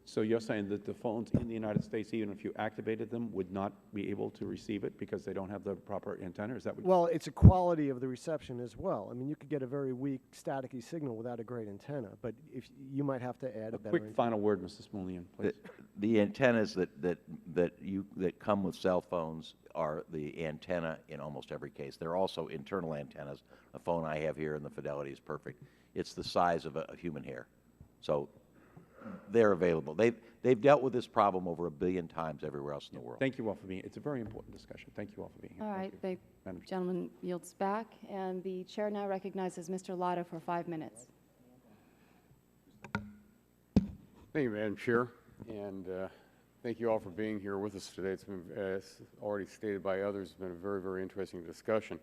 So you're saying that the phones in the United States, even if you activated them, would not be able to receive it because they don't have the proper antenna? Is that what?
Well, it's a quality of the reception as well. I mean, you could get a very weak, staticky signal without a great antenna, but if you might have to add a better
Quick
antenna.
final word, Mr. Smolian, please.
The antennas that come with cell phones are the antenna in almost every case. There are also internal antennas. A phone I have here, and the fidelity is perfect. It's the size of a human hair. So they're available. They've dealt with this problem over 1 billion times everywhere else in the world.
Thank you all for being. It's a very important discussion. Thank you all for being here.
All right, the
Madam Chair.
gentleman yields back, and the chair now recognizes Mr. Lotto for 5 minutes.
Thank you, Madam Chair, and thank you all for being here with us today. It's been, as already stated by others, it's been a very, very interesting discussion.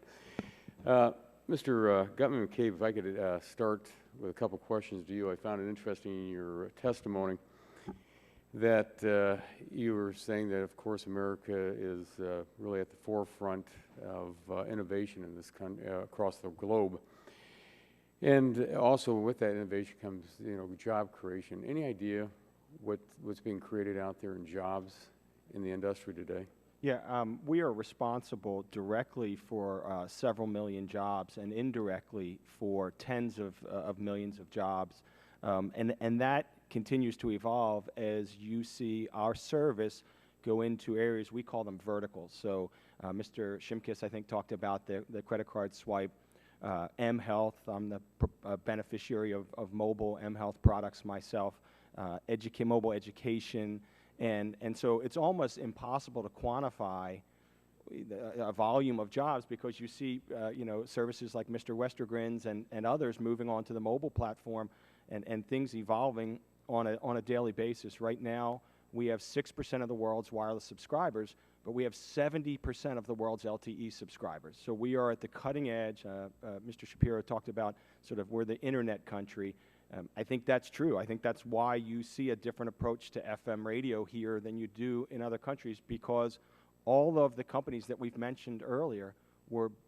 Mr. Gutman-McCabe, if I could start with a couple questions to you. I found it interesting in your testimony that you were saying that, of course, America is really at the forefront of innovation in this across the globe. And also with that innovation comes, job creation. Any idea what's being created out there in jobs in the industry today?
Yeah, we are responsible directly for several million jobs and indirectly for tens of millions of jobs. And that continues to evolve as you see our service go into areas, we call them verticals. So Mr. Shimkus, I think, talked about the credit card swipe. M-Health, I'm the beneficiary of mobile M-Health products myself, mobile education. And so it's almost impossible to quantify a volume of jobs because you see, services like Mr. Westergren's and others moving on to the mobile platform and things evolving on a daily basis. Right now, we have 6% of the world's wireless subscribers, but we have 70% of the world's LTE subscribers. So we are at the cutting edge. Mr. Shapiro talked about sort of we're the internet country. I think that's true. I think that's why you see a different approach to FM radio here than you do in other countries, because all of the companies that we've mentioned earlier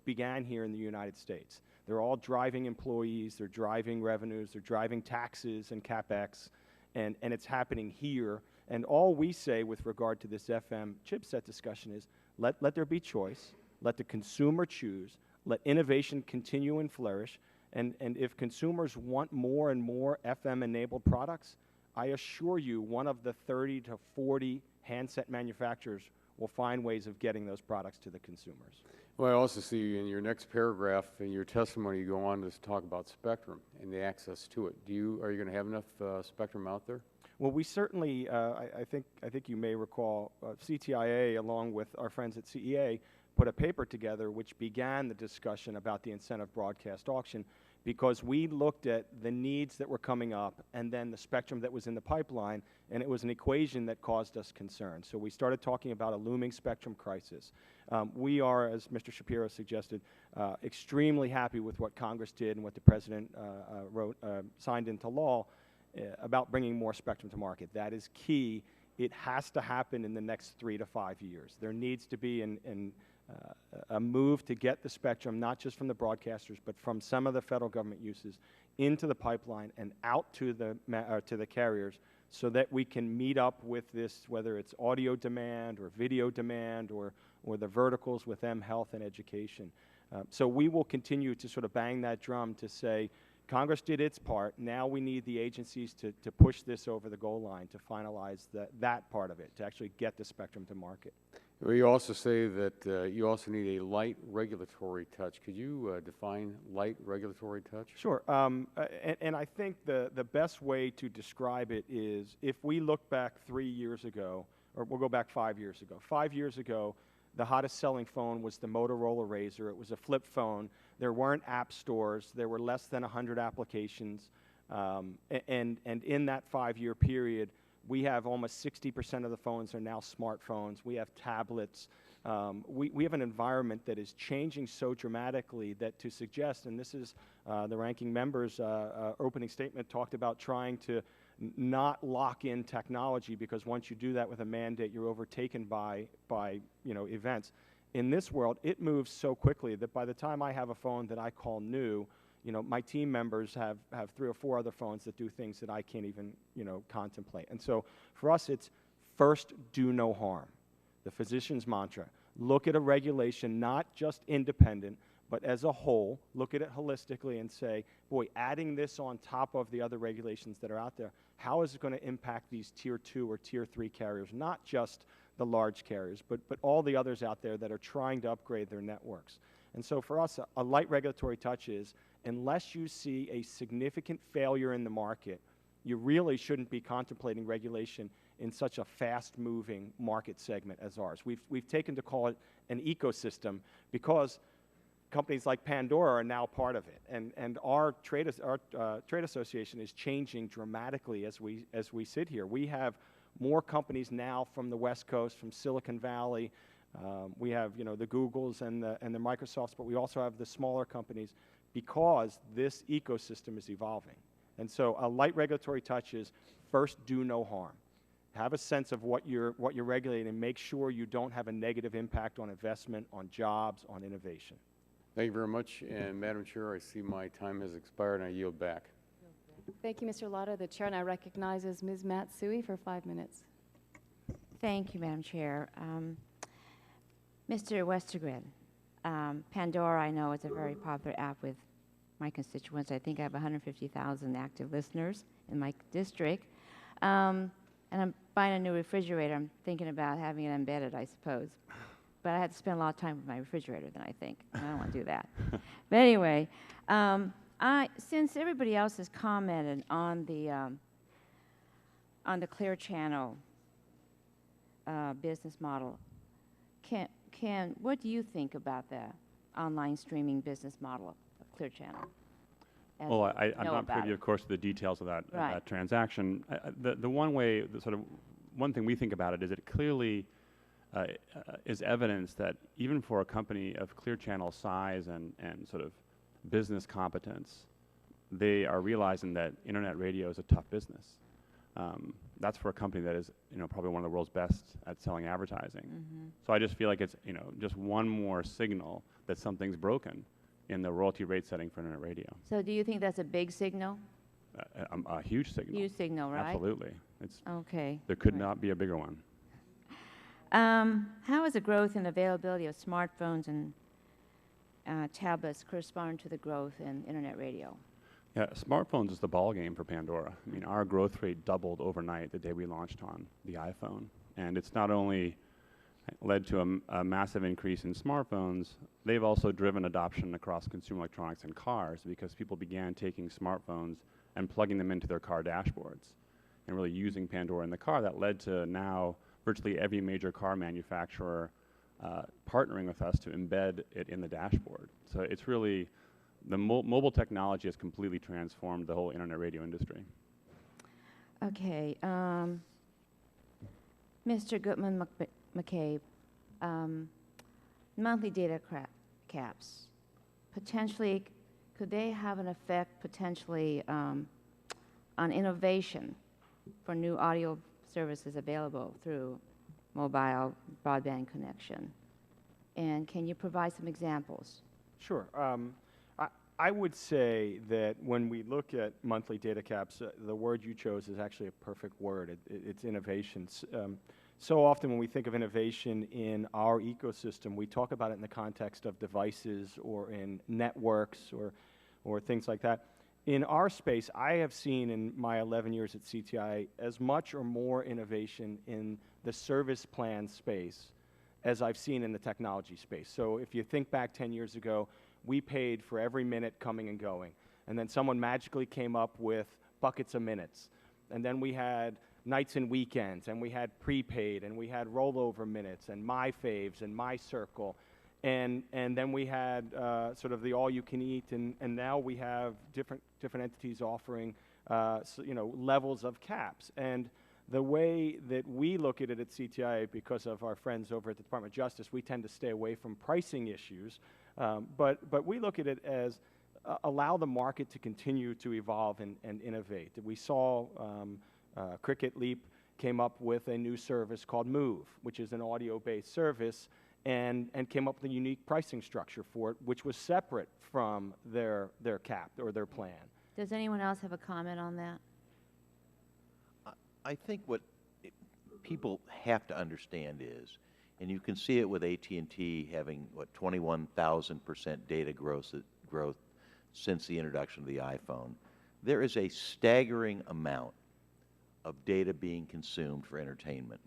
began here in the United States. They're all driving employees, they're driving revenues, they're driving taxes and CapEx, and it's happening here. And all we say with regard to this FM chipset discussion is let there be choice, let the consumer choose, let innovation continue and flourish. And if consumers want more and more FM-enabled products, I assure you one of the 30 to 40 handset manufacturers will find ways of getting those products to the consumers.
Well, I also see in your next paragraph in your testimony, you go on to talk about spectrum and the access to it. Are you going to have enough spectrum out there?
Well, we certainly, I think you may recall, CTIA, along with our friends at CEA, put a paper together which began the discussion about the incentive broadcast auction, because we looked at the needs that were coming up and then the spectrum that was in the pipeline, and it was an equation that caused us concern. So we started talking about a looming spectrum crisis. We are, as Mr. Shapiro suggested, extremely happy with what Congress did and what the President signed into law about bringing more spectrum to market. That is key. It has to happen in the next 3 to 5 years. There needs to be a move to get the spectrum, not just from the broadcasters, but from some of the federal government uses into the pipeline and out to the carriers, so that we can meet up with this, whether it's audio demand or video demand or the verticals with M-Health and education. So we will continue to sort of bang that drum to say, Congress did its part. Now we need the agencies to push this over the goal line, to finalize that part of it, to actually get the spectrum to market.
Well, you also say that you also need a light regulatory touch. Could you define light regulatory touch?
Sure. And I think the best way to describe it is, if we look back 3 years ago, or we'll go back 5 years ago. 5 years ago, the hottest selling phone was the Motorola Razr. It was a flip phone. There weren't app stores. There were less than 100 applications. And in that 5-year period, we have almost 60% of the phones are now smartphones. We have tablets. We have an environment that is changing so dramatically that to suggest, and this is the ranking member's opening statement, talked about trying to not lock in technology, because once you do that with a mandate, you're overtaken by events. In this world, it moves so quickly that by the time I have a phone that I call new, You know, my team members have 3 or 4 other phones that do things that I can't even, you know, contemplate. And so for us, it's first, do no harm. The physician's mantra. Look at a regulation, not just independent, but as a whole, look at it holistically and say, boy, adding this on top of the other regulations that are out there, how is it going to impact these Tier 2 or Tier 3 carriers, not just the large carriers, but all the others out there that are trying to upgrade their networks. And so for us, a light regulatory touch is, unless you see a significant failure in the market, you really shouldn't be contemplating regulation in such a fast-moving market segment as ours. We've taken to call it an ecosystem because companies like Pandora are now part of it, and our trade association is changing dramatically as we sit here. We have more companies now from the West Coast, from Silicon Valley. We have, you know, the Googles and the Microsofts, but we also have the smaller companies because this ecosystem is evolving. And so a light regulatory touch is first, do no harm. Have a sense of what you're regulating and make sure you don't have a negative impact on investment, on jobs, on innovation.
Thank you very much. And Madam Chair, I see my time has expired and I yield back.
Thank you, Mr. Lotta. The chair now recognizes Ms. Matsui for 5 minutes.
Thank you, Madam Chair. Mr. Westergren, Pandora, I know, is a very popular app with my constituents. I think I have 150,000 active listeners in my district. And I'm buying a new refrigerator. I'm thinking about having it embedded, I suppose. But I had to spend a lot of time with my refrigerator then, I think. I don't want to do that. But anyway, since everybody else has commented on the Clear Channel business model, what do you think about the online streaming business model of Clear Channel?
Well, I'm not privy, of course, to the details of that transaction. The one thing we think about it is it clearly is evidence that even for a company of Clear Channel size and sort of business competence, they are realizing that internet radio is a tough business. That's for a company that is, you know, probably one of the world's best at selling advertising. Mm-hmm. So I just feel like it's, you know, just one more signal that something's broken in the royalty rate setting for internet radio.
So do you think that's a big signal?
A huge signal.
Huge signal, right?
Absolutely. It's
okay.
There could not be a bigger one.
How is the growth and availability of smartphones and tablets correspond to the growth in internet radio?
Yeah, smartphones is the ball game for Pandora. I mean, our growth rate doubled overnight the day we launched on the iPhone. And it's not only led to a massive increase in smartphones, they've also driven adoption across consumer electronics and cars because people began taking smartphones and plugging them into their car dashboards and really using Pandora in the car. That led to now virtually every major car manufacturer partnering with us to embed it in the dashboard. So it's really, the mobile technology has completely transformed the whole internet radio industry.
Okay. Mr. Goodman-McCabe, monthly data caps, potentially, could they have an effect potentially on innovation for new audio services available through mobile broadband connection? And can you provide some examples?
Sure. I would say that when we look at monthly data caps, the word you chose is actually a perfect word. It's innovation. So often when we think of innovation in our ecosystem, we talk about it in the context of devices or in networks or things like that. In our space, I have seen in my 11 years at CTI as much or more innovation in the service plan space as I've seen in the technology space. So if you think back 10 years ago, we paid for every minute coming and going. And then someone magically came up with buckets of minutes. And then we had nights and weekends, and we had prepaid, and we had rollover minutes, and My Faves, and My Circle. And then we had sort of the all-you-can-eat, and now we have different entities offering levels of caps. And the way that we look at it at CTI, because of our friends over at the Department of Justice, we tend to stay away from pricing issues. But we look at it as allow the market to continue to evolve and innovate. We saw Cricket Leap came up with a new service called Move, which is an audio-based service, and came up with a unique pricing structure for it, which was separate from their cap or their plan.
Does anyone else have a comment on that?
I think what people have to understand is, and you can see it with AT&T having, what, 21,000% data growth since the introduction of the iPhone. There is a staggering amount of data being consumed for entertainment.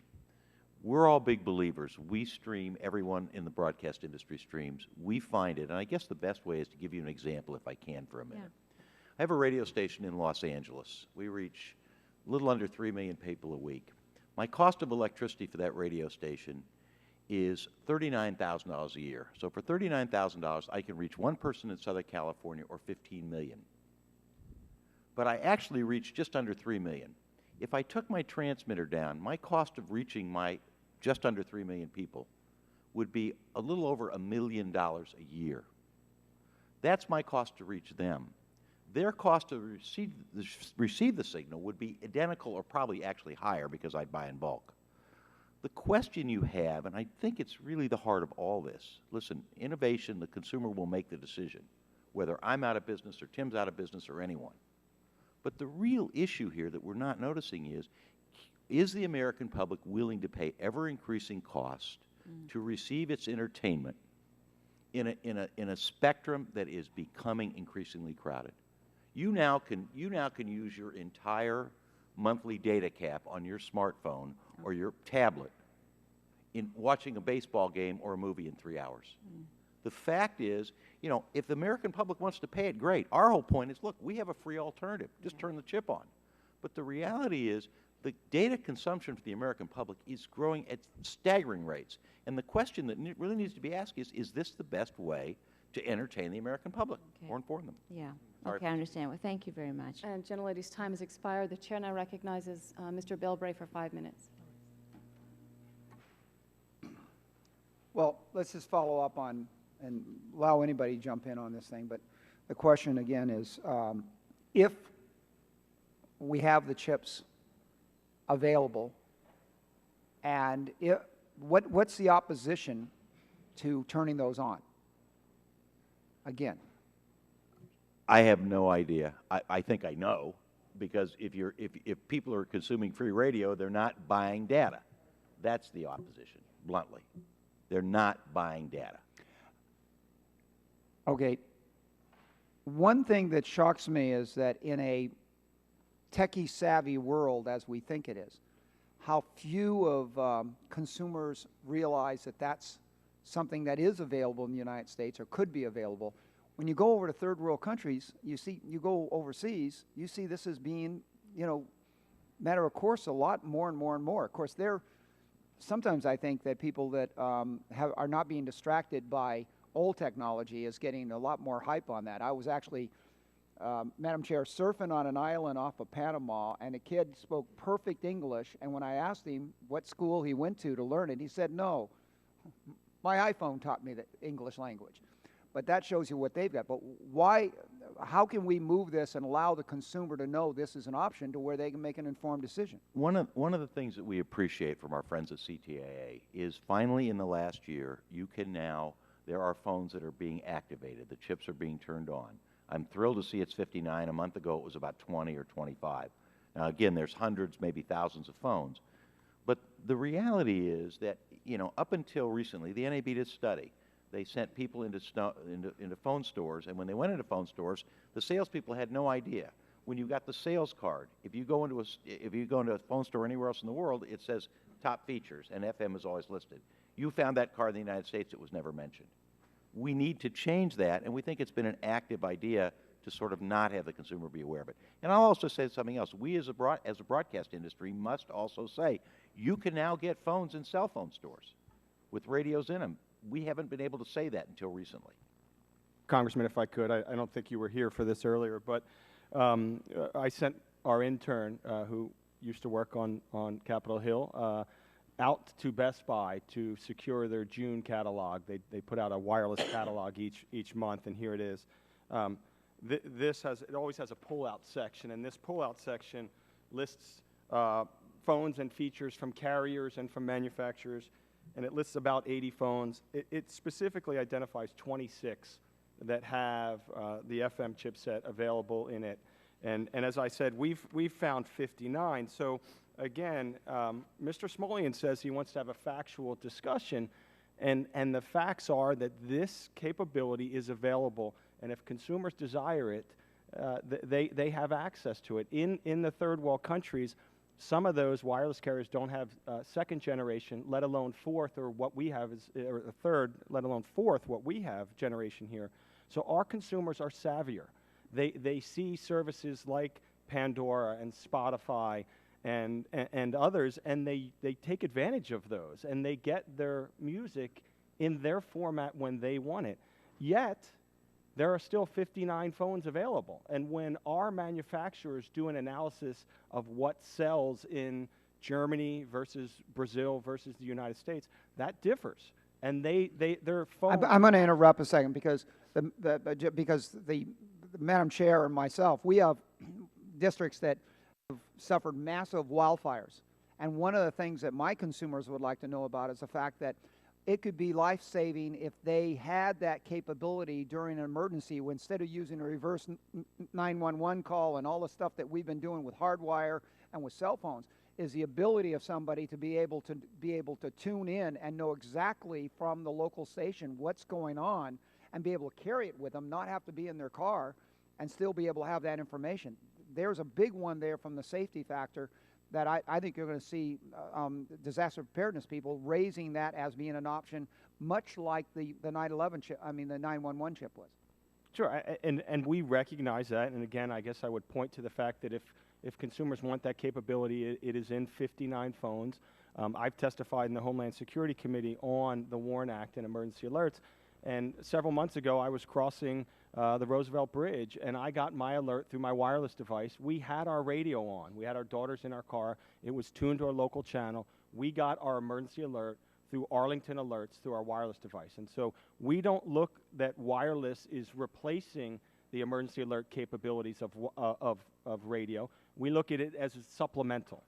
We're all big believers. We stream, everyone in the broadcast industry streams. We find it, and I guess the best way is to give you an example if I can for a minute.
Yeah.
I have a radio station in Los Angeles. We reach a little under 3 million people a week. My cost of electricity for that radio station is $39,000 a year. So for $39,000, I can reach one person in Southern California or 15 million. But I actually reach just under 3 million. If I took my transmitter down, my cost of reaching my just under 3 million people would be a little over $1 million a year. That's my cost to reach them. Their cost to receive the signal would be identical or probably actually higher because I'd buy in bulk. The question you have, and I think it's really the heart of all this, listen, innovation, the consumer will make the decision, whether I'm out of business or Tim's out of business or anyone. But the real issue here that we're not noticing is the American public willing to pay ever-increasing costs to receive its entertainment in a spectrum that is becoming increasingly crowded? You now can use your entire monthly data cap on your smartphone or your tablet in watching a baseball game or a movie in 3 hours. The fact is, you know, if the American public wants to pay it, great. Our whole point is, look, we have a free alternative. Just turn the chip on. But the reality is the data consumption for the American public is growing at staggering rates. And the question that really needs to be asked is this the best way to entertain the American public or inform them?
Yeah.
Sorry.
Okay, I understand. Well, thank you very much.
And gentlelady's time has expired. The chair now recognizes Mr. Bilbray for 5 minutes.
Well, let's just follow up on and allow anybody to jump in on this thing. But the question again is, if we have the chips available, and what's the opposition to turning those on? Again.
I have no idea. I think I know, because if people are consuming free radio, they're not buying data. That's the opposition, bluntly. They're not buying data.
Okay. One thing that shocks me is that in a techie-savvy world, as we think it is, how few of consumers realize that that's something that is available in the United States or could be available. When you go over to third world countries, you go overseas, you see this as being, you know, matter of course a lot more and more and more. Of course, sometimes I think that people that are not being distracted by old technology is getting a lot more hype on that. I was actually, Madam Chair, surfing on an island off of Panama, and a kid spoke perfect English, and when I asked him what school he went to learn it, he said, no, my iPhone taught me the English language. But that shows you what they've got. But how can we move this and allow the consumer to know this is an option to where they can make an informed decision?
One of the things that we appreciate from our friends at CTIA is finally in the last year, there are phones that are being activated. The chips are being turned on. I'm thrilled to see it's 59. A month ago it was about 20 or 25. Now again, there's hundreds, maybe thousands of phones. But the reality is that, you know, up until recently, the NAB did a study. They sent people into phone stores, and when they went into phone stores, the salespeople had no idea. When you got the sales card, if you go into a phone store anywhere else in the world, it says top features, and FM is always listed. You found that card in the United States, it was never mentioned. We need to change that, and we think it's been an active idea to sort of not have the consumer be aware of it. And I'll also say something else. We as a broadcast industry must also say, you can now get phones in cell phone stores with radios in them. We haven't been able to say that until recently.
Congressman, if I could, I don't think you were here for this earlier, but I sent our intern, who used to work on Capitol Hill, out to Best Buy to secure their June catalog. They put out a wireless catalog each month, and here it is. It always has a pull-out section, and this pull-out section lists phones and features from carriers and from manufacturers. and it lists about 80 phones. It specifically identifies 26 that have the FM chipset available in it. And as I said, we've found 59. So again, Mr. Smolian says he wants to have a factual discussion, and the facts are that this capability is available, and if consumers desire it, they have access to it. In the third world countries, some of those wireless carriers don't have second generation, let alone fourth, or what we have is, or a third, let alone fourth, what we have generation here. So our consumers are savvier. They see services like Pandora and Spotify and others, and they take advantage of those, and they get their music in their format when they want it. Yet, there are still 59 phones available. And when our manufacturers do an analysis of what sells in Germany versus Brazil versus the United States, that differs. And their phones...
I'm going to interrupt a second because the Madam Chair and myself, we have districts that have suffered massive wildfires. And one of the things that my consumers would like to know about is the fact that it could be life-saving if they had that capability during an emergency, when instead of using a reverse 911 call and all the stuff that we've been doing with hardwire and with cell phones, is the ability of somebody to be able to tune in and know exactly from the local station what's going on and be able to carry it with them, not have to be in their car, and still be able to have that information. There's a big one there from the safety factor that I think you're going to see disaster preparedness people raising that as being an option, much like the 9/11 chip, the 911 chip was.
Sure, and we recognize that, and again, I guess I would point to the fact that if consumers want that capability, it is in 59 phones. I've testified in the Homeland Security Committee on the WARN Act and emergency alerts, and several months ago I was crossing the Roosevelt Bridge, and I got my alert through my wireless device. We had our radio on. We had our daughters in our car. It was tuned to our local channel. We got our emergency alert through Arlington Alerts through our wireless device. And so we don't look that wireless is replacing the emergency alert capabilities of radio. We look at it as a supplemental.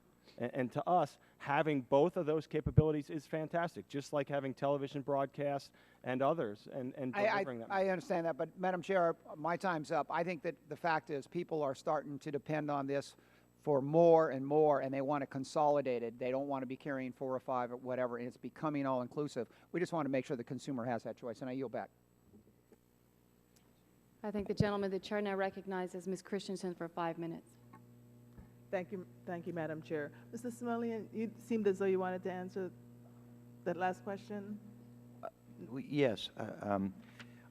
And to us, having both of those capabilities is fantastic, just like having television broadcasts and others, and delivering them.
I understand that, but Madam Chair, my time's up. I think that the fact is people are starting to depend on this for more and more, and they want to consolidate it. They don't want to be carrying 4 or 5 or whatever, and it's becoming all-inclusive. We just want to make sure the consumer has that choice, and I yield back.
I think the gentleman the chair now recognizes Ms. Christensen for 5 minutes.
Thank you, Madam Chair. Mr. Smolian, you seemed as though you wanted to answer that last question.
Yes.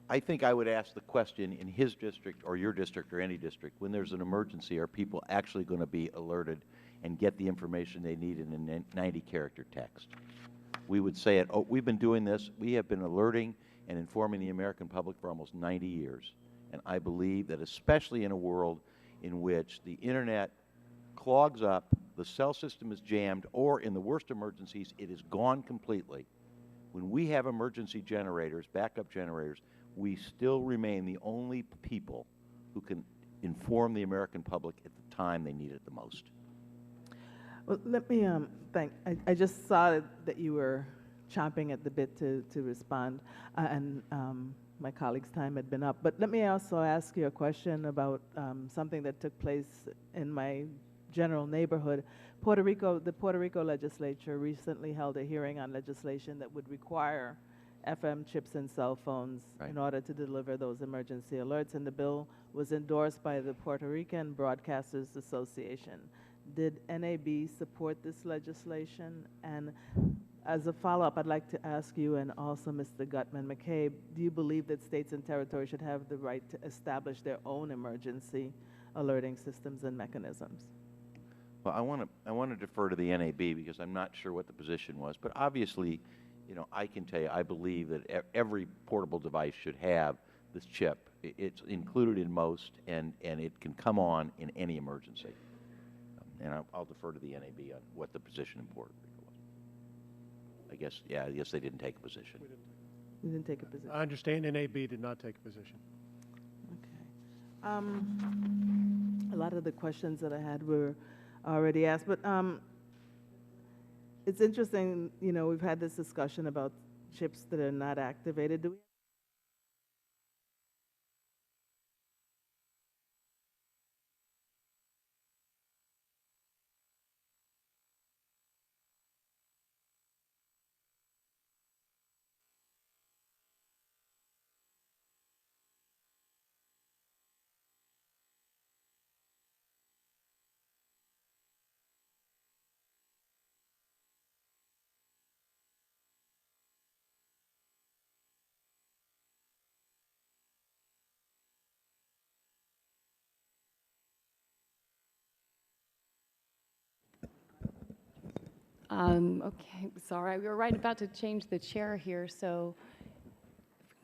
I think I would ask the question in his district or your district or any district, when there's an emergency, are people actually going to be alerted and get the information they need in a 90-character text? We would say it, oh, we've been doing this. We have been alerting and informing the American public for almost 90 years. And I believe that especially in a world in which the Internet clogs up, the cell system is jammed, or in the worst emergencies, it is gone completely. When we have emergency generators, backup generators, we still remain the only people who can inform the American public at the time they need it the most.
Well, let me I just saw that you were chomping at the bit to respond, and my colleague's time had been up. But let me also ask you a question about something that took place in my general neighborhood. The Puerto Rico legislature recently held a hearing on legislation that would require FM chips in cell phones in order to deliver those emergency alerts, and the bill was endorsed by the Puerto Rican Broadcasters Association. Did NAB support this legislation? And as a follow-up, I'd like to ask you, and also Mr. Gutman-McCabe, do you believe that states and territories should have the right to establish their own emergency alerting systems and mechanisms?
Well, I want to defer to the NAB because I'm not sure what the position was. But obviously, you know, I can tell you, I believe that every portable device should have this chip. It's included in most, and it can come on in any emergency. And I'll defer to the NAB on what the position in Puerto Rico was. I guess they didn't take a position.
We didn't take a position.
I understand NAB did not take a position.
Okay. A lot of the questions that I had were already asked, but It's interesting, you know, we've had this discussion about chips that are not activated. Do we
Okay, sorry, we were right about to change the chair here, so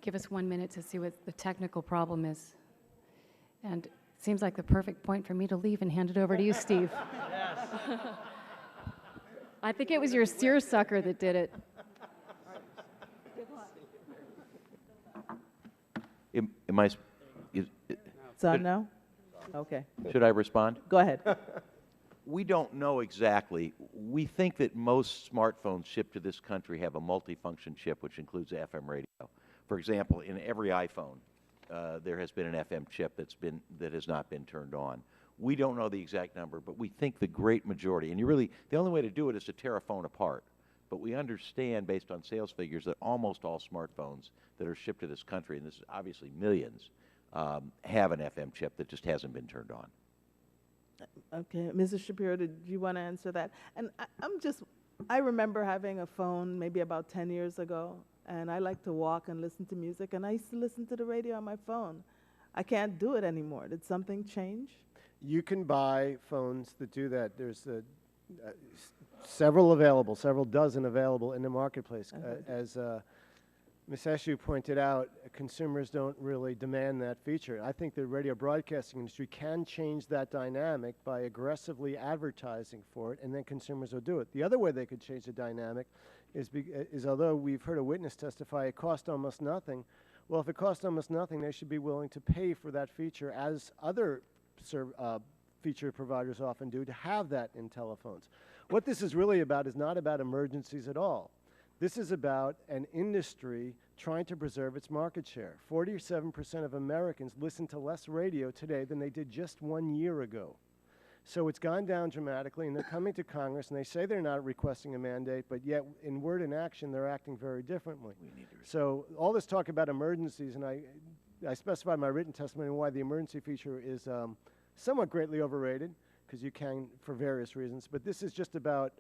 give us 1 minute to see what the technical problem is. And it seems like the perfect point for me to leave and hand it over to you, Steve. Yes. I think it was your seersucker that did it.
Am I?
It's on now? Okay.
Should I respond?
Go ahead.
We don't know exactly. We think that most smartphones shipped to this country have a multifunction chip, which includes FM radio. For example, in every iPhone, there has been an FM chip that has not been turned on. We don't know the exact number, but we think the great majority, and the only way to do it is to tear a phone apart. But we understand, based on sales figures, that almost all smartphones that are shipped to this country, and this is obviously millions, have an FM chip that just hasn't been turned on.
Okay, Mrs. Shapiro, did you want to answer that? And I remember having a phone maybe about 10 years ago, and I like to walk and listen to music, and I used to listen to the radio on my phone. I can't do it anymore. Did something change?
You can buy phones that do that. There's several dozen available in the marketplace. As Ms. Eshu pointed out, consumers don't really demand that feature. I think the radio broadcasting industry can change that dynamic by aggressively advertising for it, and then consumers will do it. The other way they could change the dynamic is although we've heard a witness testify it cost almost nothing, well, if it costs almost nothing, they should be willing to pay for that feature, as other feature providers often do, to have that in telephones. What this is really about is not about emergencies at all. This is about an industry trying to preserve its market share. 47% of Americans listen to less radio today than they did just 1 year ago. So it's gone down dramatically, and they're coming to Congress, and they say they're not requesting a mandate, but yet in word and action, they're acting very differently. So all this talk about emergencies, and I specified in my written testimony why the emergency feature is somewhat greatly overrated, because you can for various reasons, but this is just about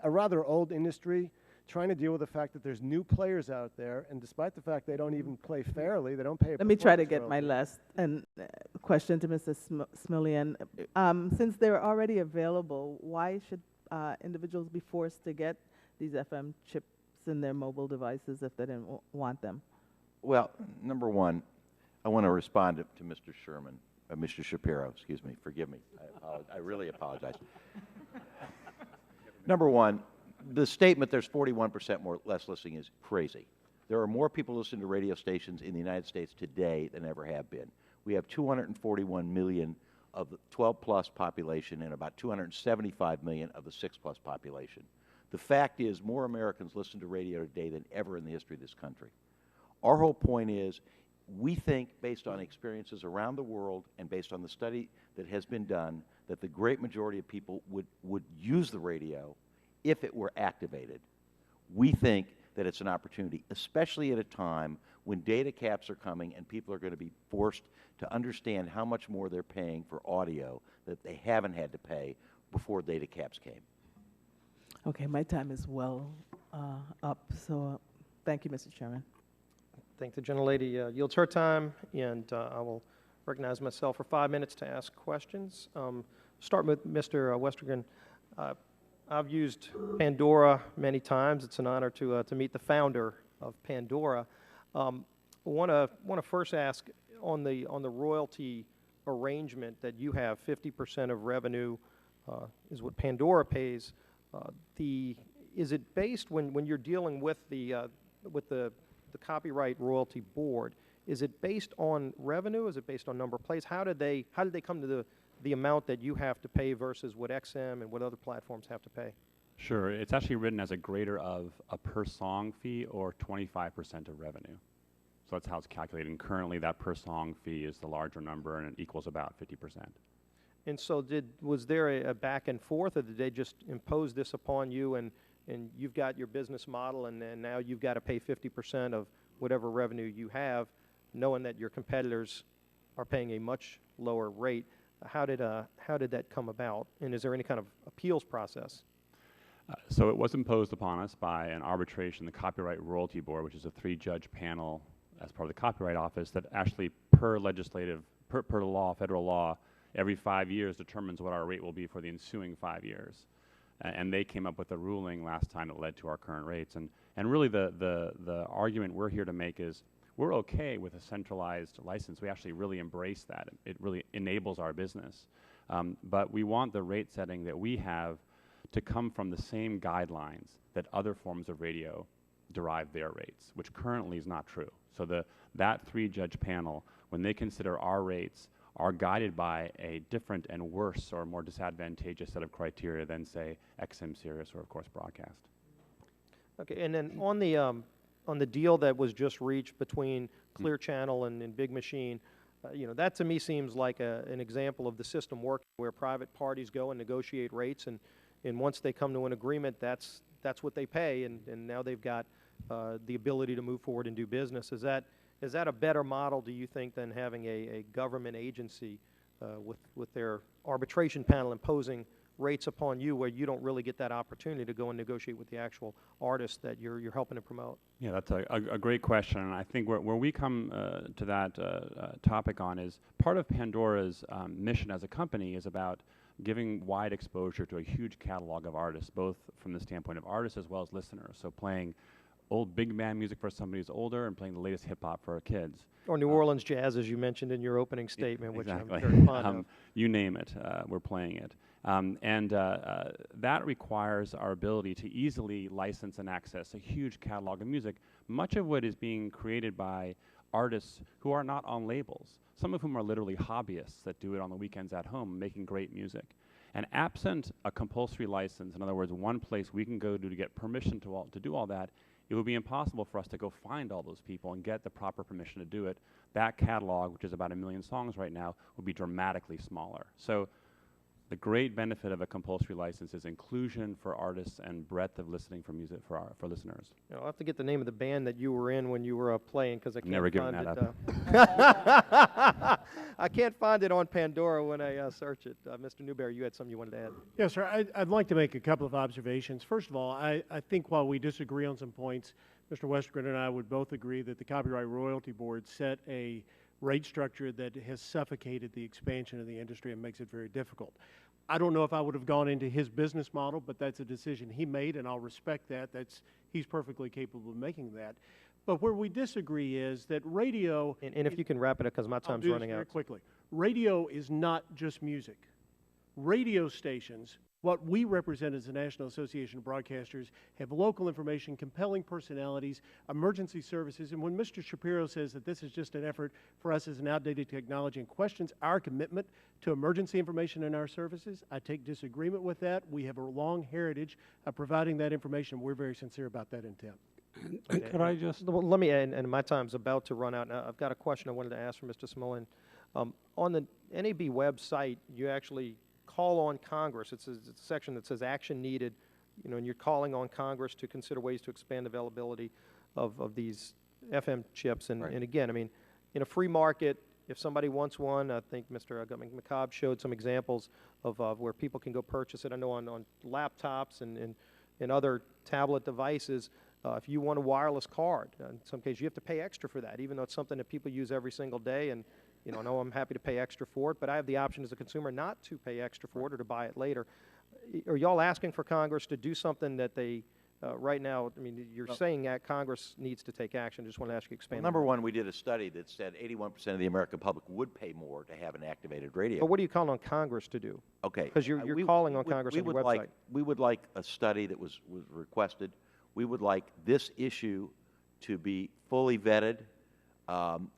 a rather old industry trying to deal with the fact that there's new players out there, and despite the fact they don't even play fairly, they don't pay.
Let me try to get my last question to Mr. Smillian. Since they're already available, why should individuals be forced to get these FM chips in their mobile devices if they didn't want them?
Well, number one, I want to respond to Mr. Mr. Shapiro, excuse me, forgive me. I really apologize. Number one, the statement there's 41% less listening is crazy. There are more people listening to radio stations in the United States today than ever have been. We have 241 million of the 12-plus population and about 275 million of the 6-plus population. The fact is more Americans listen to radio today than ever in the history of this country. Our whole point is we think, based on experiences around the world and based on the study that has been done, that the great majority of people would use the radio if it were activated. We think that it's an opportunity, especially at a time when data caps are coming and people are going to be forced to understand how much more they're paying for audio that they haven't had to pay before data caps came.
Okay, my time is well up, so thank you, Mr. Chairman.
Thank the gentlelady. Yields her time, and I will recognize myself for 5 minutes to ask questions. Start with Mr. Westergren. I've used Pandora many times. It's an honor to meet the founder of Pandora. I want to first ask on the royalty arrangement that you have. 50% of revenue is what Pandora pays. Is it based when you're dealing with the Copyright Royalty Board? Is it based on revenue? Is it based on number of plays? How did they come to the amount that you have to pay versus what XM and what other platforms have to pay?
Sure. It's actually written as a greater of a per song fee or 25% of revenue. So that's how it's calculated. And currently, that per song fee is the larger number, and it equals about 50%.
And so was there a back and forth, or did they just impose this upon you, and you've got your business model, and then now you've got to pay 50% of whatever revenue you have, knowing that your competitors are paying a much lower rate? How did that come about? And is there any kind of appeals process?
So it was imposed upon us by an arbitration, the Copyright Royalty Board, which is a 3-judge panel as part of the Copyright Office that actually per law, federal law, every 5 years determines what our rate will be for the ensuing 5 years. And they came up with a ruling last time that led to our current rates. And really the argument we're here to make is we're okay with a centralized license. We actually really embrace that. It really enables our business. But we want the rate setting that we have to come from the same guidelines that other forms of radio derive their rates, which currently is not true. So that 3-judge panel, when they consider our rates, are guided by a different and worse or more disadvantageous set of criteria than, say, XM Sirius or, of course, broadcast.
Okay, and then on the deal that was just reached between Clear Channel and Big Machine, that to me seems like an example of the system working where private parties go and negotiate rates, and once they come to an agreement, that's what they pay, and now they've got the ability to move forward and do business. Is that a better model, do you think, than having a government agency with their arbitration panel imposing rates upon you where you don't really get that opportunity to go and negotiate with the actual artist that you're helping to promote?
Yeah, that's a great question, and I think where we come to that topic on is part of Pandora's mission as a company is about giving wide exposure to a huge catalog of artists, both from the standpoint of artists as well as listeners. So playing old big band music for somebody who's older and playing the latest hip-hop for our kids.
Or New Orleans jazz, as you mentioned in your opening statement,
Exactly.
which I'm very fond of.
You name it, we're playing it. That requires our ability to easily license and access a huge catalog of music, much of what is being created by artists who are not on labels, some of whom are literally hobbyists that do it on the weekends at home, making great music. And absent a compulsory license, in other words, one place we can go to get permission to do all that, it would be impossible for us to go find all those people and get the proper permission to do it. That catalog, which is about 1 million songs right now, would be dramatically smaller. So the great benefit of a compulsory license is inclusion for artists and breadth of listening for music for listeners.
I'll have to get the name of the band that you were in when you were playing, because I can't
Never given
find
that
up. I can't find it on Pandora when I search it. Mr. Newberry, you had something you wanted to add.
Yes, sir. I'd like to make a couple of observations. First of all, I think while we disagree on some points, Mr. Westergren and I would both agree that the Copyright Royalty Board set a rate structure that has suffocated the expansion of the industry and makes it very difficult. I don't know if I would have gone into his business model, but that's a decision he made, and I'll respect that. He's perfectly capable of making that. But where we disagree is that radio...
And if you can wrap it up, because my time's running out.
Very quickly. Radio is not just music. Radio stations, what we represent as the National Association of Broadcasters, have local information, compelling personalities, emergency services, and when Mr. Shapiro says that this is just an effort for us as an outdated technology and questions our commitment to emergency information in our services, I take disagreement with that. We have a long heritage of providing that information. We're very sincere about that intent.
Okay.
Could I just...
Well, let me, and my time's about to run out. Now, I've got a question I wanted to ask for Mr. Smolin. On the NAB website, you actually call on Congress. It's a section that says action needed, and you're calling on Congress to consider ways to expand availability of these FM chips. And, and again, I mean, in a free market, if somebody wants one, I think Mr. McCobb showed some examples of where people can go purchase it. I know on laptops and other tablet devices, if you want a wireless card, in some cases you have to pay extra for that, even though it's something that people use every single day. And I know I'm happy to pay extra for it, but I have the option as a consumer not to pay extra for it or to buy it later. Are y'all asking for Congress to do something that they, right now, I mean, you're saying that Congress needs to take action. I just want to ask you to expand on
Number
that.
one, we did a study that said 81% of the American public would pay more to have an activated radio.
But what are you calling on Congress to do?
Okay.
Because you're calling on Congress on your website.
We would like a study that was requested. We would like this issue to be fully vetted.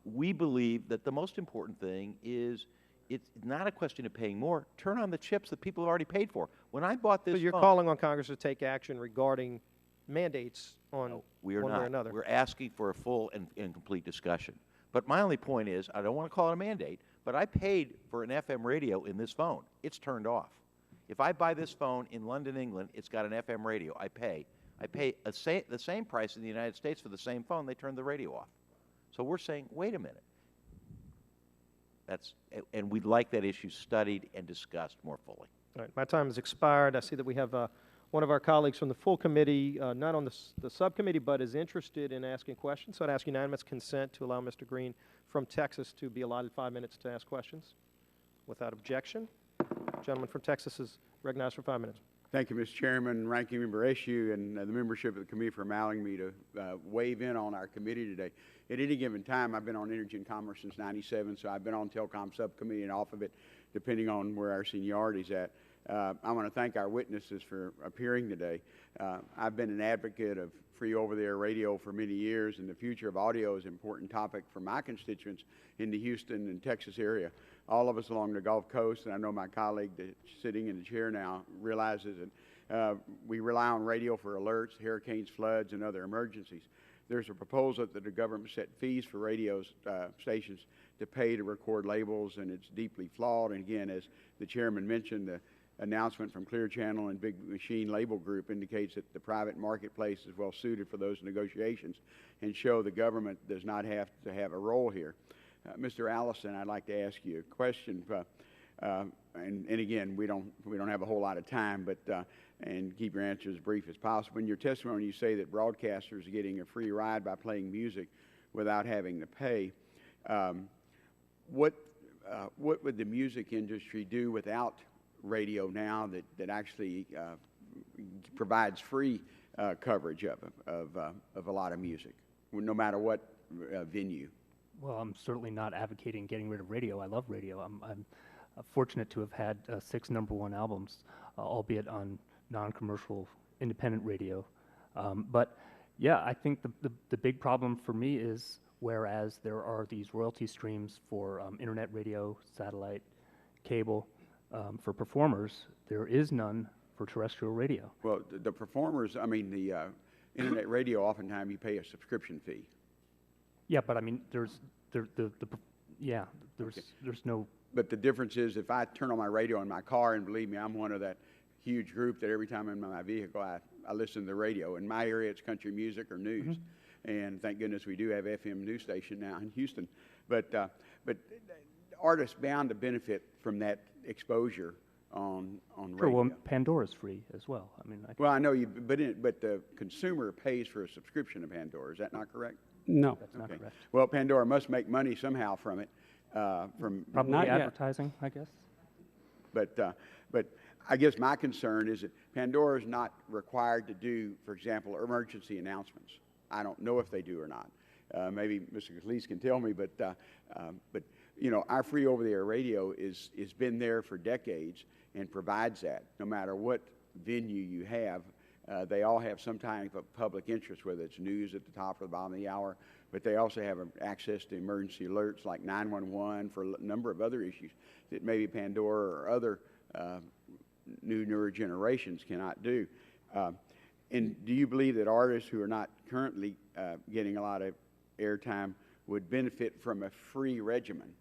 We believe that the most important thing is it's not a question of paying more. Turn on the chips that people have already paid for. When I bought this
So you're
phone,
calling on Congress to take action regarding mandates on
we are
one way or
not.
another?
We're asking for a full and complete discussion. But my only point is, I don't want to call it a mandate, but I paid for an FM radio in this phone. It's turned off. If I buy this phone in London, England, it's got an FM radio. I pay the same price in the United States for the same phone. They turned the radio off. So we're saying, wait a minute. And we'd like that issue studied and discussed more fully.
All right, my time has expired. I see that we have one of our colleagues from the full committee, not on the subcommittee, but is interested in asking questions. So I'd ask unanimous consent to allow Mr. Green from Texas to be allotted 5 minutes to ask questions. Without objection, gentleman from Texas is recognized for 5 minutes.
Thank you, Mr. Chairman, Ranking Member Eshoo, and the membership of the committee for allowing me to weigh in on our committee today. At any given time, I've been on Energy and Commerce since '97, so I've been on Telecom Subcommittee and off of it, depending on where our seniority is at. I want to thank our witnesses for appearing today. I've been an advocate of free over-the-air radio for many years, and the future of audio is an important topic for my constituents in the Houston and Texas area. All of us along the Gulf Coast, and I know my colleague that's sitting in the chair now realizes that we rely on radio for alerts, hurricanes, floods, and other emergencies. There's a proposal that the government set fees for radio stations to pay to record labels, and it's deeply flawed. And again, as the chairman mentioned, the announcement from Clear Channel and Big Machine Label Group indicates that the private marketplace is well suited for those negotiations and show the government does not have to have a role here. Mr. Allison, I'd like to ask you a question. And again, we don't have a whole lot of time, but and keep your answers as brief as possible. In your testimony, you say that broadcasters are getting a free ride by playing music without having to pay. What would the music industry do without radio now that actually provides free coverage of a lot of music, no matter what venue?
Well, I'm certainly not advocating getting rid of radio. I love radio. I'm fortunate to have had 6 #1 albums, albeit on non-commercial independent radio. But yeah, I think the big problem for me is whereas there are these royalty streams for internet radio, satellite, cable, for performers, there is none for terrestrial radio.
Well, the performers, I mean, the internet radio, oftentimes you pay a subscription fee.
Yeah, but I mean, there's no.
But the difference is, if I turn on my radio in my car, and believe me, I'm one of that huge group that every time I'm in my vehicle, I listen to the radio. In my area, it's country music or news, and thank goodness we do have FM news station now in Houston. But artists bound to benefit from that exposure on radio.
Sure. Well, Pandora's free as well. I mean,
well, I know you, but the consumer pays for a subscription to Pandora. Is that not correct?
No.
That's not correct.
Well, Pandora must make money somehow from it.
Probably advertising, I guess.
But I guess my concern is that Pandora is not required to do, for example, emergency announcements. I don't know if they do or not. Maybe Mr. Cleese can tell me, but you know, our free over-the-air radio is been there for decades and provides that. No matter what venue you have, they all have some type of public interest, whether it's news at the top or the bottom of the hour, but they also have access to emergency alerts like 911 for a number of other issues that maybe Pandora or other newer generations cannot do. And do you believe that artists who are not currently getting a lot of airtime would benefit from a fee regimen,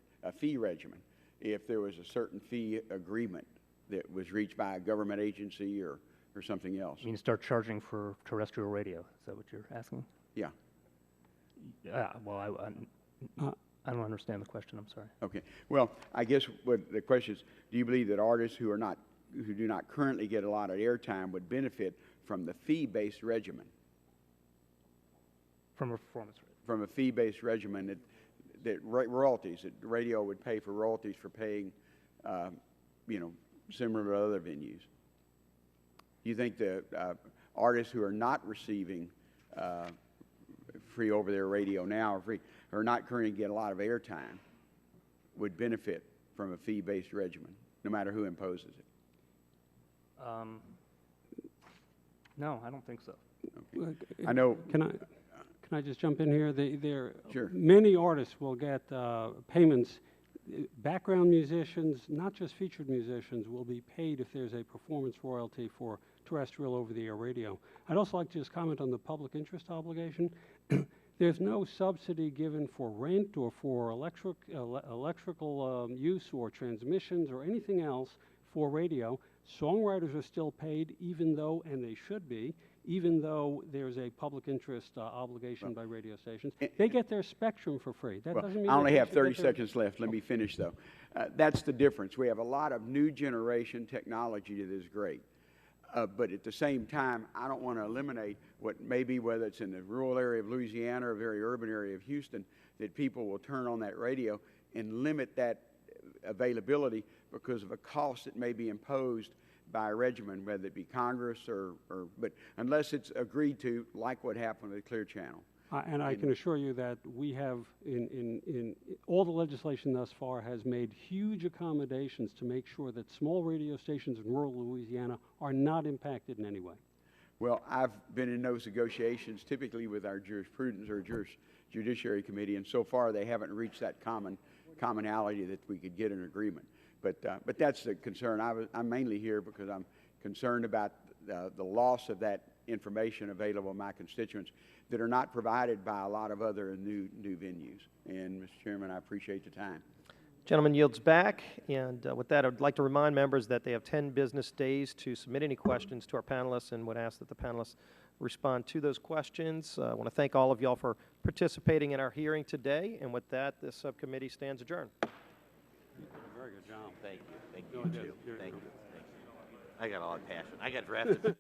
if there was a certain fee agreement that was reached by a government agency or something else?
You mean start charging for terrestrial radio? Is that what you're asking?
Yeah.
Yeah. Well, I don't understand the question. I'm sorry.
Okay. Well, I guess what the question is: do you believe that artists who do not currently get a lot of airtime would benefit from the fee-based regimen?
From a performance rate.
From a fee-based regimen that royalties, that radio would pay for royalties for paying, you know, similar to other venues. Do you think the artists who are not receiving free over-the-air radio now, or not currently get a lot of airtime, would benefit from a fee-based regimen, no matter who imposes it?
No, I don't think so.
Okay. I know.
Can I just jump in here?
Sure.
Many artists will get payments background musicians, not just featured musicians, will be paid if there's a performance royalty for terrestrial over-the-air radio. I'd also like to just comment on the public interest obligation. There's no subsidy given for rent or for electrical use or transmissions or anything else for radio. Songwriters are still paid, even though, and they should be, even though there's a public interest obligation by radio stations. They get their spectrum for free. That doesn't mean
I only
that they
have
should
30
get their-
seconds left. Let me finish, though. That's the difference. We have a lot of new generation technology that is great. But at the same time, I don't want to eliminate what maybe, whether it's in the rural area of Louisiana or a very urban area of Houston, that people will turn on that radio and limit that availability because of a cost that may be imposed by a regimen, whether it be Congress but unless it's agreed to, like what happened with Clear Channel.
And I can assure you that we have, in all the legislation thus far, has made huge accommodations to make sure that small radio stations in rural Louisiana are not impacted in any way.
Well, I've been in those negotiations typically with our jurisprudence or judiciary committee, and so far they haven't reached that commonality that we could get an agreement. But that's the concern. I'm mainly here because I'm concerned about the loss of that information available to my constituents that are not provided by a lot of other new venues. And, Mr. Chairman, I appreciate the time.
Gentleman yields back, and with that, I would like to remind members that they have 10 business days to submit any questions to our panelists, and would ask that the panelists respond to those questions. I want to thank all of y'all for participating in our hearing today, and with that, this subcommittee stands adjourned.
Very good job. Thank you. Thank you, too. Thank you. I got a lot of passion. I got drafted.